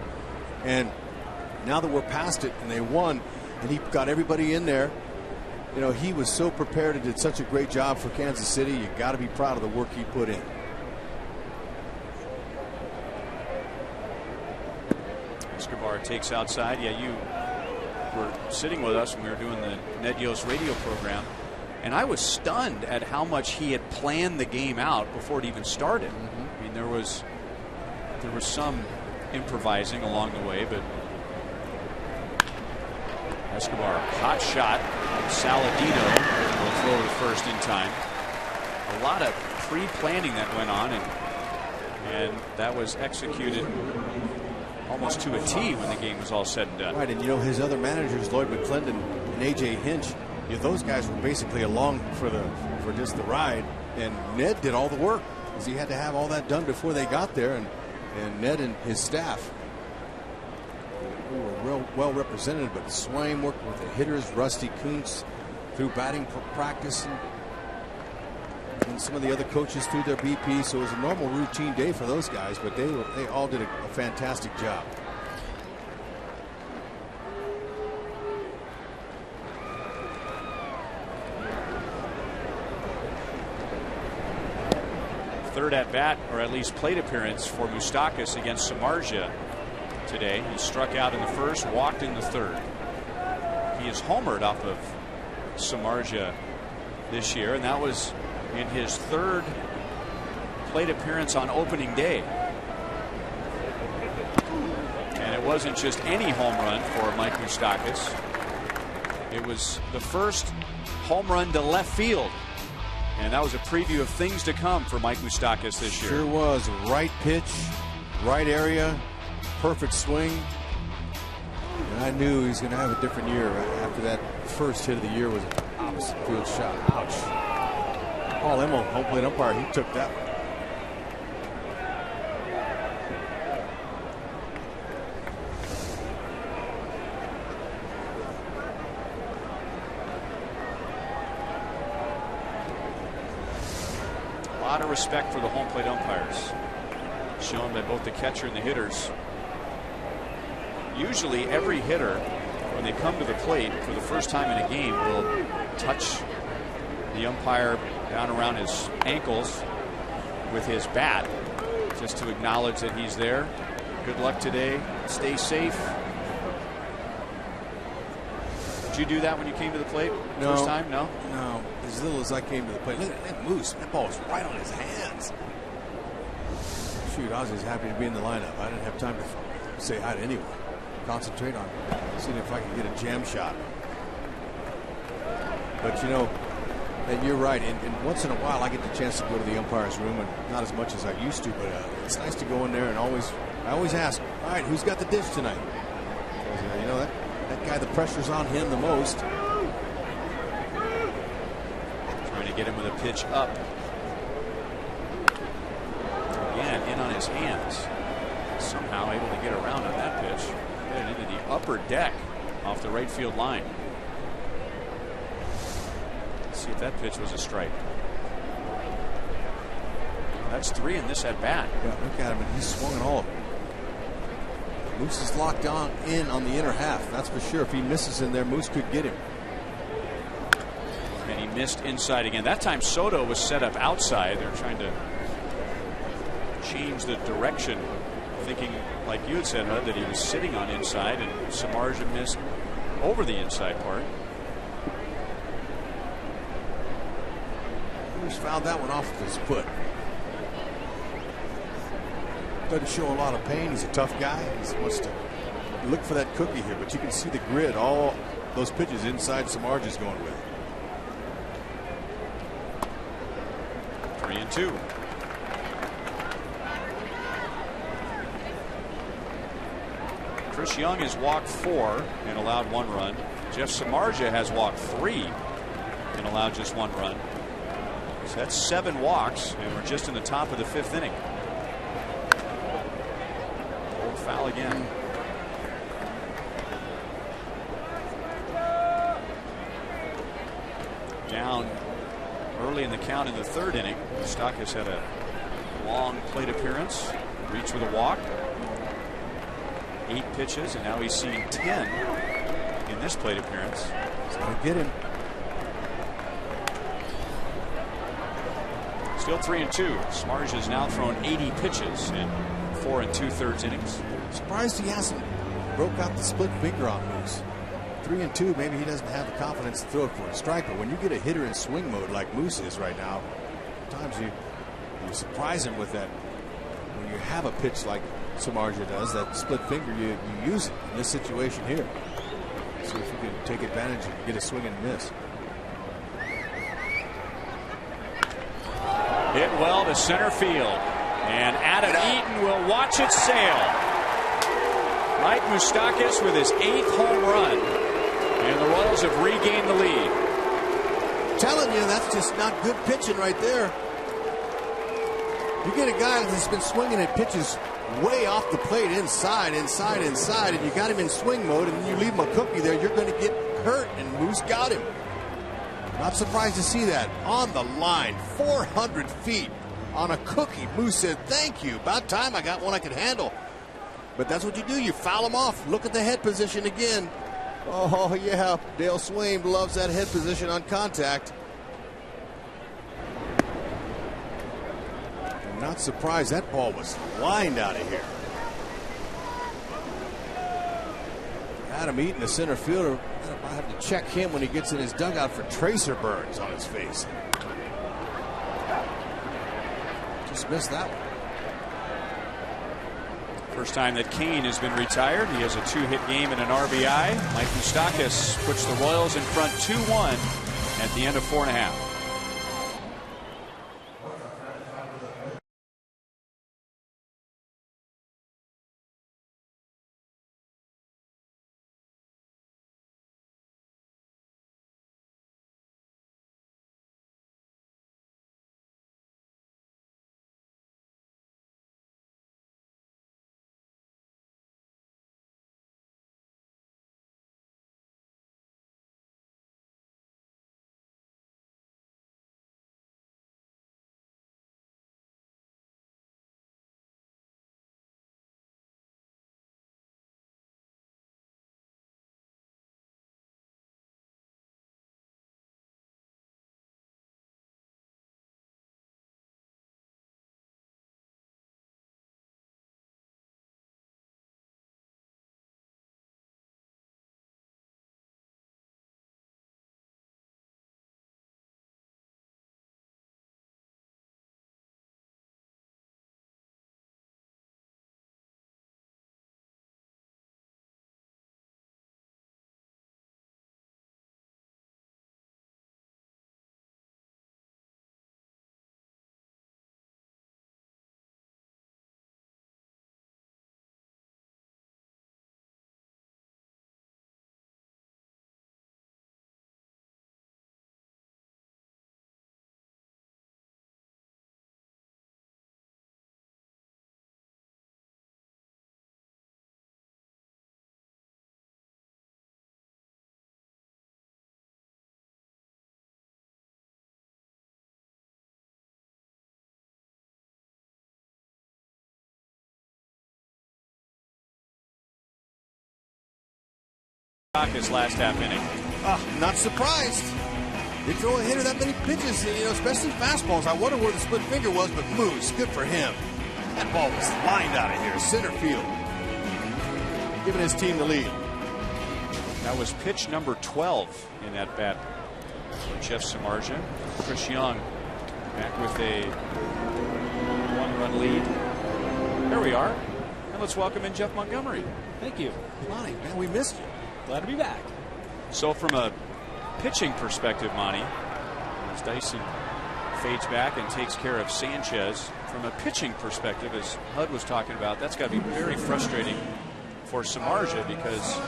And now that we're past it and they won, and he got everybody in there, you know, he was so prepared and did such a great job for Kansas City. You got to be proud of the work he put in. Escobar takes outside. Yeah, you were sitting with us when we were doing the Ned Yost radio program, and I was stunned at how much he had planned the game out before it even started. I mean, there was some improvising along the way, but Escobar, hot shot. Saladino will throw to first in time. A lot of pre-planning that went on, and that was executed almost to a T when the game was all said and done. Right, and you know, his other managers, Lloyd McClendon and A.J. Hinch, you know, those guys were basically along for just the ride, and Ned did all the work because he had to have all that done before they got there, and Ned and his staff were real well represented. But Swain worked with the hitters, Rusty Kuntz through batting practice, and some of the other coaches through their BP. So it was a normal routine day for those guys, but they all did a fantastic job. Third at bat, or at least plate appearance, for Moustakas against Samardzija today. He struck out in the first, walked in the third. He is homered off of Samardzija this year, and that was in his third plate appearance on opening day. And it wasn't just any home run for Mike Moustakas. It was the first home run to left field. And that was a preview of things to come for Mike Moustakas this year. Sure was. Right pitch, right area, perfect swing. And I knew he was going to have a different year after that first hit of the year was an opposite field shot. Ouch. Paul Emmel, home plate umpire, he took that one. A lot of respect for the home plate umpires, shown by both the catcher and the hitters. Usually every hitter, when they come to the plate for the first time in a game, will touch the umpire down around his ankles with his bat, just to acknowledge that he's there. Good luck today. Stay safe. Did you do that when you came to the plate first time? No? No. As little as I came to the plate. Look at that Moose. That ball was right on his hands. Shoot, I was just happy to be in the lineup. I didn't have time to say hi to anyone. Concentrate on seeing if I could get a jam shot. But, you know, and you're right. And once in a while, I get the chance to go to the umpire's room, and not as much as I used to, but it's nice to go in there and I always ask, all right, who's got the dish tonight? You know, that that guy, the pressure's on him the most. Trying to get him with a pitch up. Again, in on his hands. Somehow able to get around on that pitch. Get it into the upper deck off the right field line. Let's see if that pitch was a strike. That's 3 in this at bat. Yeah, look at him, and he's swung all of them. Moose is locked in on the inner half. That's for sure. If he misses in there, Moose could get him. And he missed inside again. That time Soto was set up outside. They're trying to change the direction, thinking, like you had said, Hud, that he was sitting on inside, and Samardzija missed over the inside part. Moose fouled that one off of his foot. Doesn't show a lot of pain. He's a tough guy. He wants to look for that cookie here, but you can see the grid, all those pitches inside Samardzija's going with. 3-2. Chris Young has walked 4 and allowed 1 run. Jeff Samardzija has walked 3 and allowed just 1 run. So that's 7 walks, and we're just in the top of the 5th inning. Old foul again. Down early in the count in the 3rd inning. Moustakas had a long plate appearance, reached with a walk. 8 pitches, and now he's seen 10 in this plate appearance. He's going to get him. Still 3-2. Samardzija has now thrown 80 pitches in 4 2/3 innings. Surprised he hasn't broke out the split finger on Moose. 3-2. Maybe he doesn't have the confidence to throw it for a strike, but when you get a hitter in swing mode like Moose is right now, sometimes you surprise him with that. When you have a pitch like Samardzija does, that split finger, you use it in this situation here. See if you can take advantage and get a swing and miss. Hit well to center field, and Adam Eaton will watch it sail. Mike Moustakas with his 8th home run, and the Royals have regained the lead. Telling you, that's just not good pitching right there. You get a guy that's been swinging at pitches way off the plate, inside, and you got him in swing mode, and you leave him a cookie there, you're going to get hurt, and Moose got him. Not surprised to see that. On the line, 400 feet on a cookie. Moose said, thank you. About time I got one I could handle. But that's what you do. You foul him off. Look at the head position again. Oh, yeah. Dale Swain loves that head position on contact. I'm not surprised that ball was lined out of here. Adam Eaton, the center fielder, I have to check him when he gets in his dugout for tracer burns on his face. Just missed that one. First time that Kane has been retired. He has a 2-hit game and an RBI. Mike Moustakas puts the Royals in front 2-1 at the end of 4½. His last half inning. Not surprised. They throw a hitter that many pitches, especially fastballs. I wonder where the split finger was, but Moose, good for him. That ball was lined out of here, center field, giving his team the lead. That was pitch number 12 in that bat for Jeff Samardzija. Chris Young back with a 1-run lead. There we are. And let's welcome in Jeff Montgomery. Thank you. Monty, man, we missed you. Glad to be back. So from a pitching perspective, Monty, as Dyson fades back and takes care of Sanchez, from a pitching perspective, as Hud was talking about, that's got to be very frustrating for Samardzija because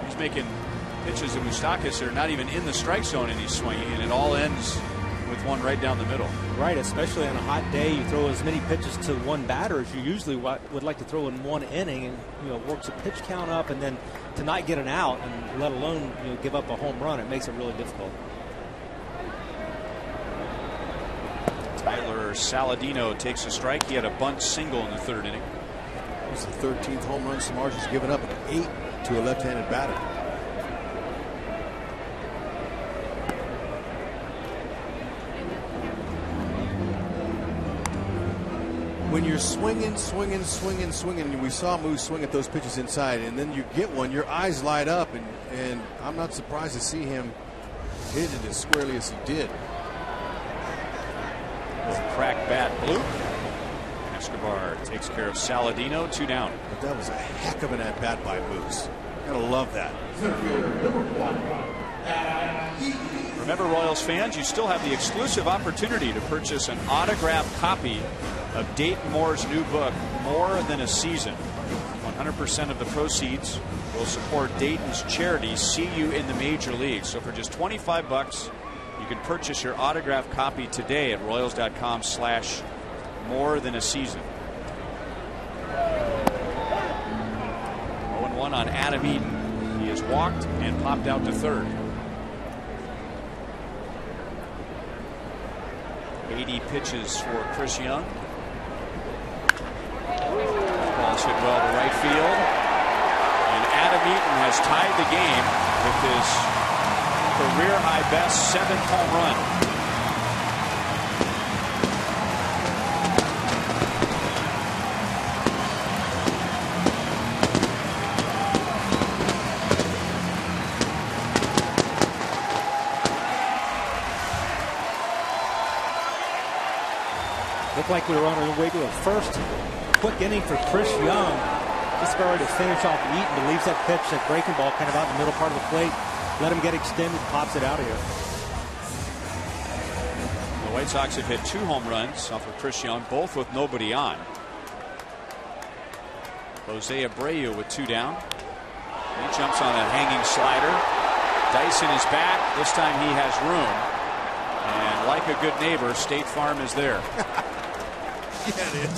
he's making pitches to Moustakas that are not even in the strike zone and he's swinging, and it all ends with one right down the middle. Right, especially on a hot day, you throw as many pitches to one batter as you usually would like to throw in one inning, and it works the pitch count up, and then to not get an out, and let alone give up a home run, it makes it really difficult. Tyler Saladino takes a strike. He had a bunt single in the third inning. It was the 13th home run Samardzija's given up, an 8 to a left-handed batter. When you're swinging, we saw Moose swing at those pitches inside, and then you get one, your eyes light up, and I'm not surprised to see him hit it as squarely as he did. Crack bat, Blue. Escobar takes care of Saladino, 2 down. But that was a heck of an at-bat by Moose. Gotta love that. Remember, Royals fans, you still have the exclusive opportunity to purchase an autographed copy of Dayton Moore's new book, More Than a Season. 100% of the proceeds will support Dayton's charity, See You in the Major Leagues. So for just $25, you can purchase your autographed copy today at Royals.com/More Than a Season. 0-1 on Adam Eaton. He has walked and popped out to third. 80 pitches for Chris Young. Ball's hit well to right field. And Adam Eaton has tied the game with his career high best 7th home run. Looked like we were on our way to a first quick inning for Chris Young. Just about ready to finish off Eaton, but leaves that pitch, that breaking ball, kind of out in the middle part of the plate. Let him get extended, pops it out of here. The White Sox have hit 2 home runs off of Chris Young, both with nobody on. Jose Abreu with 2 down. He jumps on a hanging slider. Dyson is back. This time he has room. And like a good neighbor, State Farm is there. Yeah, it is.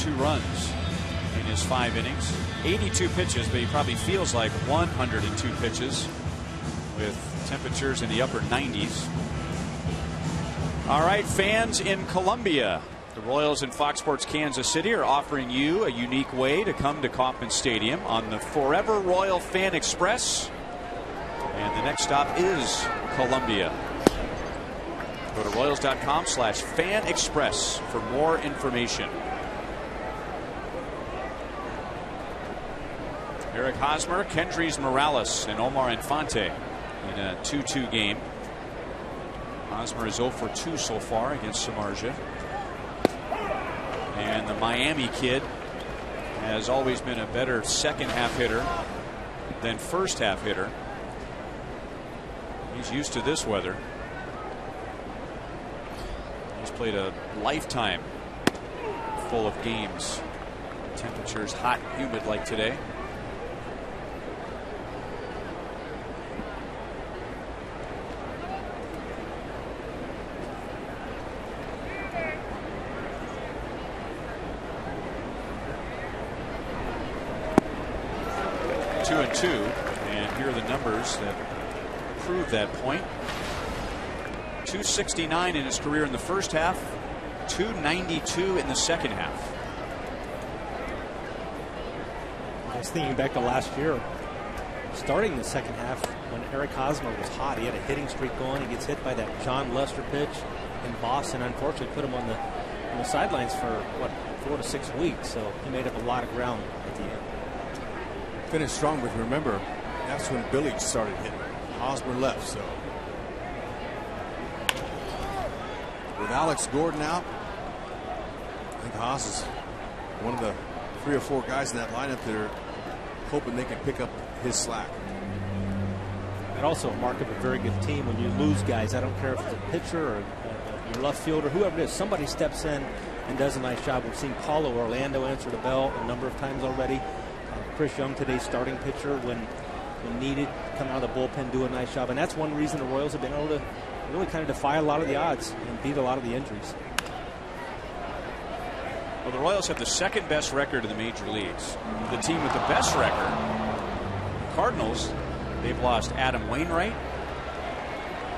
2 runs in his 5 innings. 82 pitches, but he probably feels like 102 pitches with temperatures in the upper 90s. All right, fans in Columbia. The Royals and Fox Sports Kansas City are offering you a unique way to come to Kauffman Stadium on the Forever Royal Fan Express. And the next stop is Columbia. Go to Royals.com/Fan Express for more information. Eric Hosmer, Kendrys Morales, and Omar Infante in a 2-2 game. Hosmer is 0 for 2 so far against Samardzija. And the Miami kid has always been a better second half hitter than first half hitter. He's used to this weather. He's played a lifetime full of games. Temperatures hot and humid like today. And here are the numbers that prove that point. 269 in his career in the first half, 292 in the second half. I was thinking back to last year, starting the second half when Eric Hosmer was hot. He had a hitting streak going. He gets hit by that John Lester pitch in Boston. Unfortunately, put him on the sidelines for what, 4 to 6 weeks. So he made up a lot of ground at the end. Finished strong, but remember, that's when Billy started hitting. Hosmer left, so. With Alex Gordon out, I think Haas is one of the 3 or 4 guys in that lineup that are hoping they can pick up his slack. And also a mark of a very good team when you lose guys. I don't care if it's a pitcher or your left fielder, whoever it is, somebody steps in and does a nice job. We've seen Paulo Orlando answer the bell a number of times already. Chris Young, today's starting pitcher, when needed, come out of the bullpen, do a nice job. And that's one reason the Royals have been able to really kind of defy a lot of the odds and beat a lot of the injuries. Well, the Royals have the second best record in the major leagues. The team with the best record, the Cardinals, they've lost Adam Wainwright,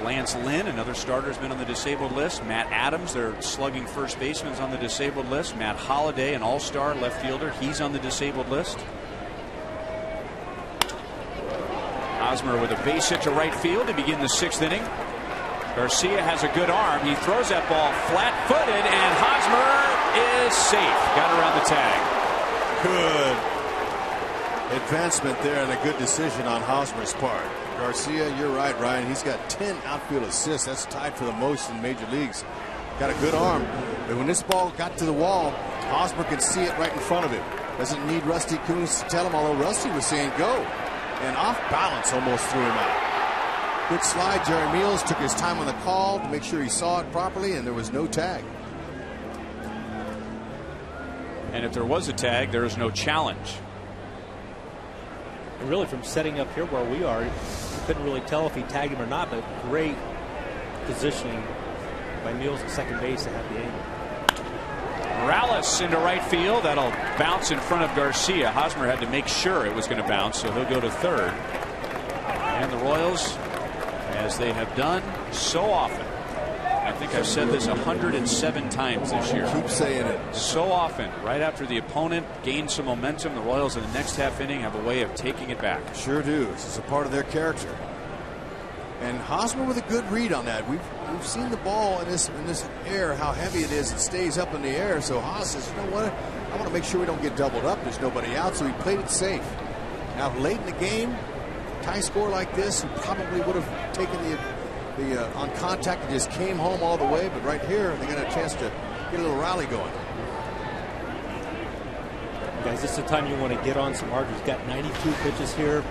Lance Lynn, another starter, has been on the disabled list. Matt Adams, their slugging first baseman, is on the disabled list. Matt Holliday, an all-star left fielder, he's on the disabled list. Hosmer with a base hit to right field to begin the 6th inning. Garcia has a good arm. He throws that ball flat-footed, and Hosmer is safe. Got around the tag. Good advancement there and a good decision on Hosmer's part. Garcia, you're right, Ryan. He's got 10 outfield assists. That's tied for the most in major leagues. Got a good arm. But when this ball got to the wall, Hosmer could see it right in front of him. Doesn't need Rusty Coons to tell him, although Rusty was saying go. And off balance almost threw him out. Good slide. Jerry Meals took his time on the call to make sure he saw it properly, and there was no tag. And if there was a tag, there is no challenge. And really, from setting up here where we are, you couldn't really tell if he tagged him or not, but great positioning by Meals at second base to have the angle. Morales into right field. That'll bounce in front of Garcia. Hosmer had to make sure it was going to bounce, so he'll go to third. And the Royals, as they have done so often, I think I've said this 107 times this year. Keep saying it. So often, right after the opponent gains some momentum, the Royals in the next half inning have a way of taking it back. Sure do. This is a part of their character. And Hosmer with a good read on that. We've seen the ball in this air, how heavy it is. It stays up in the air. So Haas says, you know what? I want to make sure we don't get doubled up. There's nobody out, so he played it safe. Now, late in the game, tie score like this, he probably would have taken the on contact and just came home all the way. But right here, they got a chance to get a little rally going. Guys, this is the time you want to get on Samardzija. He's got 92 pitches here.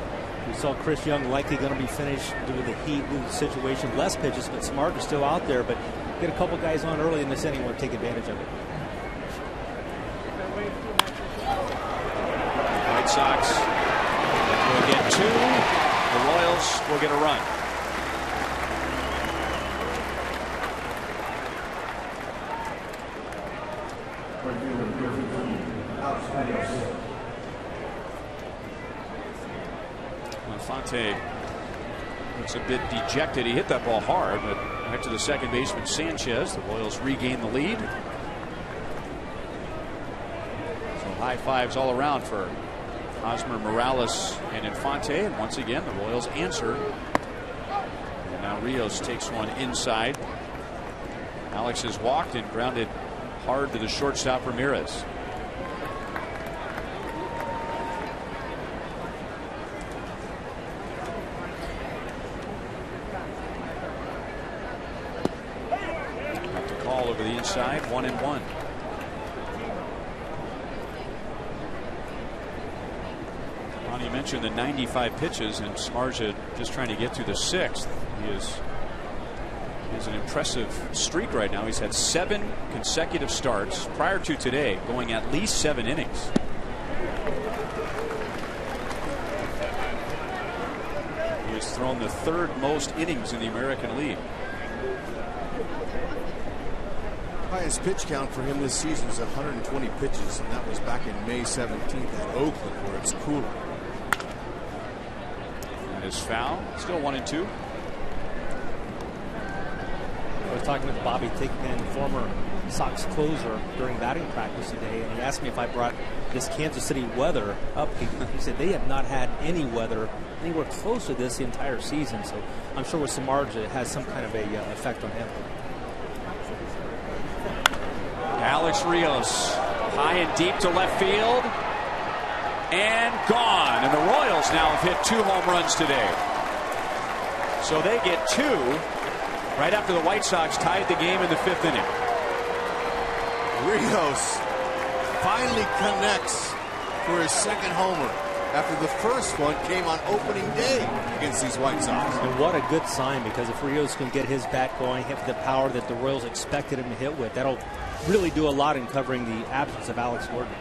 We saw Chris Young likely going to be finished due to the heat, due to the situation. Less pitches, but Samardzija's still out there. But get a couple guys on early in this inning, want to take advantage of it. White Sox will get 2. The Royals will get a run. Infante looks a bit dejected. He hit that ball hard, but back to the second baseman Sanchez. The Royals regain the lead. So high fives all around for Hosmer, Morales, and Infante. And once again, the Royals answer. And now Rios takes one inside. Alex has walked and grounded hard to the shortstop Ramirez. Got the call over the inside, 1-1. You mentioned the 95 pitches, and Samardzija just trying to get to the 6th. He is an impressive streak right now. He's had 7 consecutive starts prior to today, going at least 7 innings. He has thrown the 3rd most innings in the American League. Highest pitch count for him this season is 120 pitches, and that was back in May 17th at Oakland, where it's cooler. That is foul. Still 1-2. I was talking with Bobby Tickman, former Sox closer, during batting practice today, and he asked me if I brought this Kansas City weather up. He said they have not had any weather anywhere close to this the entire season, so I'm sure with Samardzija it has some kind of a effect on him. Alex Rios high and deep to left field and gone, and the Royals now have hit 2 home runs today, so they get 2 right after the White Sox tied the game in the 5th inning. Rios finally connects for his 2nd homer after the first one came on opening day against these White Sox. And what a good sign, because if Rios can get his bat going, hit the power that the Royals expected him to hit with, that'll really do a lot in covering the absence of Alex Gordon.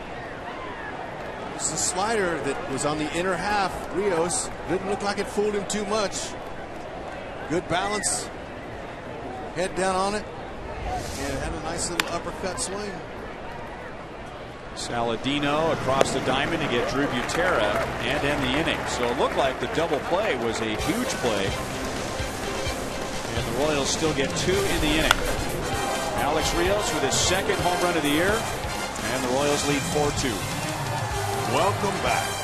It's the slider that was on the inner half. Rios didn't look like it fooled him too much. Good balance. Head down on it. And had a nice little uppercut swing. Saladino across the diamond to get Drew Butera and end the inning. So it looked like the double play was a huge play. And the Royals still get 2 in the inning. Alex Rios with his 2nd home run of the year. And the Royals lead 4-2. Welcome back.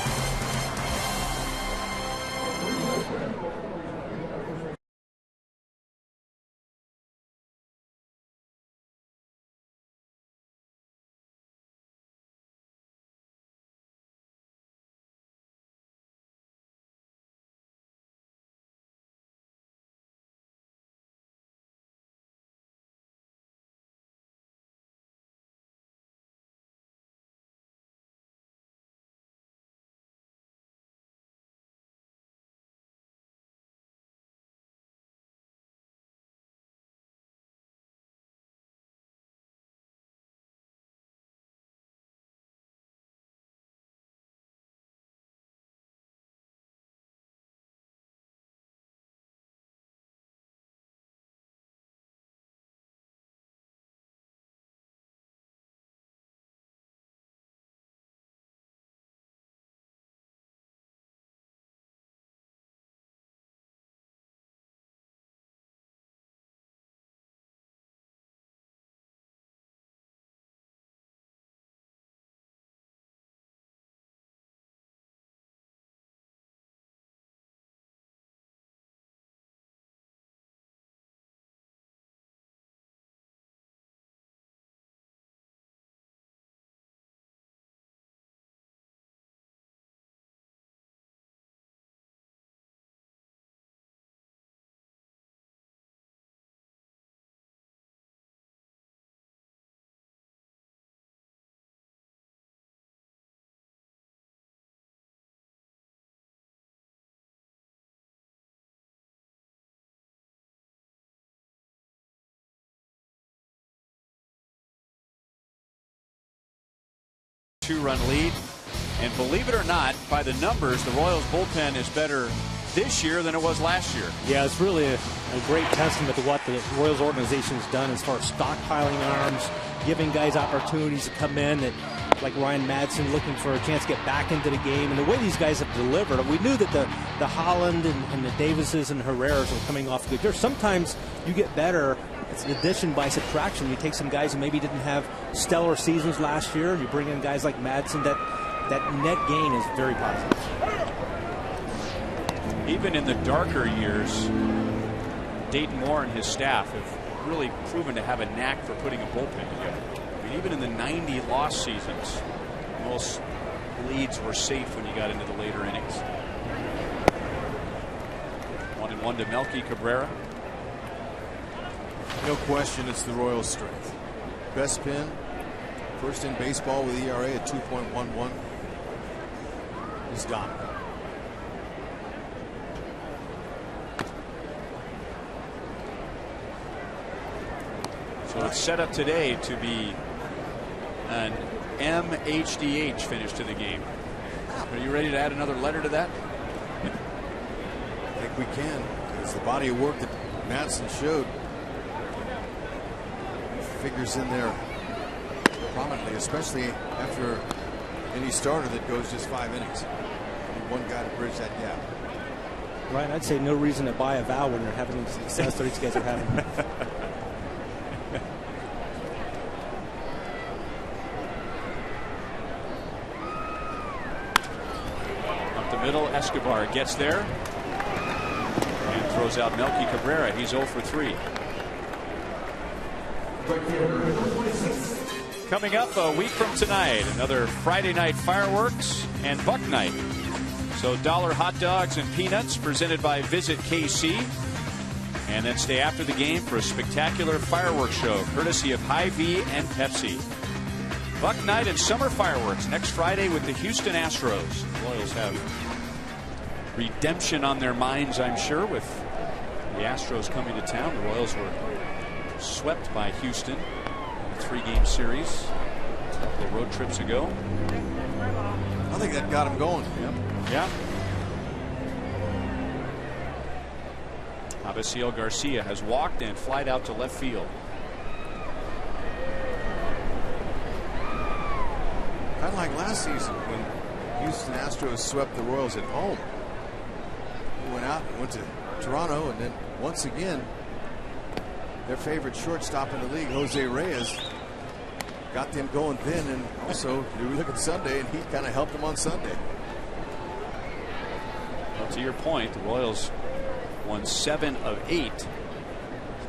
Two-run lead, and believe it or not, by the numbers, the Royals bullpen is better this year than it was last year. Yeah, it's really a great testament to what the Royals organization has done as far as stockpiling arms, giving guys opportunities to come in that like Ryan Madson looking for a chance to get back into the game. And the way these guys have delivered, we knew that the Holland and the Davises and Herreras were coming off good years. Sometimes you get better. It's an addition by subtraction. You take some guys who maybe didn't have stellar seasons last year, and you bring in guys like Madsen. That net gain is very positive. Even in the darker years, Dayton Moore and his staff have really proven to have a knack for putting a bullpen together. I mean, even in the 90 loss seasons, most leads were safe when you got into the later innings. 1-1 to Melky Cabrera. No question, it's the Royals' strength. Best pin, first in baseball with ERA at 2.11. Is dominant. So it's set up today to be an MHDH finish to the game. Are you ready to add another letter to that? I think we can. It's the body of work that Madsen showed. Figures in there prominently, especially after any starter that goes just 5 innings. Need one guy to bridge that gap. Ryan, I'd say no reason to buy a vow when you're having the success that these guys are having. Up the middle, Escobar gets there and throws out Melky Cabrera. He's 0 for 3. Coming up a week from tonight, another Friday night fireworks and Buck Night. So dollar hot dogs and peanuts presented by Visit KC. And then stay after the game for a spectacular fireworks show courtesy of Hy-Vee and Pepsi. Buck Night and summer fireworks next Friday with the Houston Astros. The Royals have redemption on their minds, I'm sure, with the Astros coming to town. The Royals were swept by Houston in a 3-game series a couple of road trips ago. I think that got him going. Yep. Yeah. Abaciel Garcia has walked and flied out to left field. Kind of like last season when Houston Astros swept the Royals at home. He went out and went to Toronto, and then once again their favorite shortstop in the league, Jose Reyes, got them going then, and also you look at Sunday and he kind of helped them on Sunday. Well, to your point, the Royals won 7 of 8, so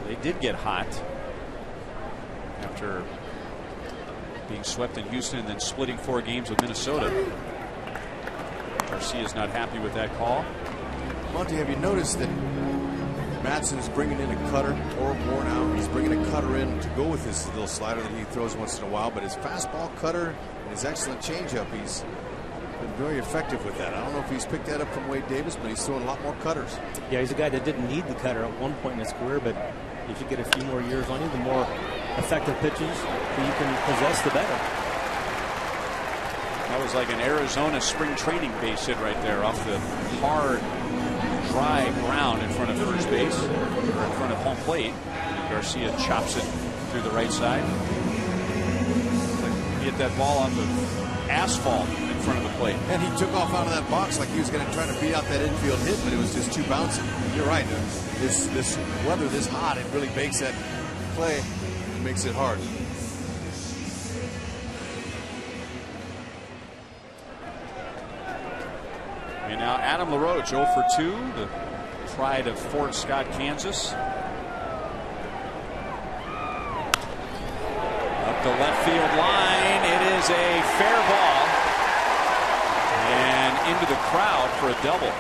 they did get hot after being swept in Houston and then splitting 4 games with Minnesota. Garcia's not happy with that call. Monty, have you noticed that Madsen's bringing in a cutter, or more now? He's bringing a cutter in to go with his little slider that he throws once in a while, but his fastball, cutter, and his excellent changeup, he's been very effective with that. I don't know if he's picked that up from Wade Davis, but he's throwing a lot more cutters. Yeah, he's a guy that didn't need the cutter at one point in his career, but if you get a few more years on you, the more effective pitches that you can possess, the better. That was like an Arizona spring training base hit right there off the hard, dry ground in front of first base, or in front of home plate. Garcia chops it through the right side. He hit that ball off of asphalt in front of the plate. And he took off out of that box like he was going to try to beat out that infield hit, but it was just too bouncy. You're right. This weather this hot, it really bakes that play and makes it hard. And now Adam LaRoche 0 for 2, the pride of Fort Scott, Kansas. Up the left field line. It is a fair ball. And into the crowd for a double.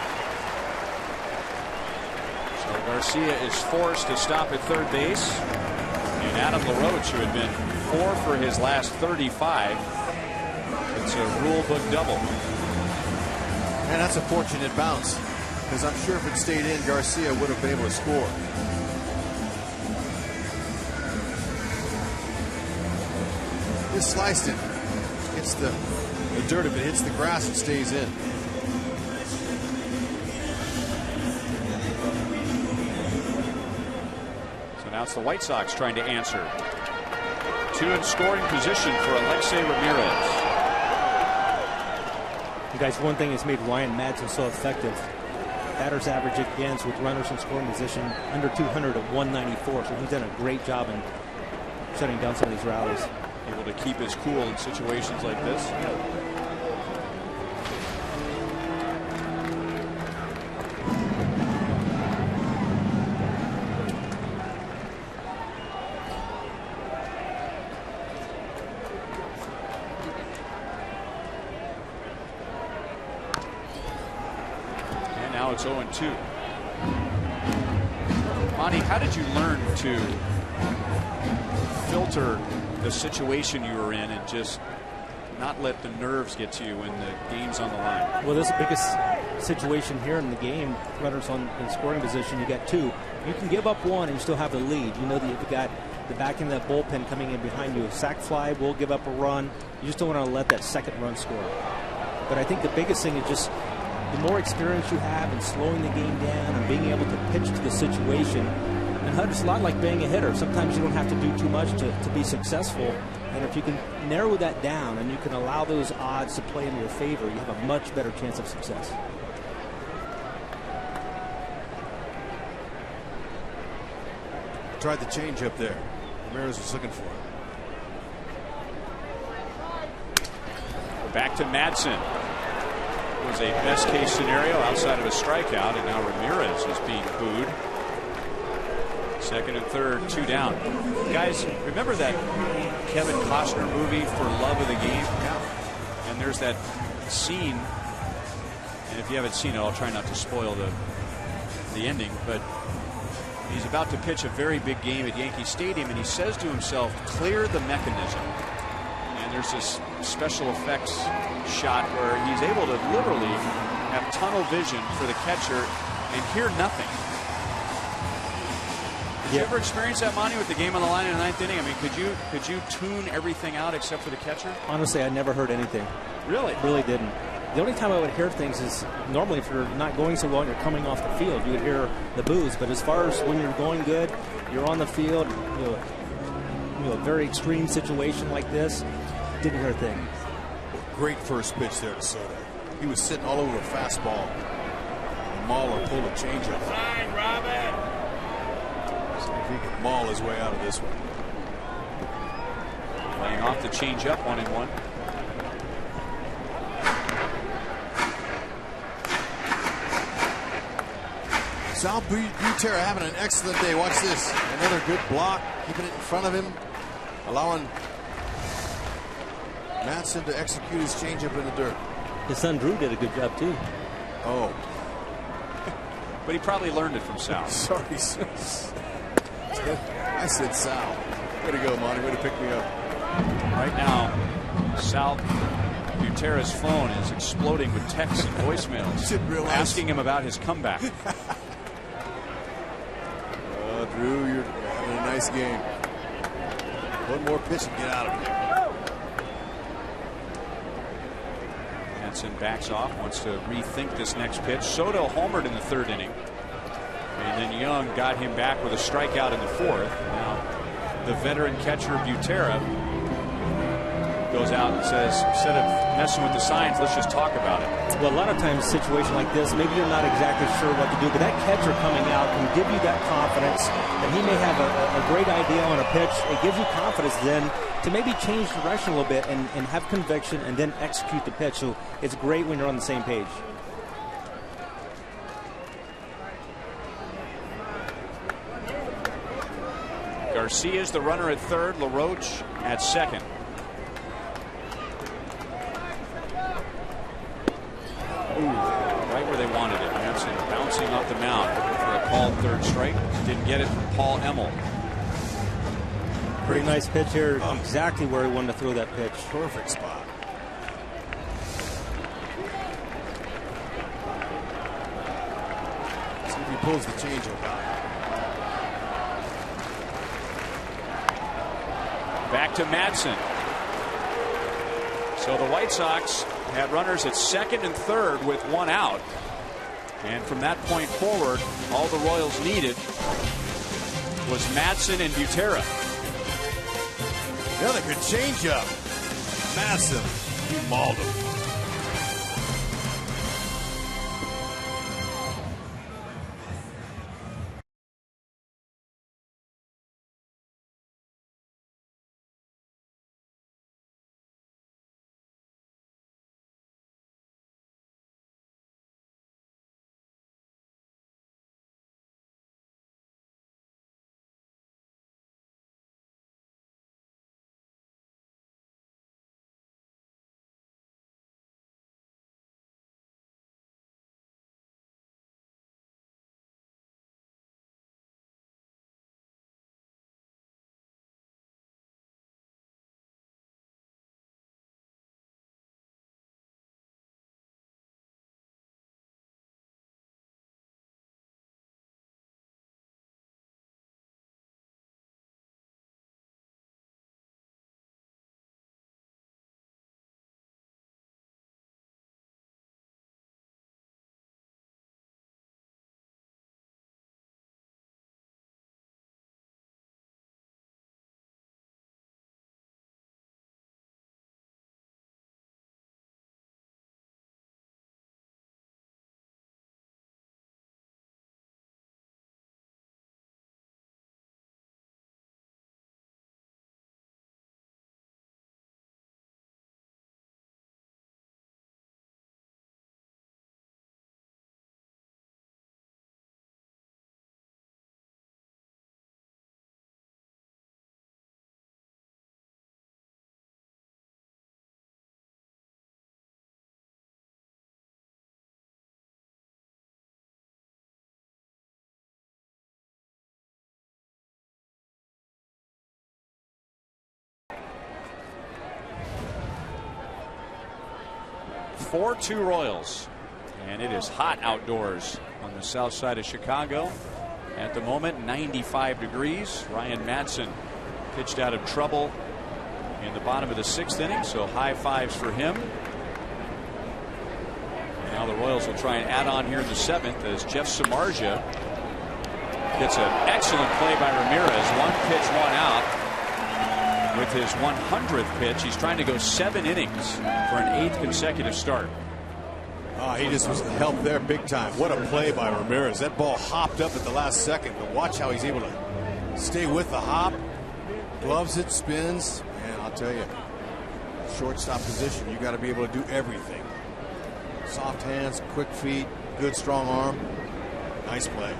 So Garcia is forced to stop at third base. And Adam LaRoche, who had been 4 for his last 35, it's a rule book double. And that's a fortunate bounce, because I'm sure if it stayed in, Garcia would have been able to score. Just sliced it. Hits the dirt of it, hits the grass, and stays in. So now it's the White Sox trying to answer. 2 in scoring position for Alexei Ramirez. guys, one thing that's made Ryan Madson so effective, batter's average against with runners in scoring position under 200 at 194. So he's done a great job in shutting down some of these rallies. Able to keep his cool in situations like this. And now it's 0-2. Monty, how did you learn to filter the situation you were in and just not let the nerves get to you when the game's on the line? Well, this is the biggest situation here in the game. Runners in scoring position, you got two. You can give up one and you still have the lead. You know that you've got the back end of that bullpen coming in behind you. A sac fly will give up a run. You just don't want to let that second run score. But I think the biggest thing is just the more experience you have in slowing the game down and being able to pitch to the situation. And it's a lot like being a hitter. Sometimes you don't have to do too much to be successful. And if you can narrow that down and you can allow those odds to play in your favor, you have a much better chance of success. Tried the changeup there. Ramirez was looking for it. Back to Madsen. It was a best case scenario outside of a strikeout, and now Ramirez is being booed. Second and third, 2 down. Guys, remember that Kevin Costner movie For Love of the Game? Yeah. And there's that scene, and if you haven't seen it, I'll try not to spoil the ending, but he's about to pitch a very big game at Yankee Stadium, and he says to himself, clear the mechanism. And there's this special effects shot where he's able to literally have tunnel vision for the catcher and hear nothing. Did you ever experience that, Monty, with the game on the line in the 9th inning? I mean, could you tune everything out except for the catcher? Honestly, I never heard anything. Really? Really didn't. The only time I would hear things is normally if you're not going so well and you're coming off the field, you would hear the boos. But as far as when you're going good, you're on the field, a very extreme situation like this, didn't hear a thing. Great first pitch there to Soto. He was sitting all over a fastball. And Mahler pulled a changeup. Fine, Robin. See if he can maul his way out of this one. Playing off the changeup, 1-1. Sal Butera having an excellent day. Watch this. Another good block. Keeping it in front of him. Allowing Madsen to execute his changeup in the dirt. His son Drew did a good job, too. Oh. But he probably learned it from Sal. Sorry. I said Sal. Way to go, Monty. Way to pick me up. Right now, Sal Butera's phone is exploding with texts and voicemails asking him about his comeback. Drew, you're having a nice game. One more pitch and get out of here. Madsen backs off, wants to rethink this next pitch. Soto homered in the 3rd inning. And then Young got him back with a strikeout in the 4th. Now, the veteran catcher Butera goes out and says, instead of messing with the signs, let's just talk about it. Well, a lot of times, a situation like this, maybe you're not exactly sure what to do, but that catcher coming out can give you that confidence that he may have a great idea on a pitch. It gives you confidence then to maybe change direction a little bit and have conviction and then execute the pitch. So it's great when you're on the same page. Garcia's the runner at 3rd, LaRoche at 2nd. Right where they wanted it. Madsen bouncing off the mound for a called 3rd strike. Didn't get it from Paul Emmel. Pretty nice pitch here. Exactly where he wanted to throw that pitch. Perfect spot. See if he pulls the changeup out. Back to Madsen. So the White Sox had runners at 2nd and 3rd with 1 out. And from that point forward, all the Royals needed was Madsen and Butera. Another good changeup. Madsen. He mauled him. 4-2 Royals. And it is hot outdoors on the south side of Chicago. At the moment, 95 degrees. Ryan Madson pitched out of trouble in the bottom of the 6th inning, so high fives for him. And now the Royals will try and add on here in the 7th as Jeff Samardzija gets an excellent play by Ramirez. 1 pitch, 1 out. With his 100th pitch, he's trying to go 7 innings for an 8th consecutive start. Oh, he just was helped there big time. What a play by Ramirez. That ball hopped up at the last second, but watch how he's able to stay with the hop. Gloves it, spins, and I'll tell you, shortstop position, you got to be able to do everything. Soft hands, quick feet, good strong arm. Nice play.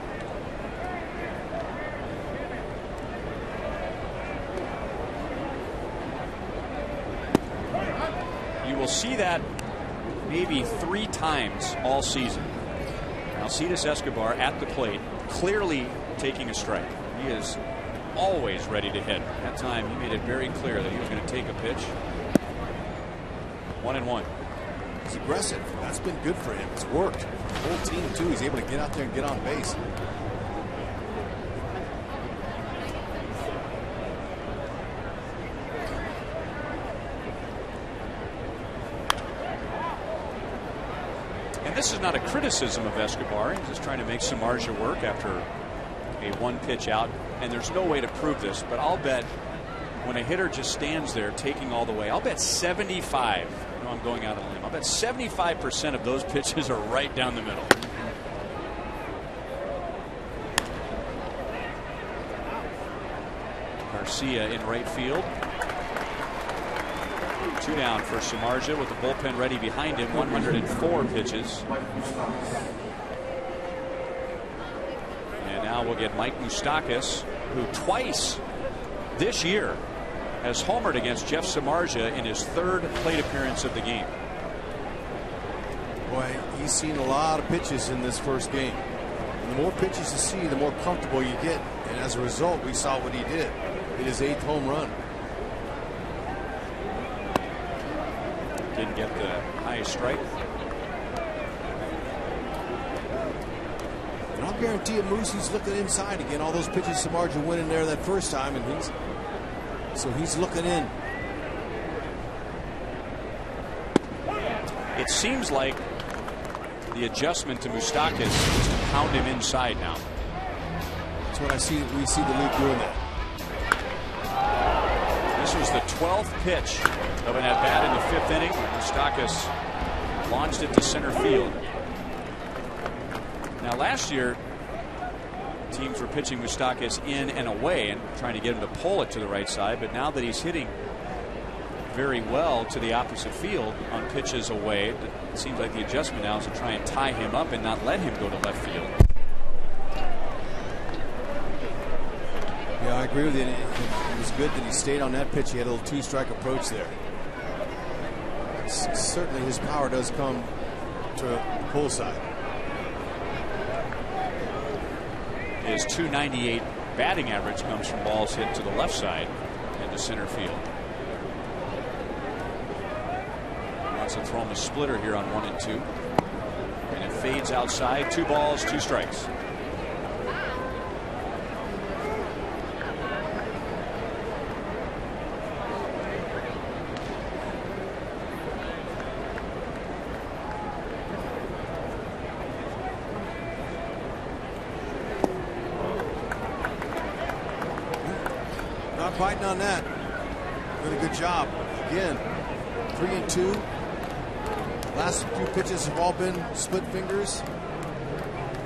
You will see that maybe 3 times all season. Alcides Escobar at the plate, clearly taking a strike. He is always ready to hit. That time he made it very clear that he was going to take a pitch. 1-1. He's aggressive. That's been good for him. It's worked. The whole team too. He's able to get out there and get on base. And this is not a criticism of Escobar. He's just trying to make Samardzija work after a 1 pitch out. And there's no way to prove this, but I'll bet when a hitter just stands there taking all the way, I'll bet 75. I know I'm going out on a limb. I'll bet 75% of those pitches are right down the middle. Garcia in right field. 2 down for Samardzija with the bullpen ready behind him. 104 pitches. And now we'll get Mike Moustakas, who twice this year has homered against Jeff Samardzija in his 3rd plate appearance of the game. Boy, he's seen a lot of pitches in this first game. And the more pitches you see, the more comfortable you get. And as a result, we saw what he did in his 8th home run. Didn't get the highest strike. And I'll guarantee you, Moose, he's looking inside again. All those pitches Samardzija went in there that first time, and he's looking in. It seems like the adjustment to Moustakas is to pound him inside now. That's what I see. We see the league doing that. This was the 12th pitch of an at-bat in the 5th inning. Moustakas launched it to center field. Now last year, teams were pitching Moustakas in and away and trying to get him to pull it to the right side. But now that he's hitting very well to the opposite field on pitches away, it seems like the adjustment now is to try and tie him up and not let him go to left field. Yeah, I agree with you. It was good that he stayed on that pitch. He had a little 2-strike approach there. Certainly his power does come to the pull side. His .298 batting average comes from balls hit to the left side into center field. He wants to throw him a splitter here on 1 and 2. And it fades outside. 2 balls, 2 strikes. Biting on that. Did a good job. Again, 3 and 2. Last few pitches have all been split fingers.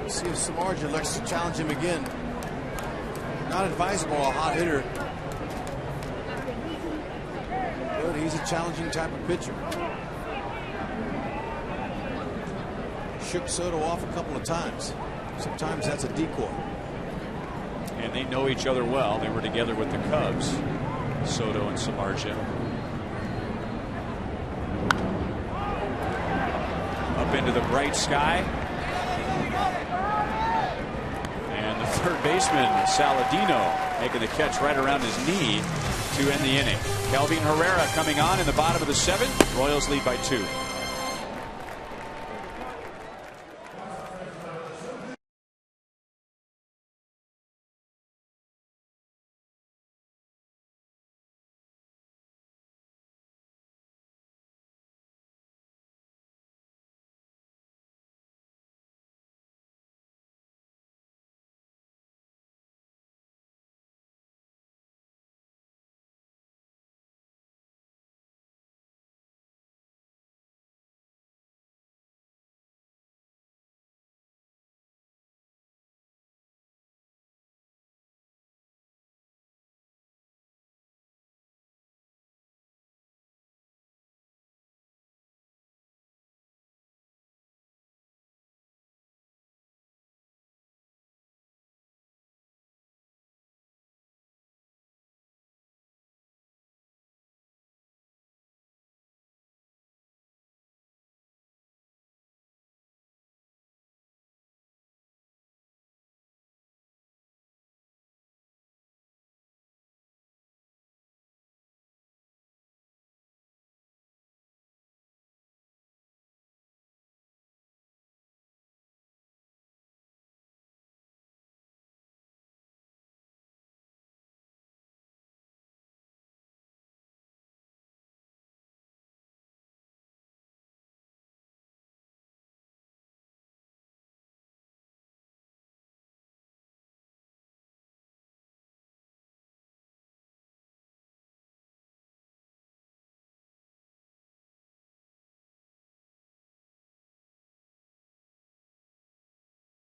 Let's see if Samardzija likes to challenge him again. Not advisable, a hot hitter. But he's a challenging type of pitcher. Shook Soto off a couple of times. Sometimes that's a decoy. And they know each other well. They were together with the Cubs, Soto and Samardzija. Up into the bright sky. And the third baseman, Saladino, making the catch right around his knee to end the inning. Kelvin Herrera coming on in the bottom of the 7th. Royals lead by 2.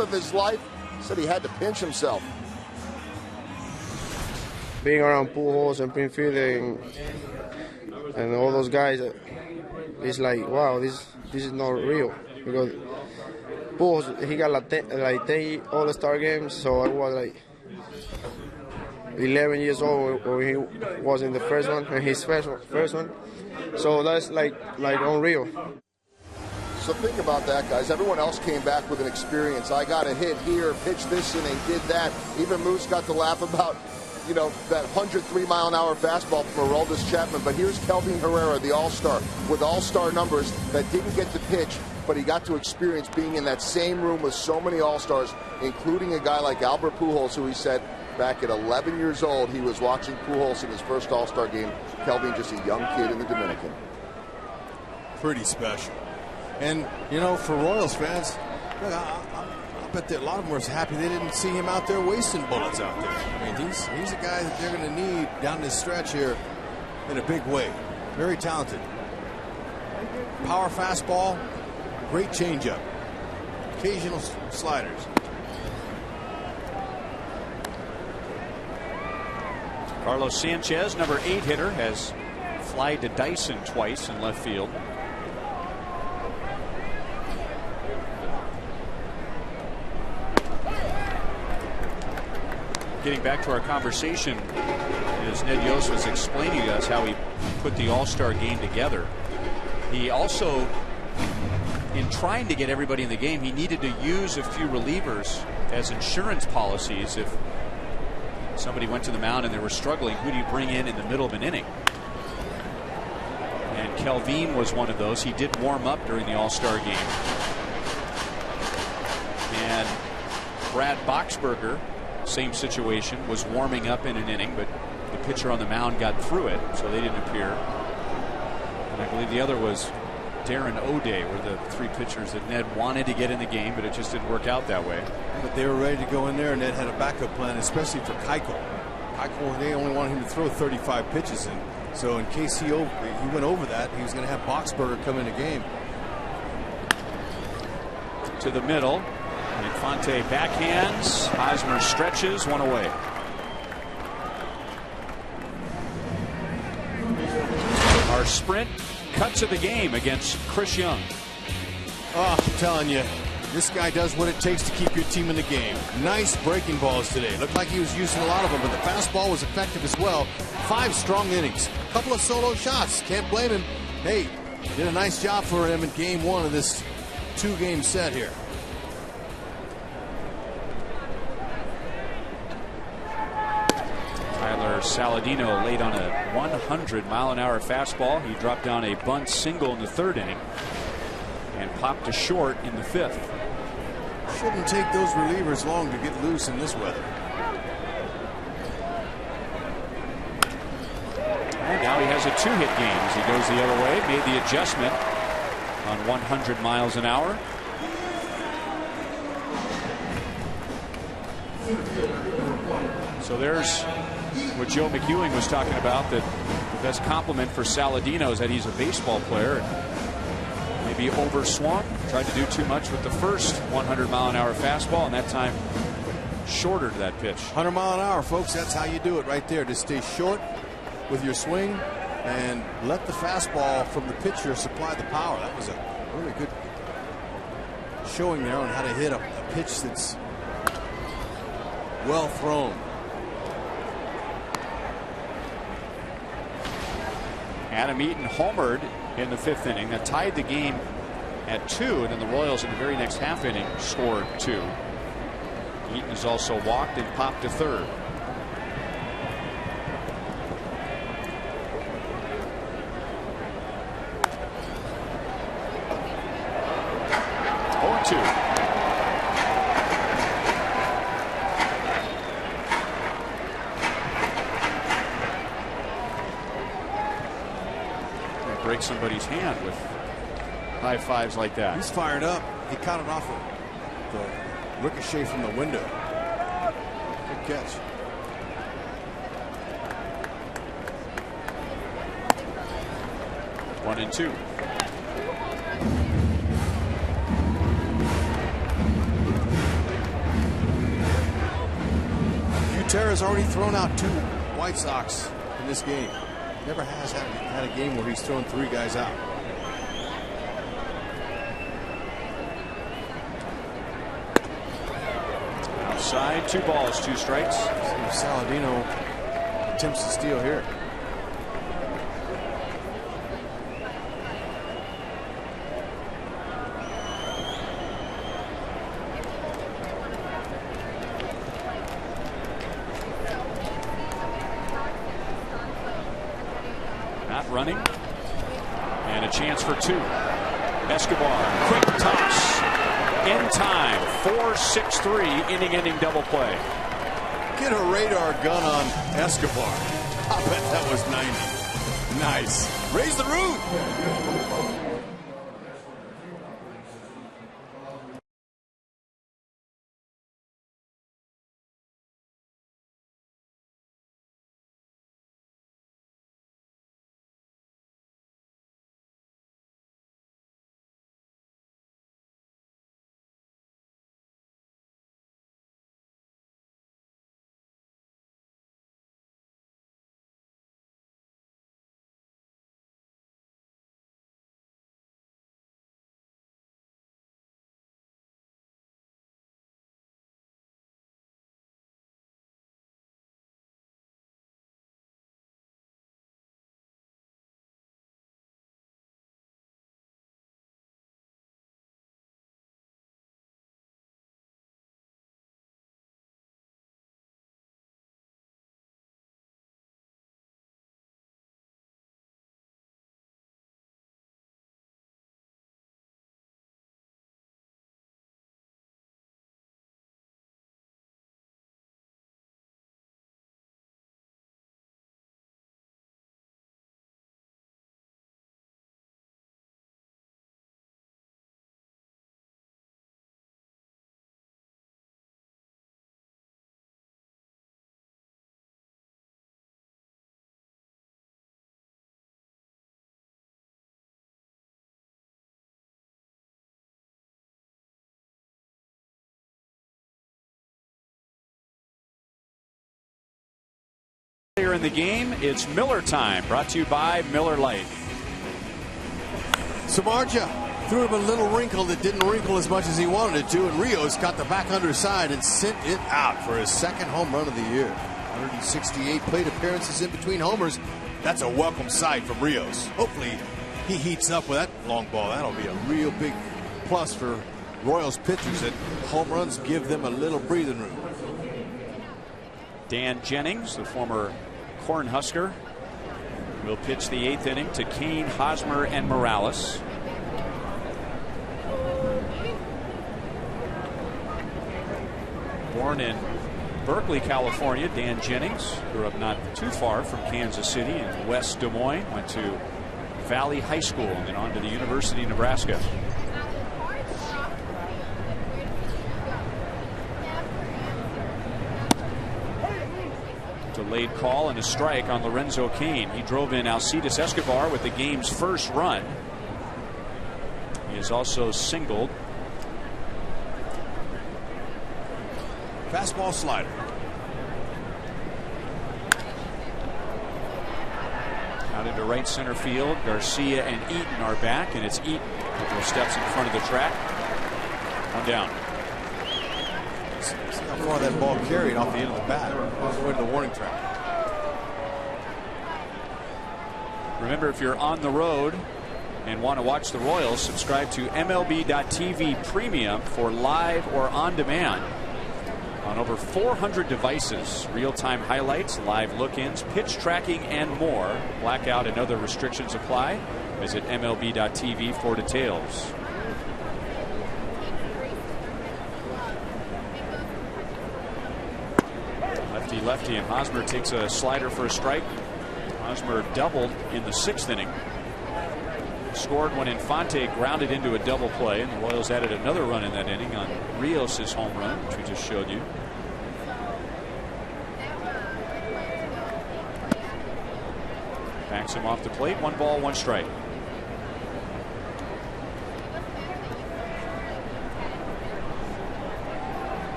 of his life, said he had to pinch himself. Being around Pujols and Pinfield and all those guys, it's like, wow, this is not real. Because Pujols, he got like 10 All-Star games, so I was like 11 years old when he was in the first one, and his first one. So that's like unreal. So think about that, guys. Everyone else came back with an experience. I got a hit here, pitched this inning, did that. Even Moose got to laugh about, you know, that 103-mile-an-hour fastball from Aroldis Chapman. But here's Kelvin Herrera, the all-star, with all-star numbers that didn't get to pitch, but he got to experience being in that same room with so many all-stars, including a guy like Albert Pujols, who he said back at 11 years old, he was watching Pujols in his first all-star game. Kelvin, just a young kid in the Dominican. Pretty special. And, you know, for Royals fans, look, I bet that a lot of them were happy they didn't see him out there wasting bullets out there. I mean, he's a guy that they're going to need down this stretch here in a big way. Very talented. Power fastball, great changeup, occasional sliders. Carlos Sanchez, number 8 hitter, has flied to Dyson twice in left field. Getting back to our conversation, as Ned Yost was explaining to us how he put the All-Star game together, he also, in trying to get everybody in the game, he needed to use a few relievers as insurance policies. If somebody went to the mound and they were struggling, who do you bring in the middle of an inning? And Kelvin was one of those. He did warm up during the All-Star game. And Brad Boxberger, same situation, was warming up in an inning, but the pitcher on the mound got through it, so they didn't appear. And I believe the other was Darren O'Day, were the 3 pitchers that Ned wanted to get in the game, but it just didn't work out that way. But they were ready to go in there, and Ned had a backup plan, especially for Keuchel. Keuchel, they only wanted him to throw 35 pitches, and so in case he went over that, he was going to have Boxberger come in the game. To the middle. Infante backhands. Hosmer stretches, one away. Our sprint cut to the game against Chris Young. Oh, I'm telling you, this guy does what it takes to keep your team in the game. Nice breaking balls today. Looked like he was using a lot of them, but the fastball was effective as well. 5 strong innings. Couple of solo shots. Can't blame him. Hey, did a nice job for him in game 1 of this 2-game set here. Saladino laid on a 100-mile-an-hour fastball. He dropped down a bunt single in the 3rd inning and popped to short in the 5th. Shouldn't take those relievers long to get loose in this weather. And now he has a 2-hit game as he goes the other way. Made the adjustment on 100 miles an hour. So there's what Joe McEwing was talking about, that the best compliment for Saladino is that he's a baseball player. Maybe overswung, tried to do too much with the first 100-mile-an-hour fastball, and that time shorter to that pitch. 100 mile an hour, folks. That's how you do it right there. Just stay short with your swing and let the fastball from the pitcher supply the power. That was a really good showing there on how to hit a pitch that's well thrown. Adam Eaton homered in the 5th inning. That tied the game at 2, and then the Royals in the very next half inning scored 2. Eaton has also walked and popped to 3rd. Break somebody's hand with high fives like that. He's fired up. He caught it off of the ricochet from the window. Good catch. One and 2. Tejera's already thrown out 2 White Sox in this game. Never has had a game where he's thrown 3 guys out. Outside, 2 balls, 2 strikes. See if Saladino attempts to steal here. Running and a chance for 2. Escobar, quick toss in time. 4-6-3 inning-ending double play. Get a radar gun on Escobar. I bet that was 90. Nice. Raise the roof. Here in the game, it's Miller time, brought to you by Miller Lite. Samardzija threw him a little wrinkle that didn't wrinkle as much as he wanted it to, and Rios got the back underside and sent it out for his 2nd home run of the year. 168 plate appearances in between homers. That's a welcome sight from Rios. Hopefully he heats up with that long ball. That'll be a real big plus for Royals pitchers, that home runs give them a little breathing room. Dan Jennings, the former Cornhusker, will pitch the 8th inning to Kane, Hosmer, and Morales. Born in Berkeley, California, Dan Jennings grew up not too far from Kansas City in West Des Moines, went to Valley High School and then on to the University of Nebraska. Delayed call and a strike on Lorenzo Cain. He drove in Alcides Escobar with the game's first run. He is also singled. Fastball slider. Out into right center field. Garcia and Eaton are back, and it's Eaton. A couple of steps in front of the track. One down. See how far that ball carried off the end of the bat. All the way to the warning track. Remember, if you're on the road and want to watch the Royals, subscribe to MLB.TV Premium for live or on demand on over 400 devices. Real-time highlights, live look-ins, pitch tracking, and more. Blackout and other restrictions apply. Visit MLB.TV for details. Lefty, and Hosmer takes a slider for a strike. Hosmer doubled in the 6th inning. Scored when Infante grounded into a double play, and the Royals added another run in that inning on Rios' home run, which we just showed you. Backs him off the plate. 1 ball, 1 strike.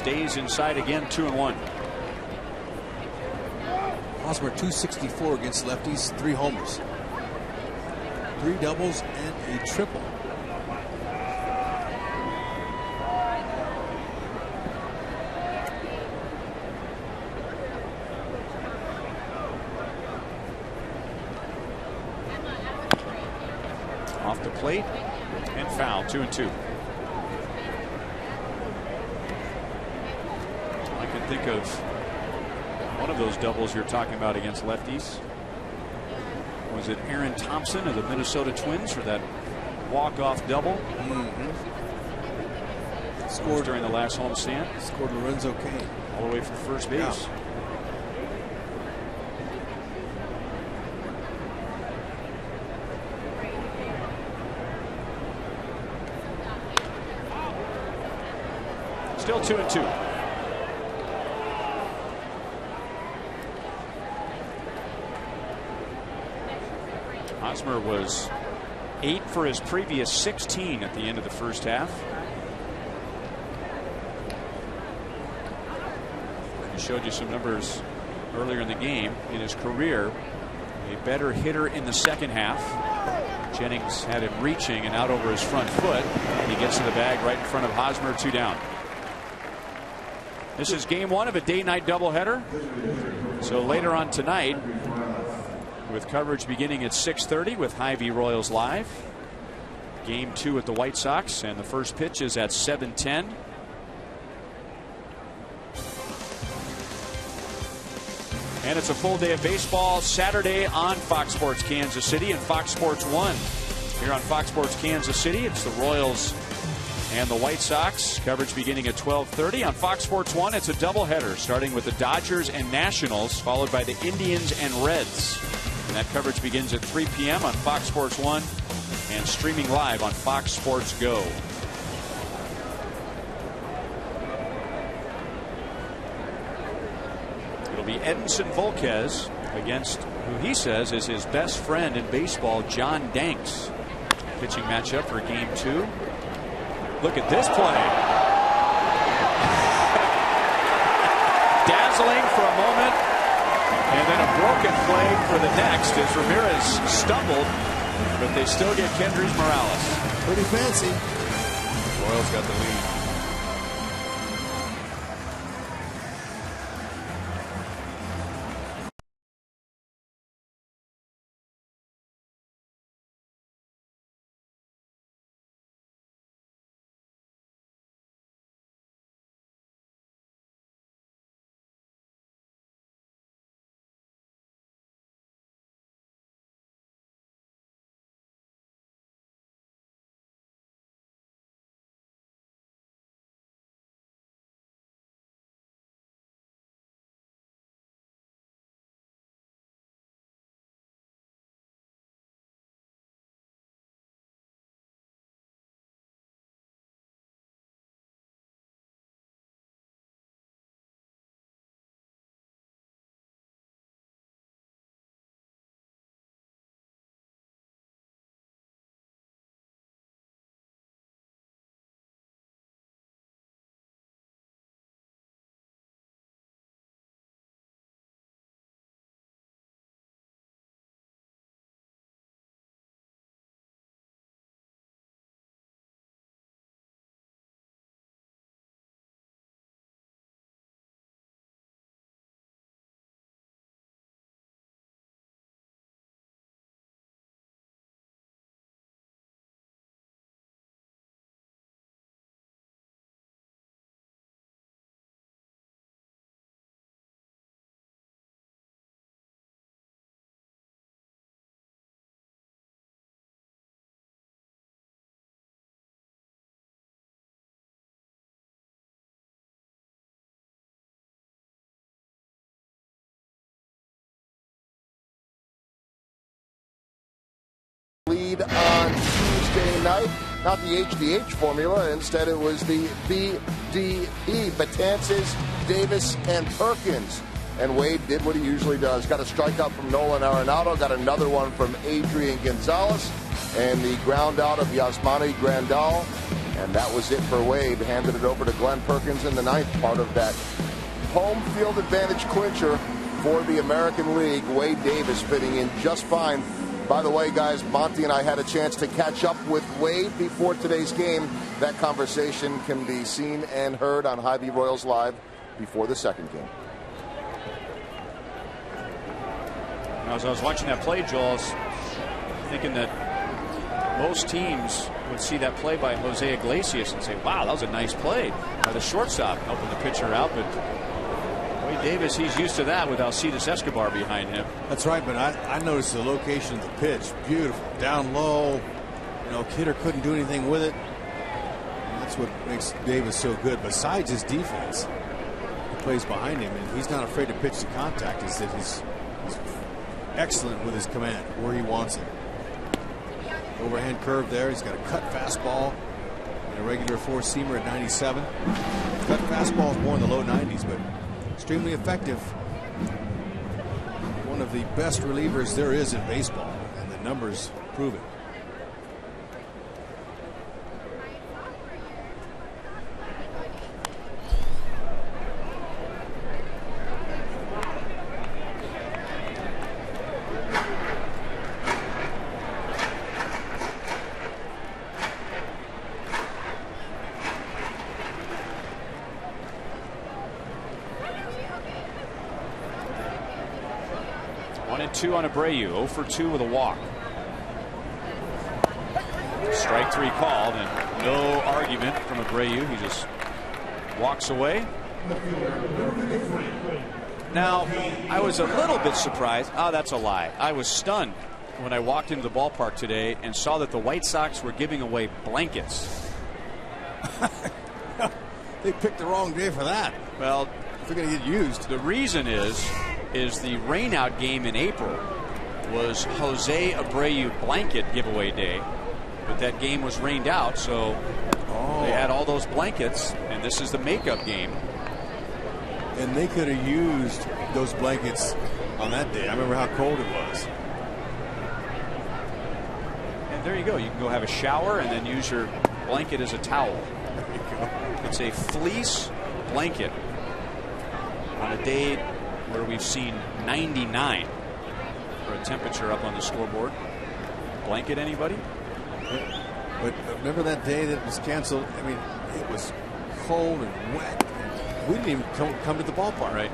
stays inside again, 2-1. Hosmer 264 against lefties, 3 homers, 3 doubles, and a triple. Off the plate and foul, 2-2. I can think of one of those doubles you're talking about against lefties. Was it Aaron Thompson of the Minnesota Twins for that walk-off double? Scored during the last homestand. Scored Lorenzo Cain all the way from first base. Yeah. Still 2-2. Hosmer was 8 for his previous 16 at the end of the first half. He showed you some numbers earlier in the game. In his career, a better hitter in the second half. Jennings had him reaching and out over his front foot. And he gets to the bag right in front of Hosmer, 2 down. This is game 1 of a day-night doubleheader. So later on tonight, with coverage beginning at 6:30 with Hy-Vee Royals Live. Game 2 at the White Sox, and the first pitch is at 7:10. And it's a full day of baseball Saturday on Fox Sports Kansas City and Fox Sports 1. Here on Fox Sports Kansas City, it's the Royals and the White Sox. Coverage beginning at 12:30. On Fox Sports 1, it's a doubleheader starting with the Dodgers and Nationals, followed by the Indians and Reds. And that coverage begins at 3 p.m. on Fox Sports 1 and streaming live on Fox Sports Go. It'll be Edinson Volquez against who he says is his best friend in baseball, John Danks. Pitching matchup for game 2. Look at this play. Dazzling for a moment. And then a broken play for the next as Ramirez stumbled, but they still get Kendrys Morales. Pretty fancy. Royals got the lead. Lead on Tuesday night, not the HDH formula. Instead, it was the BDE, Betances, Davis, and Perkins. And Wade did what he usually does. Got a strikeout from Nolan Arenado, got another one from Adrian Gonzalez, and the ground out of Yasmani Grandal. And that was it for Wade. Handed it over to Glenn Perkins in the ninth, part of that home field advantage clincher for the American League. Wade Davis fitting in just fine. By the way, guys, Monty and I had a chance to catch up with Wade before today's game. That conversation can be seen and heard on Hy-Vee Royals Live before the second game. As I was watching that play, Joel, I was thinking that most teams would see that play by Jose Iglesias and say, wow, that was a nice play by the shortstop, helping the pitcher out. But Wade Davis, he's used to that with Alcides Escobar behind him. That's right, but I noticed the location of the pitch. Beautiful. Down low. You know, Kidder couldn't do anything with it. And that's what makes Davis so good. Besides his defense, he plays behind him, and he's not afraid to pitch to contact. Is that he's excellent with his command, where he wants it. Overhand curve there. He's got a cut fastball and a regular four-seamer at 97. Cut fastball is more in the low 90s, but extremely effective. One of the best relievers there is in baseball, and the numbers prove it. Two on Abreu, 0 for 2 with a walk. Strike 3 called, and no argument from Abreu. He just walks away. Now, I was a little bit surprised. Oh, that's a lie. I was stunned when I walked into the ballpark today and saw that the White Sox were giving away blankets. They picked the wrong day for that. Well, they're going to get used. The reason is the rainout game in April was Jose Abreu blanket giveaway day, but that game was rained out, so they had all those blankets, and this is the makeup game. And they could have used those blankets on that day. I remember how cold it was. And there you go. You can go have a shower and then use your blanket as a towel. There you go. It's a fleece blanket on a day where we've seen 99 for a temperature up on the scoreboard. Blanket, anybody? But remember that day that was canceled? I mean, it was cold and wet. We didn't even come to the ballpark. Right.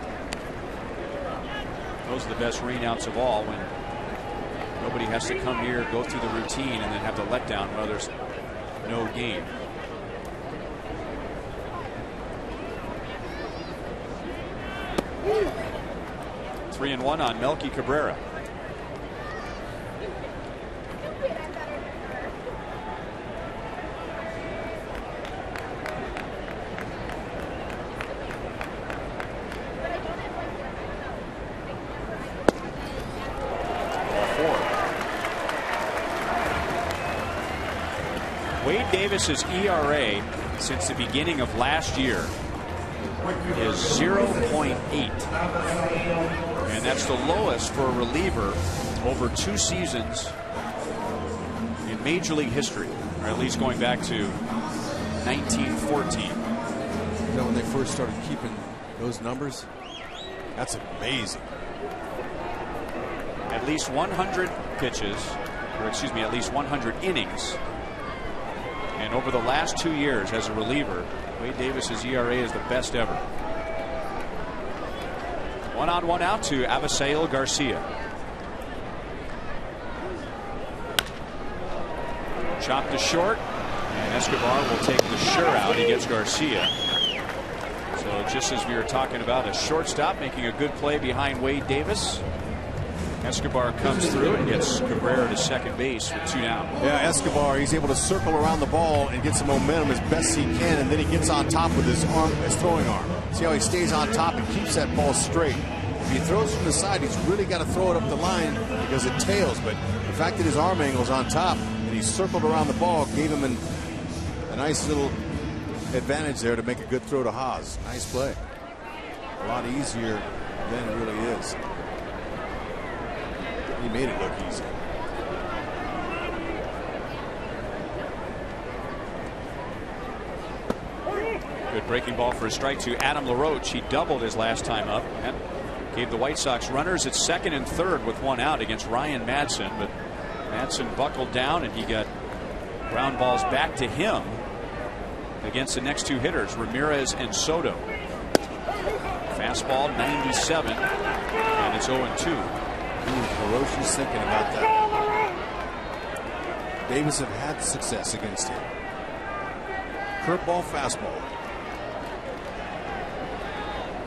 Those are the best rainouts of all, when nobody has to come here, go through the routine, and then have the letdown while there's no game. Woo. 3-1 on Melky Cabrera. Wade Davis's ERA since the beginning of last year is 0.8. And that's the lowest for a reliever over 2 seasons in Major League history, or at least going back to 1914. You know, when they first started keeping those numbers, that's amazing. At least 100 pitches, or excuse me, at least 100 innings. And over the last 2 years as a reliever, Wade Davis's ERA is the best ever. 1 on 1 out to Avisail Garcia. Chopped to short, and Escobar will take the sure out. He gets Garcia. So just as we were talking about a shortstop making a good play behind Wade Davis, Escobar comes through and gets Cabrera to second base with 2 down. Yeah, Escobar, he's able to circle around the ball and get some momentum as best he can, and then he gets on top with his arm, his throwing arm. See how he stays on top and keeps that ball straight. If he throws from the side, he's really got to throw it up the line because it tails. But the fact that his arm angle's on top and he circled around the ball gave him a nice little advantage there to make a good throw to Haas. Nice play. A lot easier than it really is. He made it look easy. Good breaking ball for a strike to Adam LaRoche. He doubled his last time up. That gave the White Sox runners at second and third with one out against Ryan Madsen. But Madsen buckled down and he got ground balls back to him against the next two hitters, Ramirez and Soto. Fastball 97, and it's 0-2. LaRoche is thinking about that. Davis have had success against him. Curveball, fastball.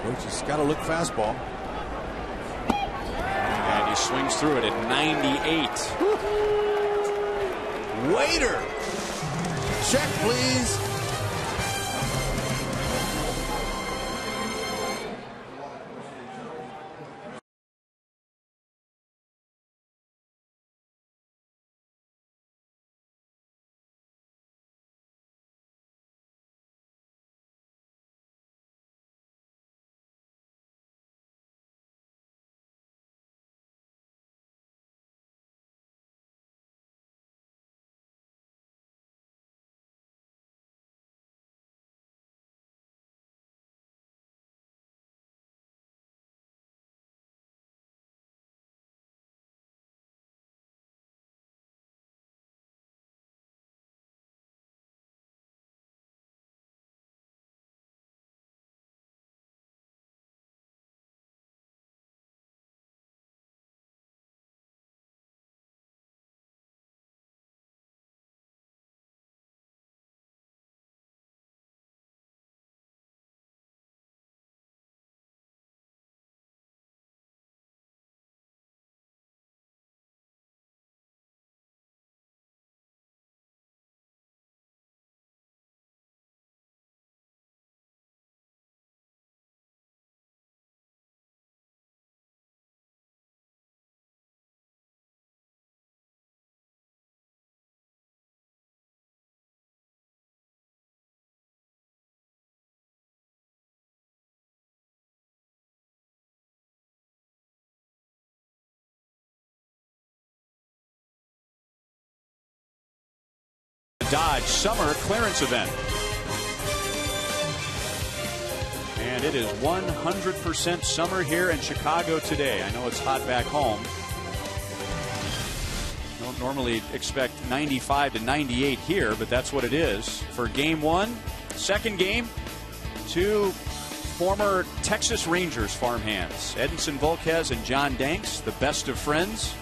LaRoche has got to look fastball. And he swings through it at 98. Waiter, check please. Dodge Summer Clearance Event. And it is 100% summer here in Chicago today. I know it's hot back home. Don't normally expect 95 to 98 here, but that's what it is for game one. Second game, two former Texas Rangers farmhands, Edinson Volquez and John Danks, the best of friends.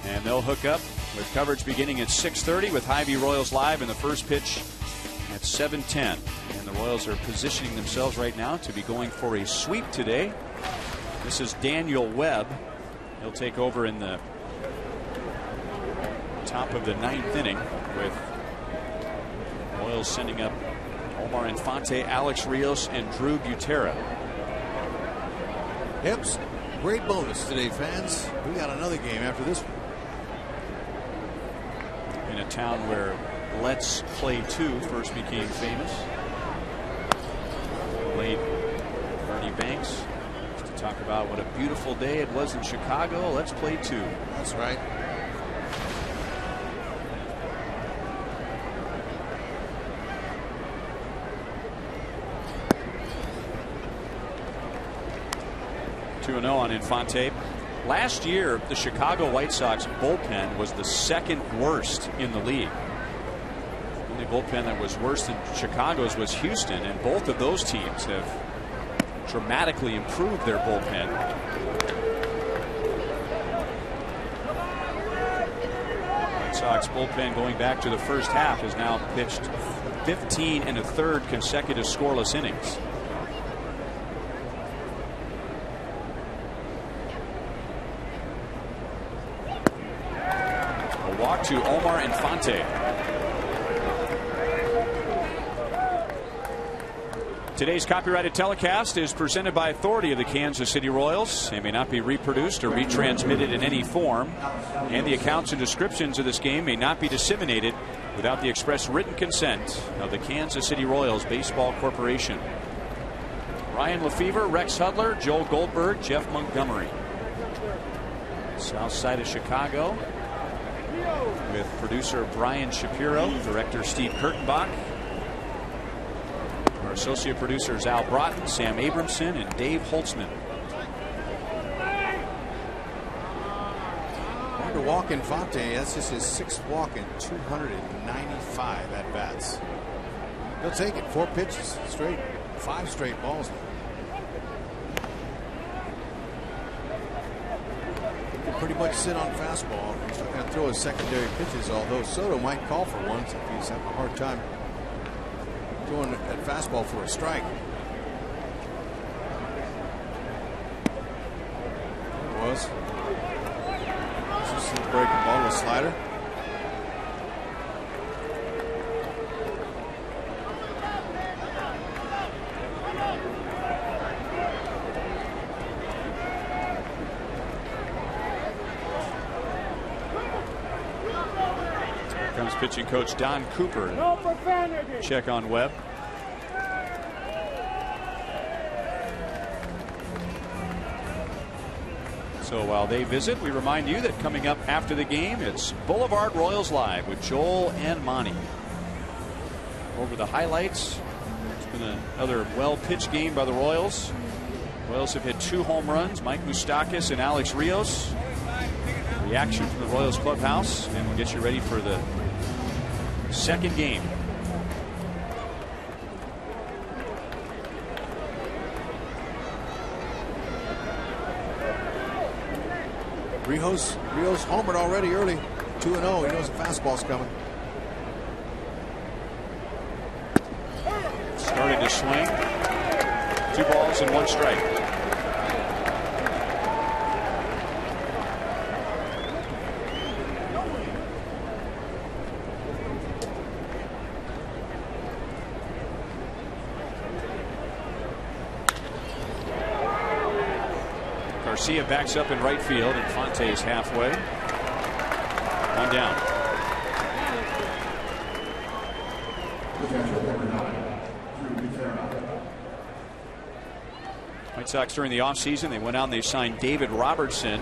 And they'll hook up with coverage beginning at 6:30 with Hy-Vee Royals live in the first pitch at 7:10. And the Royals are positioning themselves right now to be going for a sweep today. This is Daniel Webb. He'll take over in the top of the ninth inning with Royals sending up Omar Infante, Alex Rios, and Drew Butera. Hips, great bonus today, fans. We got another game after this one. In a town where Let's Play 2 first became famous. Late Bernie Banks to talk about what a beautiful day it was in Chicago. Let's Play 2. That's right. On Infante. Last year, the Chicago White Sox bullpen was the second worst in the league. The only bullpen that was worse than Chicago's was Houston, and both of those teams have dramatically improved their bullpen. White Sox bullpen going back to the first half has now pitched 15 1/3 consecutive scoreless innings. Walk to Omar Infante. Today's copyrighted telecast is presented by authority of the Kansas City Royals. It may not be reproduced or retransmitted in any form, and the accounts and descriptions of this game may not be disseminated without the express written consent of the Kansas City Royals Baseball Corporation. Ryan Lefevre, Rex Hudler, Joel Goldberg, Jeff Montgomery. South side of Chicago, with producer Brian Shapiro, director Steve Kurtenbach. Our associate producers Al Broughton, Sam Abramson, and Dave Holtzman. Hard to walk Infante. That's just his 6th walk in 295 at bats. He'll take it. 4 pitches straight, 5 straight balls. He can pretty much sit on fastball. He's not going to throw his secondary pitches, although Soto might call for one if he's having a hard time throwing at fastball for a strike. It was. This is a breaking ball, a slider. Pitching coach Don Cooper. Check on Webb. So while they visit, we remind you that coming up after the game, it's Boulevard Royals Live with Joel and Monty. Over the highlights, it's been another well-pitched game by the Royals. Royals have hit 2 home runs, Mike Moustakas and Alex Rios. Reaction from the Royals clubhouse, and we'll get you ready for the second game. Rios homered already early. 2-0. He knows the fastball's coming. Starting to swing. 2 balls and 1 strike. Garcia backs up in right field. Infante's halfway. 1 down. White Sox during the offseason, they went out and they signed David Robertson,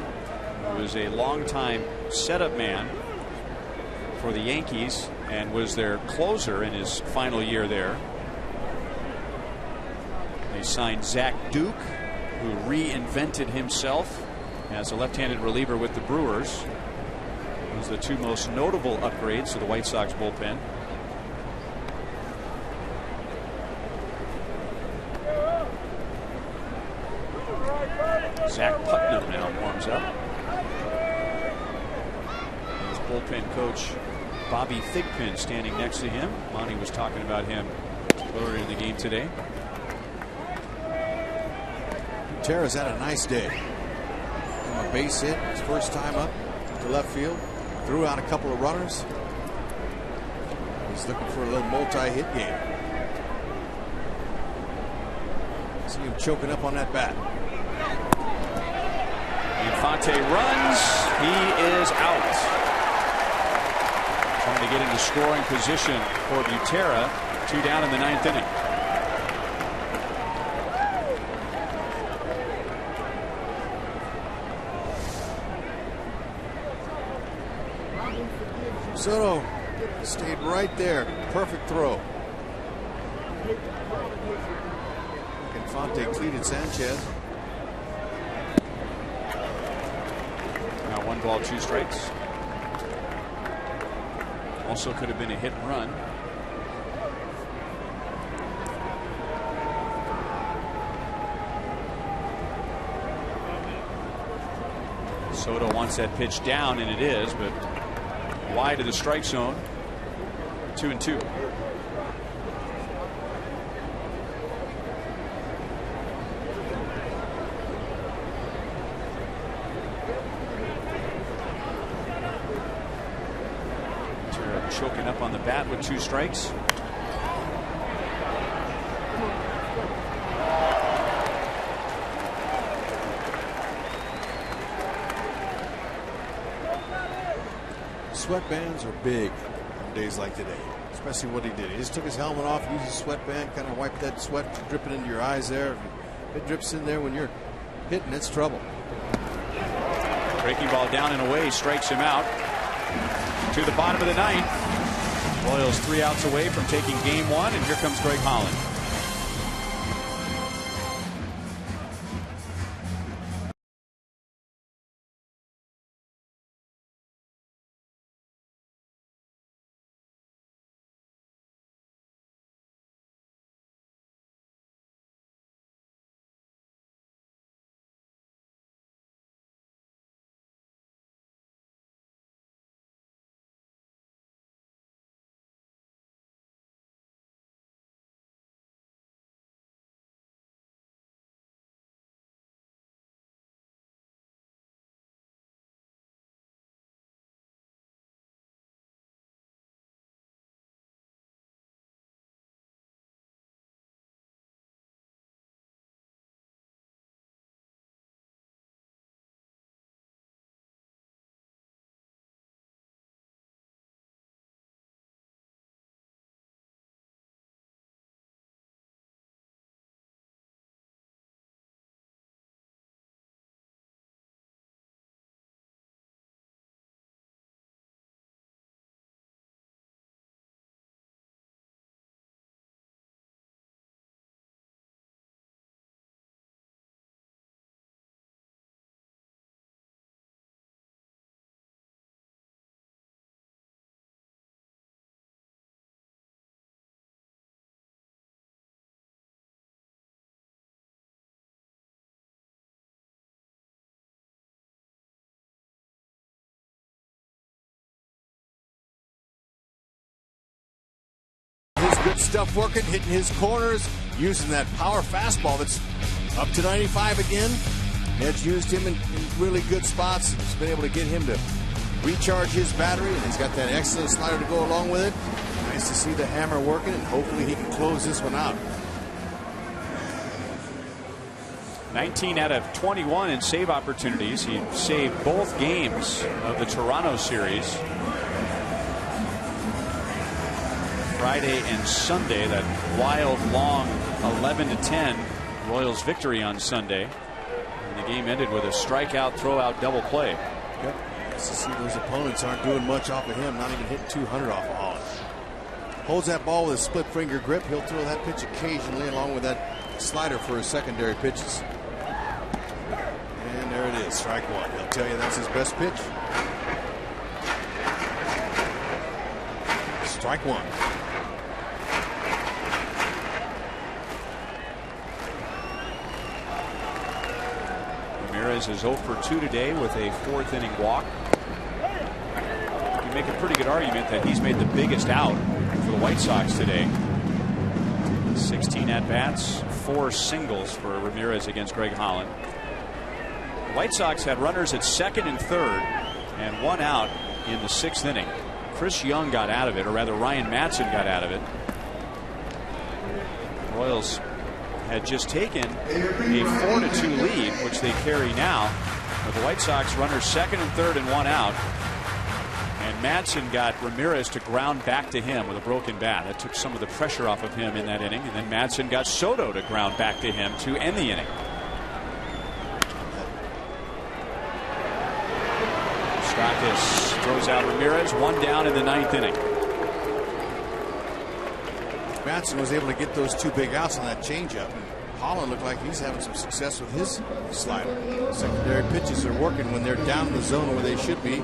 who was a longtime setup man for the Yankees and was their closer in his final year there. They signed Zach Duke, who reinvented himself as a left-handed reliever with the Brewers. Those are the 2 most notable upgrades to the White Sox bullpen. Zach Putnam now warms up. His bullpen coach Bobby Thigpen standing next to him. Monty was talking about him earlier in the game today. Tara's had a nice day. From a base hit, his first time up to left field, threw out a couple of runners. He's looking for a little multi-hit game. See him choking up on that bat. Infante runs. He is out. Trying to get into scoring position for Butera. 2 down in the 9th inning. Soto stayed right there. Perfect throw. Infante cleated Sanchez. Now 1 ball, 2 strikes. Also could have been a hit and run. Soto wants that pitch down, and it is, but wide of the strike zone. 2-2. Choking up on the bat with 2 strikes. Sweatbands are big on days like today, especially what he did. He just took his helmet off, used his sweatband, kind of wiped that sweat dripping into your eyes there. If it drips in there when you're hitting, it's trouble. Breaking ball down and away, strikes him out. To the bottom of the 9th. Royals 3 outs away from taking game 1, and here comes Greg Holland. good stuff working, hitting his corners, using that power fastball that's up to 95 again. Ned's used him in really good spots. He's been able to get him to recharge his battery, and he's got that excellent slider to go along with it. Nice to see the hammer working, and hopefully he can close this one out. 19 out of 21 in save opportunities. He saved both games of the Toronto series. Friday and Sunday, that wild, long 11-10 Royals victory on Sunday. And the game ended with a strikeout, throw-out, double play. Yep. Nice to see those opponents aren't doing much off of him, not even hitting 200 off of Holland. Holds that ball with a split finger grip. He'll throw that pitch occasionally along with that slider for his secondary pitches. And there it is, strike one. He'll tell you that's his best pitch. Strike one. Ramirez is 0 for 2 today with a 4th inning walk. You make a pretty good argument that he's made the biggest out for the White Sox today. 16 at-bats, 4 singles for Ramirez against Greg Holland. The White Sox had runners at 2nd and 3rd and 1 out in the 6th inning. Chris Young got out of it, or rather Ryan Madson got out of it. The Royals had just taken a 4-2 lead, which they carry now, with the White Sox runners 2nd and 3rd and 1 out. And Madson got Ramirez to ground back to him with a broken bat. That took some of the pressure off of him in that inning. And then Madson got Soto to ground back to him to end the inning. Strauss throws out Ramirez, 1 down in the 9th inning. Madson was able to get those 2 big outs on that changeup. Holland looked like he's having some success with his slider. Secondary pitches are working when they're down in the zone where they should be.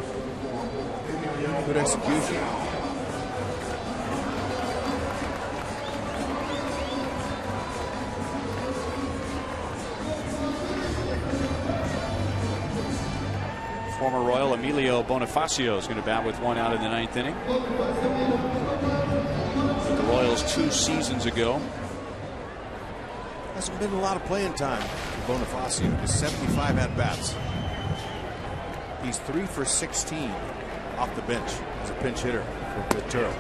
Good execution. Former Royal Emilio Bonifacio is going to bat with 1 out in the 9th inning. The Royals 2 seasons ago. Hasn't been a lot of playing time for Bonifacio. Just 75 at-bats. He's 3 for 16 off the bench as a pinch hitter for Ventura.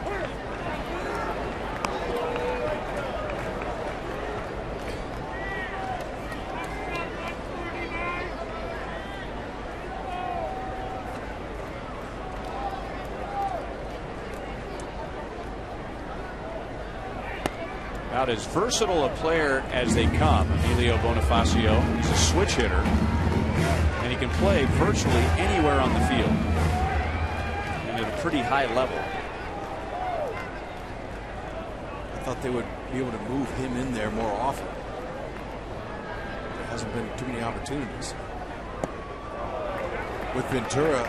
About as versatile a player as they come, Emilio Bonifacio. He's a switch hitter, and he can play virtually anywhere on the field and at a pretty high level. I thought they would be able to move him in there more often. There hasn't been too many opportunities. With Ventura,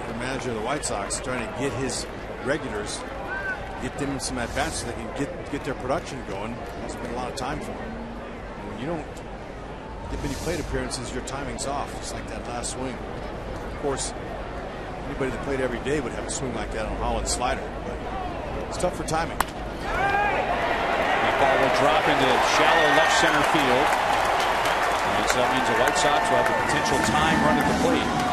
the manager of the White Sox, trying to get his regulars, get them some at-bats so they can get their production going. There's been a lot of time for them. And when you don't get many plate appearances, your timing's off, just like that last swing. Of course, anybody that played every day would have a swing like that on Holland's slider, but it's tough for timing. That ball will drop into shallow left center field. And so that means the White Sox will have a potential time run at the plate.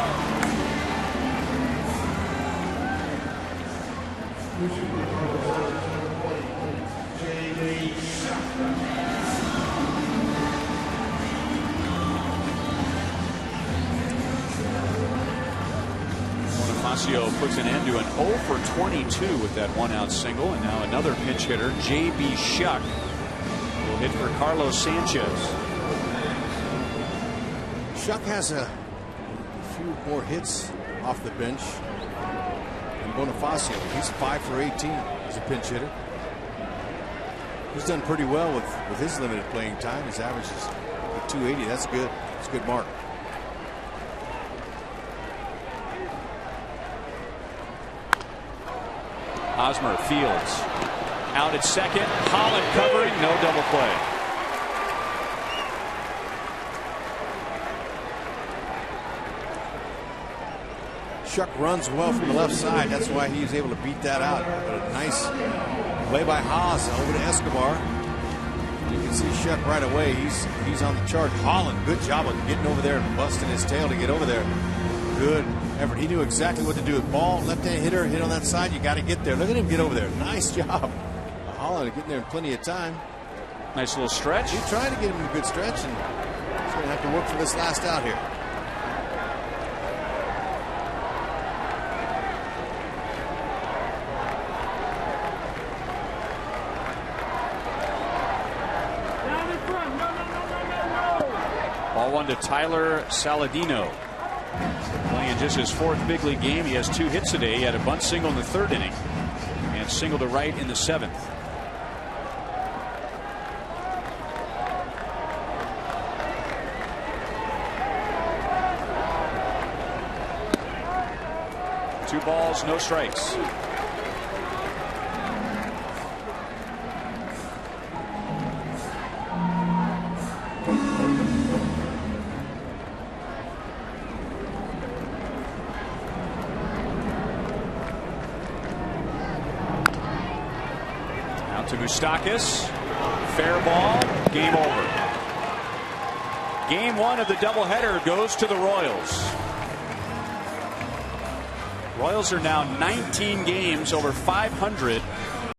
Bonifacio puts an end to an 0 for 22 with that 1-out single, and now another pinch hitter, J.B. Shuck, will hit for Carlos Sanchez. Shuck has a few more hits off the bench than Bonifacio. He's 5 for 18 as a pinch hitter. He's done pretty well with his limited playing time. His average is 280. That's good. It's a good mark. Hosmer fields out at second. Holland covering, no double play. Chuck runs well from the left side. That's why he was able to beat that out. But a nice play by Haas over to Escobar. You can see Chuck right away. He's on the charge. Holland, good job of getting over there and busting his tail to get over there. Good effort. He knew exactly what to do. Ball, left-hand hitter, hit on that side. You got to get there. Look at him get over there. Nice job. Holland getting there in plenty of time. Nice little stretch. He tried to get him a good stretch, and he's going to have to work for this last out here. Ball one to Tyler Saladino. Playing just his 4th big league game. He has 2 hits today. He had a bunt single in the 3rd inning and single to right in the 7th. Two balls, no strikes. To Moustakas, fair ball, game over. Game 1 of the doubleheader goes to the Royals. Royals are now 19 games over 500